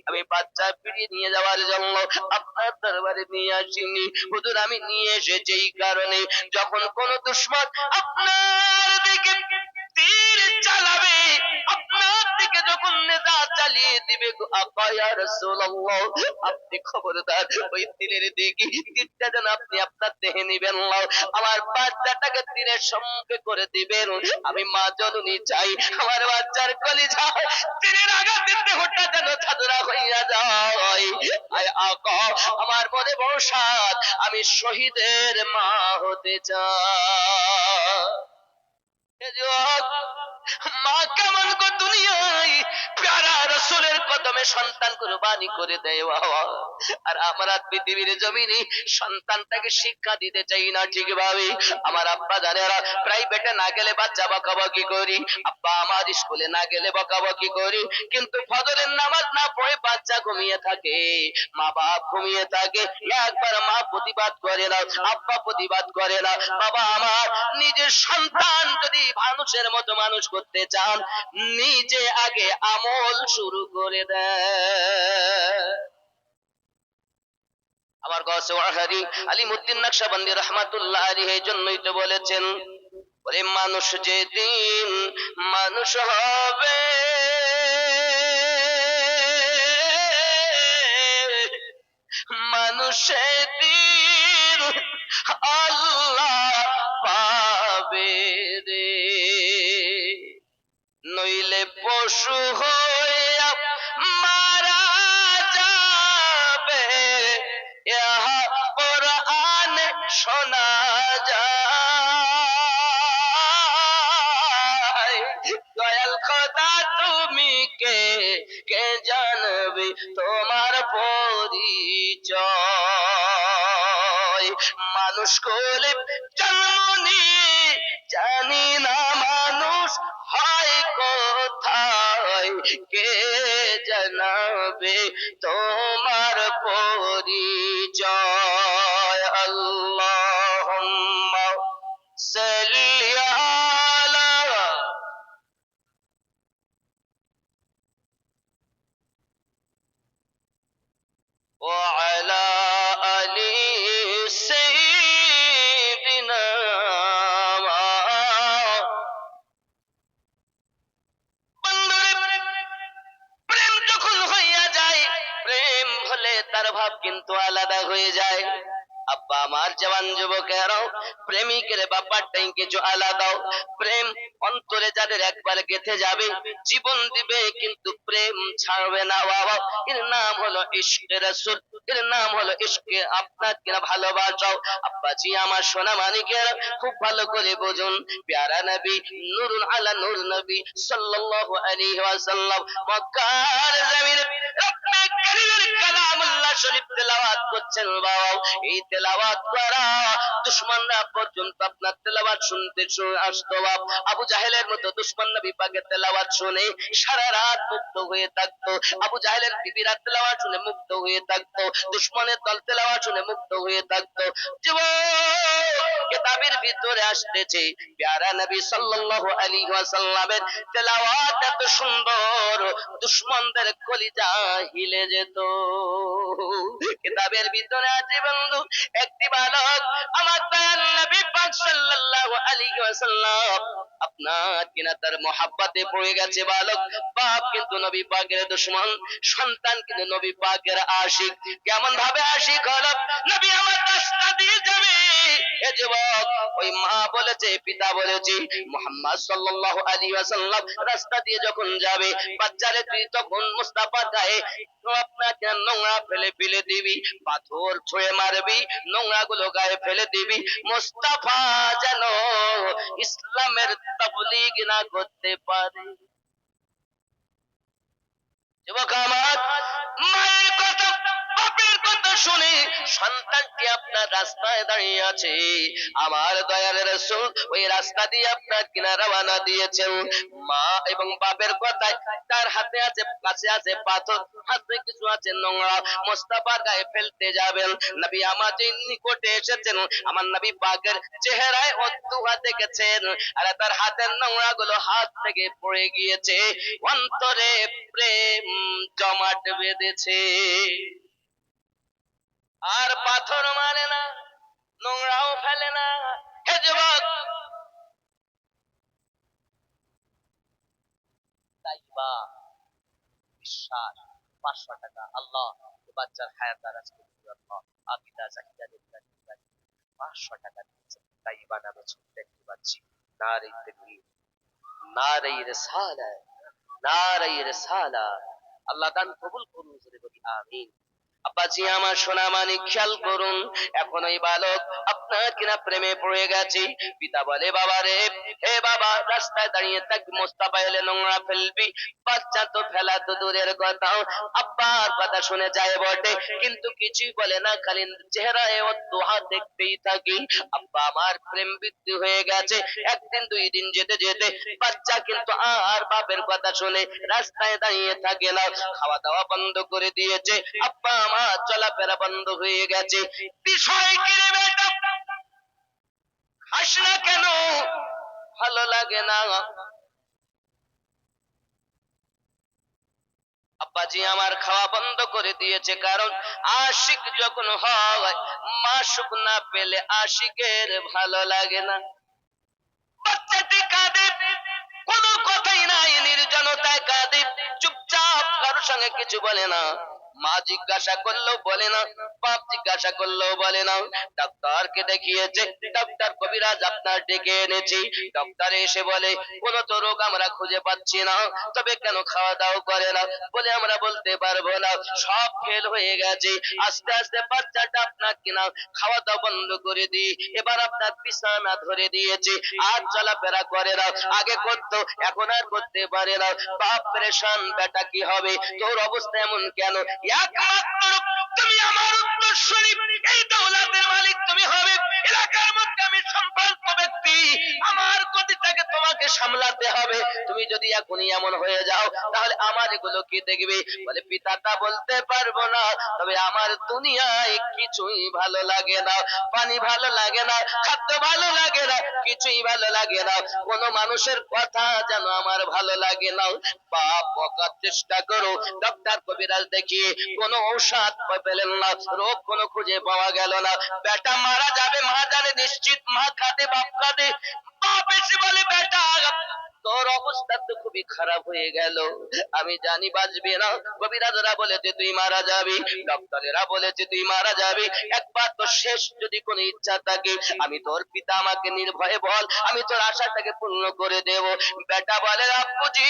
আমি বাচ্চা ফিরিয়ে নিয়ে যাওয়ার জন্য আপনার দরবারে নিয়ে আসিনি হুজুর, আমি নিয়ে এসেছি এই কারণে, যখন কোন দুশমন আপনার দিকে তীর চালাবে, আপনার দিকে যখন নেজা চালিয়ে দিবে, আপা ইয়া রাসূলুল্লাহ আপনি খবরদার ওই তীরের দিকে তীরটা যেন আপনি আপনার দেহে নিবেন না, আমার বাচ্চাটাকে তীরের সম্মুখে করে দিবেন। আমি মা জননী চাই আমার বাচ্চার কলিজা তীরের আঘাতে দেহটা যেন ছাদরা হইয়া যায়। আয় আকা আমার মনে বড় সাধ, আমি শহীদের মা হতে চাই। মা কেমন গো দুনিয়ায় প্যারা রাসূলের কদমে সন্তান কুরবানি করে দেয় বাবা, আর আমরা পৃথিবীর জমিনে সন্তানটাকে শিক্ষা দিতে চাই না ঠিকভাবে। আমার আব্বা জানেরা প্রাইভেটে না গেলে বাচ্চা বকাবকি করি, আব্বা আমার স্কুলে না গেলে বকাবকি করি, কিন্তু ফজরের নামাজ না পড়ে বাচ্চা ঘুমিয়ে থাকে, মা বাপ ঘুমিয়ে থাকে, একবার মা প্রতিবাদ করে না, আব্বা প্রতিবাদ করে না। বাবা আমার নিজের সন্তান যদি মানুষের মতো মানুষ করতে চান, নিজে আগে আমল শুরু করে দেয়। আমার গৌসে ওয়াহারি আলিমউদ্দিন নকশবন্দি রাহমাতুল্লাহ আলাইহি জন্যই তো বলেছেন, ওরে মানুষ যেদিন মানুষ হবে, মানুষের দিন আল্লাহ পাবে রে, নইলে পশু হইয়া মারা যাবে, ইহা কোরআনে শোনা যায়। দয়াল খোদা তুমি কে, কে জানবে তোমার পরিচয়। মানুষ কোলে জন্ম নিয়ে জানি না মানুষ হয় কোথায়, কে জানাবে তোমার পরিচয়। আল্লাহুম্মা সাল্লি আলা وعلى آل سيدنا। বন্ধুরে, প্রেম যখন হইয়া যায়, প্রেম হলে তার ভাব কিন্তু আলাদা হয়ে যায়। আব্বা আমার জওয়ান যুবকেরাও, প্রেমিকের ব্যাপারটাই কিছু আলাদা। প্রেম অন্তরে যাদের একবার গেঁথে যাবে, জীবন দিবে কিন্তু প্রেম ছাড়বে না বাবা। এর নাম হলো ইশকে রাসূল, এর নাম হলো ইশকে আপনার কিনা ভালোবাসাও। আব্বাজি আমার সোনা মানিকের খুব ভালো করে বুঝুন, প্যারা নবী নূরুল আলা নূর নবী সাল্লাল্লাহু আলাইহি ওয়াসাল্লাম মক্কার জমিনে রব্বে কারীমের কালামুল্লাহ শরীফ তেলাওয়াত করছেন বাবা। এই তেলাওয়াত করা দুশমনরা পর্যন্ত আপনার তেলাওয়াত শুনতে আসতো বাপ। আবু জাহেলের মতো দুশমন নবী পাকের তেলাওয়াত শুনে সারা রাত মুক্ত হয়ে থাকতো। আবু জাহেলের বিবিরা তেলাওয়াত শুনে মুক্ত হয়ে থাকতো, দুশমনের দল তেলাওয়াত শুনে মুক্ত হয়ে থাকতো। যুবক, কিতাবের ভিতরে আসতেছে প্যারা নবী সাল্লাল্লাহু আলাইহি ওয়াসাল্লামের তেলাওয়াত এত সুন্দর, দুশমনদের কলিজা হিলে যেত। কিতাবের ভিতরে আছে বন্ধু, একটি বালক আমার দয়াল নবী পাক সাল্লাল্লাহু আলাইহি ওয়াসাল্লাম আপনার কিনা তার মহাব্বতে পড়ে গেছে। বালক, বাপ কিন্তু নবী পাকের দুশমন, সন্তান কিন্তু নবী পাকের আশিক। কেমন ভাবে আশিক হলো? নবী আমার রাস্তা দিয়ে যাবে, এ যুবক, ওই মা বলেছে, পিতা বলেছে, মুহাম্মদ সাল্লাল্লাহু আলাইহি ওয়াসাল্লাম রাস্তা দিয়ে যখন যাবে, বাচ্চারে তুই তখন মুস্তাফার গায়ে আপনাকে নোংরা ফেলে ফেলে দিবি, পাথর ছুঁড়ে মারবি, নোংরা গুলো গায়ে ফেলে দিবি, মুস্তাফা যেন ইসলামের তাবলীগ না করতে পারে। যুবক আমার, মায়ের কথা বাপের কথা শুনে সন্তানটি আপনার রাস্তায় দাঁড়িয়ে আছে। আমার দয়াল রাসূল ওই রাস্তা দিয়ে আপনার কিনা রওনা দিয়েছেন। মা এবং বাপের কথায় তার হাতে আছে, কাছে আছে পাথর, হাতে কিছু আছে নোংরা, মুস্তাফার গায়ে ফেলতে যাবেন। নবী আমাদের নিকটে এসেছেন, আমার নবী পাকের চেহারায় অদ্দুহা দেখেছেন, আর তার হাতের নোংরা গুলো হাত থেকে পড়ে গিয়েছে। অন্তরে প্রেম জমাট বেঁধেছে, আর পাথর মানে না, নোংরাও ফেলে না। হে যুবক, তাইবা বিশ্বাস 500 টাকা আল্লাহ বাচ্চার হায়াত দারাজ করে দিও আল্লাহ। আকিদা জাকিদা দেখতে 500 টাকা দিয়েছে। তাইবা নামে ছোট্ট একটি বাচ্চি, নারে তাকবীর, নারে রিসালাত, নারে রিসালাত। আল্লাহ দান কবুল করুন, জোরে বলি আমিন। আব্বাজি আমার সোনা মানিক, খেয়াল করুন, এখন ওই বালক আপনার কিনা প্রেমে পড়ে গেছে। পিতা বলে, বাবা রে, হে বাবা, রাস্তায় দাঁড়িয়ে থাকবি, মোস্তাফা এলে নোংরা ফেলবি। বাচ্চা তো ফেলা তো দূরের কথা, আব্বার কথা শুনে যায় বটে, কিন্তু কিছুই বলে না, খালি চেহারায় ওর দোহা দেখতেই থাকি। আব্বা আমার প্রেম বৃদ্ধি হয়ে গেছে। একদিন দুই দিন যেতে যেতে বাচ্চা কিন্তু আর বাপের কথা শুনে রাস্তায় দাঁড়িয়ে থাকে না, খাওয়া দাওয়া বন্ধ করে দিয়েছে, আব্বা আমার চলাফেরা বন্ধ হয়ে গেছে। বিষয় কি রে বেটা, খাস না কেন? ভালো লাগে না? আব্বাজি আমার খাওয়া বন্ধ করে দিয়েছে, কারণ আশিক যখন হয় মাসুক না পেলে আশিকের ভালো লাগে না। বাচ্চাটি কাঁদে, কোনো কথাই নাই, নির্জনতায় কাঁদে, চুপচাপ, কারোর সঙ্গে কিছু বলে না। মা জিজ্ঞাসা করলেও বলে না, বাপ জিজ্ঞাসা করলেও বলে না। ডাক্তারকে দেখিয়েছে, ডাক্তার কবিরাজ আপনার ডেকে এনেছি। ডাক্তার এসে বলে কোন তো রোগ আমরা খুঁজে পাচ্ছি না, তবে কেন খাওয়া দাওয়া করে না? বলে আমরা বলতে পারবো না, সব ফেল হয়ে গেছে। আস্তে আস্তে বাচ্চাটা আপনার কিনা খাওয়া দাওয়া বন্ধ করে দিই, এবার আপনার বিছানা ধরে দিয়েছে, আর চলাফেরা করে না। আগে করতো, এখন আর করতে পারে না। বাপ পেরেশান, বেটা কি হবে? তোর অবস্থা এমন কেন? একমাত্র তুমি আমার উত্তরসূরি, এই দৌলতের মালিক তুমি হবে, এলাকার মধ্যে আমি সম্ভ্রান্ত ব্যক্তি, আমার গতিটাকে তোমাকে সামলাতে হবে। তুমি যদি এখনই এমন হয়ে যাও, তাহলে আমার এগুলো কি দেখবে? বলে পিতাটা বলতে পারবো না, তবে আমার দুনিয়ায় কিছুই ভালো লাগে না। পানি ভালো লাগে না, খাদ্য ভালো লাগে না, কিছুই ভালো লাগে না। কোন মানুষের কথা যেন আমার ভালো লাগে না। বাপ বকার চেষ্টা করো, ডাক্তার কবিরাজ দেখিয়ে কোনো ঔষধ পেলেন না, রোগ কোনো খুঁজে পাওয়া গেল না। বেটা মারা যাবে, মা জানে নিশ্চিত, মা কাঁদে, বাপ কাঁদে। বাপ এসে বলে বেটা তোর অবস্থা তো খুবই খারাপ হয়ে গেল, আমি জানি বাঁচবে না। কবিরাজরা বলেছে তুই মারা যাবি, ডক্টরেরা বলেছে তুই মারা যাবি, একবার তো শেষ যদি কোনো ইচ্ছা থাকে, আমি তোর পিতা, আমাকে নির্ভয়ে বল, আমি তোর আশাটাকে পূর্ণ করে দেব। বেটা বলে আব্বুজি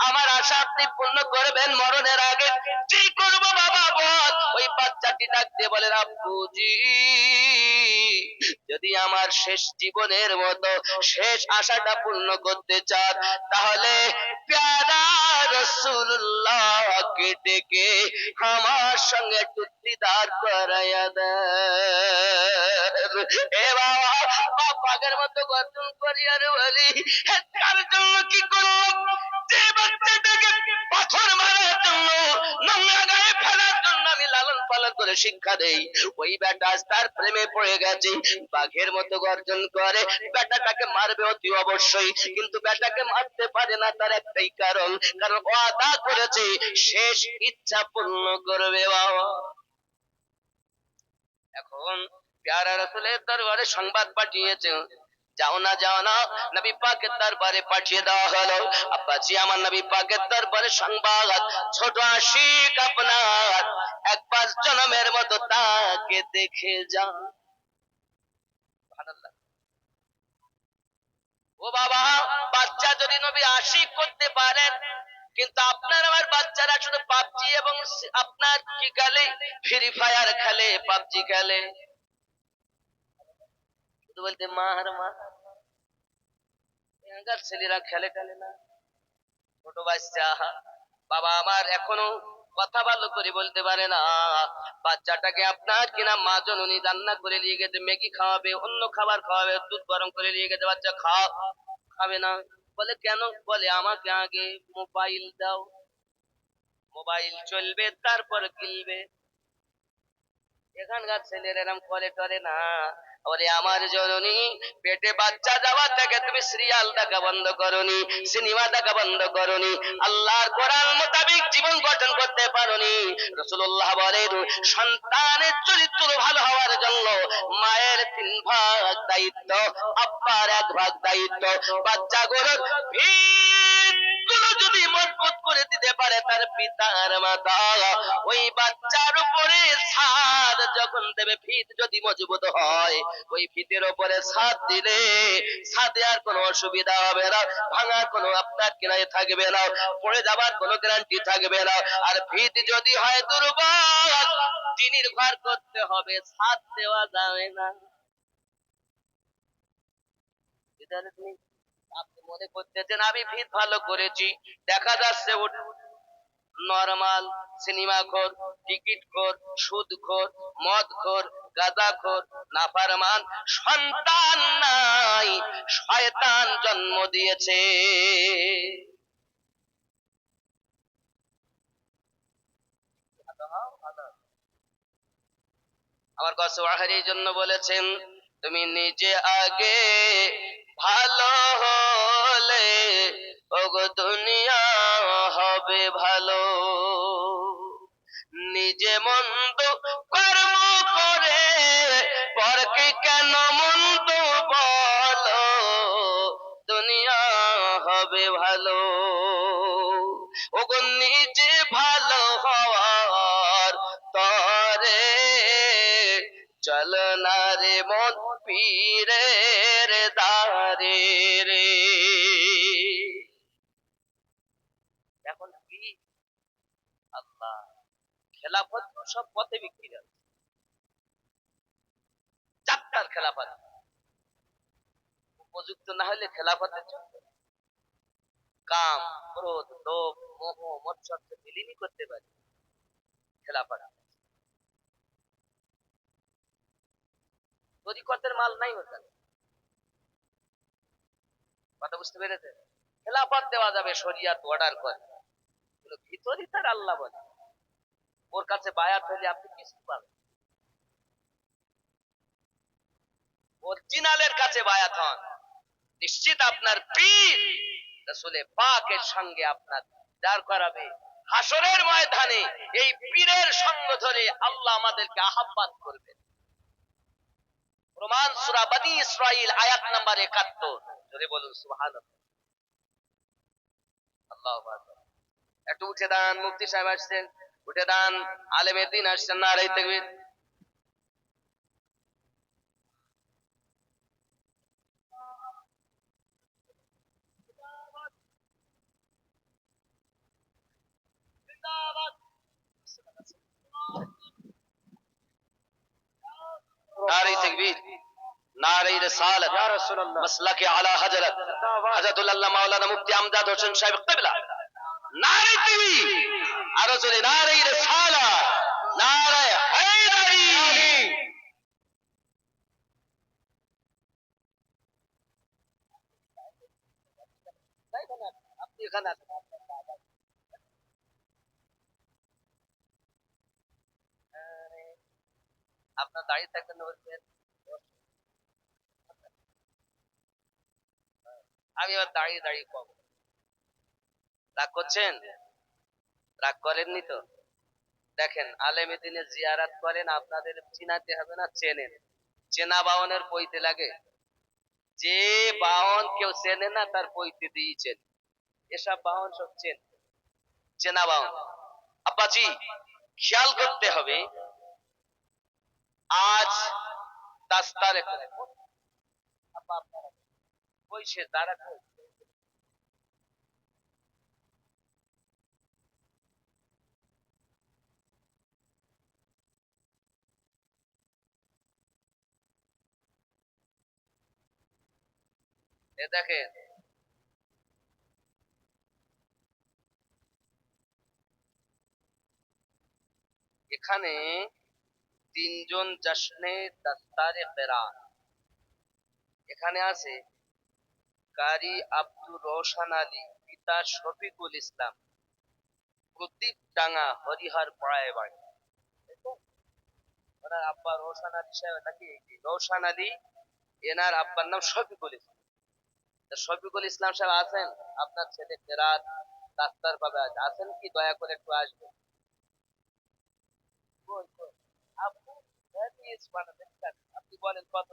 আমার আশা আপনি পূর্ণ করবেন মরণের আগে। কি করব বাবা বল? ওই বাচ্চাটি ডাকতে বলে আব্বুজি যদি আমার শেষ জীবনের মতো শেষ আশাটা পূর্ণ করতে চান, তাহলে প্যারা রাসূলুল্লাহকে ডেকে আমার সঙ্গে একটু দিদার করাইয়া দেন। এ বাবা, বাপ পাগের মতো গর্জন করিয়া রে বলি, তার জন্য কি করব? যে বাচ্চাটাকে পাথর মারার জন্য, নোংরা গায়ে ফেলার জন্য আমি লালন পালন করে শিক্ষা দেই, ওই বেটা তার প্রেমে পড়ে গেছে, বাঘের মতো গর্জন করে। বেটাটাকে মারবে অতি অবশ্যই, কিন্তু বেটাকে মারতে পারে না, তার একটাই কারণ, কারণ ওয়াদা করেছে শেষ ইচ্ছা পূর্ণ করবে বাবা। এখন প্যারা রাসূলের দরবারে সংবাদ পাঠিয়েছে, যাও না যাও না, নবী পাকের দরবারে পাঠিয়ে দেওয়া হলো। আব্বাজি আমার নবী পাকের দরবারে সংবাদ, ছোট আশিক আপনার একবার জনমের মতো তাকে দেখে যান। সুবহানাল্লাহ। ও বাবা, বাচ্চা যদি নবী আশিক করতে পারেন, কিন্তু আপনার আমার বাচ্চারা শুধু পাবজি এবং আপনার কি খেলে, ফ্রি ফায়ার খেলে, পাবজি খেলে, শুধু বলতে মার মার। এখানকার ছেলেরা খেলে টেলে না, ছোট বাচ্চা। বাবা আমার এখনো কথা ভালো করে বলতে পারে না। বাচ্চাটাকে আপনার কিনা মা জননী রান্না করে নিয়ে গেছে, ম্যাগি খাওয়াবে, অন্য খাবার খাওয়াবে, দুধ গরম করে নিয়ে গেছে, বাচ্চা খাও, খাবে না। বলে কেন? বলে আমাকে আগে মোবাইল দাও, মোবাইল চলবে তারপর গিলবে। এখানকার ছেলেরা এরম করে টরে না। ওরে আমার জননী, পেটে বাচ্চা যাওয়া থেকে তুমি সিরিয়াল দেখা বন্ধ করনি, সিনেমা দেখা বন্ধ করনি, আল্লাহর কোরআন মোতাবেক জীবন গঠন করতে পারোনি। রাসূলুল্লাহ বলেন সন্তানের চরিত্র ভালো হওয়ার জন্য মায়ের 3 ভাগ দায়িত্ব, আব্বার 1 ভাগ দায়িত্ব। বাচ্চাগুলোর ভিত গুলো যদি মজবুত করে দিতে পারে তার পিতার মাতা, ওই বাচ্চার উপরে ছাদ যখন দেবে, ভিত যদি মজবুত হয়, ওই ভিতের উপরে ছাদ দিলে ছাদে আর কোনো অসুবিধা হবে না, ভাঙার কোনো আপনার কিনারে থাকবে না, পড়ে যাবার কোনো গ্যারান্টি থাকবে না। আর ভিত যদি হয় দুর্বল, টিনের ঘর করতে হবে, ছাদ দেওয়া যাবে না। আপনি মনে করতেছেন আমি ভিত ভালো করেছি, দেখা যাচ্ছে নরমাল সিনেমাখোর, টিকিটখোর, সুদখোর, মদখোর, গাঁজাখোর, নাফরমান সন্তান নাই, শয়তান জন্ম দিয়েছে। আমার কাছে এই জন্য বলেছেন তুমি নিজে আগে ভালো হলে ওগো দুনিয়া হবে ভালো। নিজে মন্দ কর্ম করে পরকে কেন মন্দ বলো, দুনিয়া হবে ভালো। ওগো নিজে ভালো হওয়ার তরে চল না রে মন পীরের দারে রে। এখন কি আল্লাহ, খেলাফত সব পথে বিক্রি আছে। চারটার খেলাফত উপযুক্ত না হলে খেলাফতের জন্য কাম, ক্রোধ, লোভ, মোহ, মৎসর্য বিলীনই করতে পারে খেলাফত। তরিকতের মাল নাই ওখানে। কথা বুঝতে পেরেছে? খেলাফত দেওয়া যাবে শরিয়াত অর্ডার করে, কিন্তু ভিতরই তার আল্লাহ বলে। ওর কাছে বায়াত হলে আপনি কিছু পাবেন। অরিজিনালের কাছে বায়াত হন, নিশ্চিত আপনার পীর রাসূলে পাকের সঙ্গে আপনার দাঁড় করাবে হাসরের ময়দানে। এই পীরের সঙ্গ ধরে আল্লাহ আমাদেরকে আহ্বান করবেন। প্রমাণ সূরা বনী ইসরাঈল আয়াত নাম্বার ৭১। জোরে বলুন সুবহানাল্লাহ। আল্লাহু আকবার। একটু উঠে দাঁড়ান, মুফতি সাহেব আসছেন, উঠে দাঁড়ান। আলেমে দ্বীন আসছেন, নারে তাকবীর। নারে তাকবীর, নারে রিসালাত, ইয়া রাসূলুল্লাহ, মাসলাকে আলা হযরত হযরতুল আল্লাহ মাওলানা মুফতি আমজাদ হোসেন সাহেব কিবলা। নারে তাকবীর, আরো জোরে নারে রিসালাত, নারে হায়দারি। আপনি এখানে আছেন, আপনার দাঁড়িয়ে থাকবেন না বলছেন। আমি আবার দাঁড়িয়ে দাঁড়িয়ে কম। রাগ করছেন? রাগ করেননি তো? দেখেন, আলেমে দিনে জিয়ারাত করেন, আপনাদের চিনাতে হবে না, চেনেন। চেনা বাওনের পৈতে লাগে। যে বাওন কেউ চেনে না তার পৈতে দিয়েছেন। এসব বাওন সব চেনা বাওন। আব্বাজি খেয়াল করতে হবে, আজ 10 তারিখ। আব্বা আপনারা কই সে তারা কই? এ দেখেন, এখানে তিনজন জশ্নে দস্তারে কেরাত। এখানে আছে কারি আব্দুর রওশন আলী, পিতা শফিকুল ইসলাম, প্রদীপ ডাঙ্গা হরিহর পাড়ায় বাড়ি। ওনার আব্বা রওশন আলী সাহেব নাকি রওশন আলী, এনার আব্বার নাম শফিকুল ইসলাম। শফিকুল ইসলাম সাহেব আছেন? আপনার ছেলে কেরাত ডাক্তার পাবে, আছেন কি? দয়া করে একটু আসবেন। আপনি বলেন কত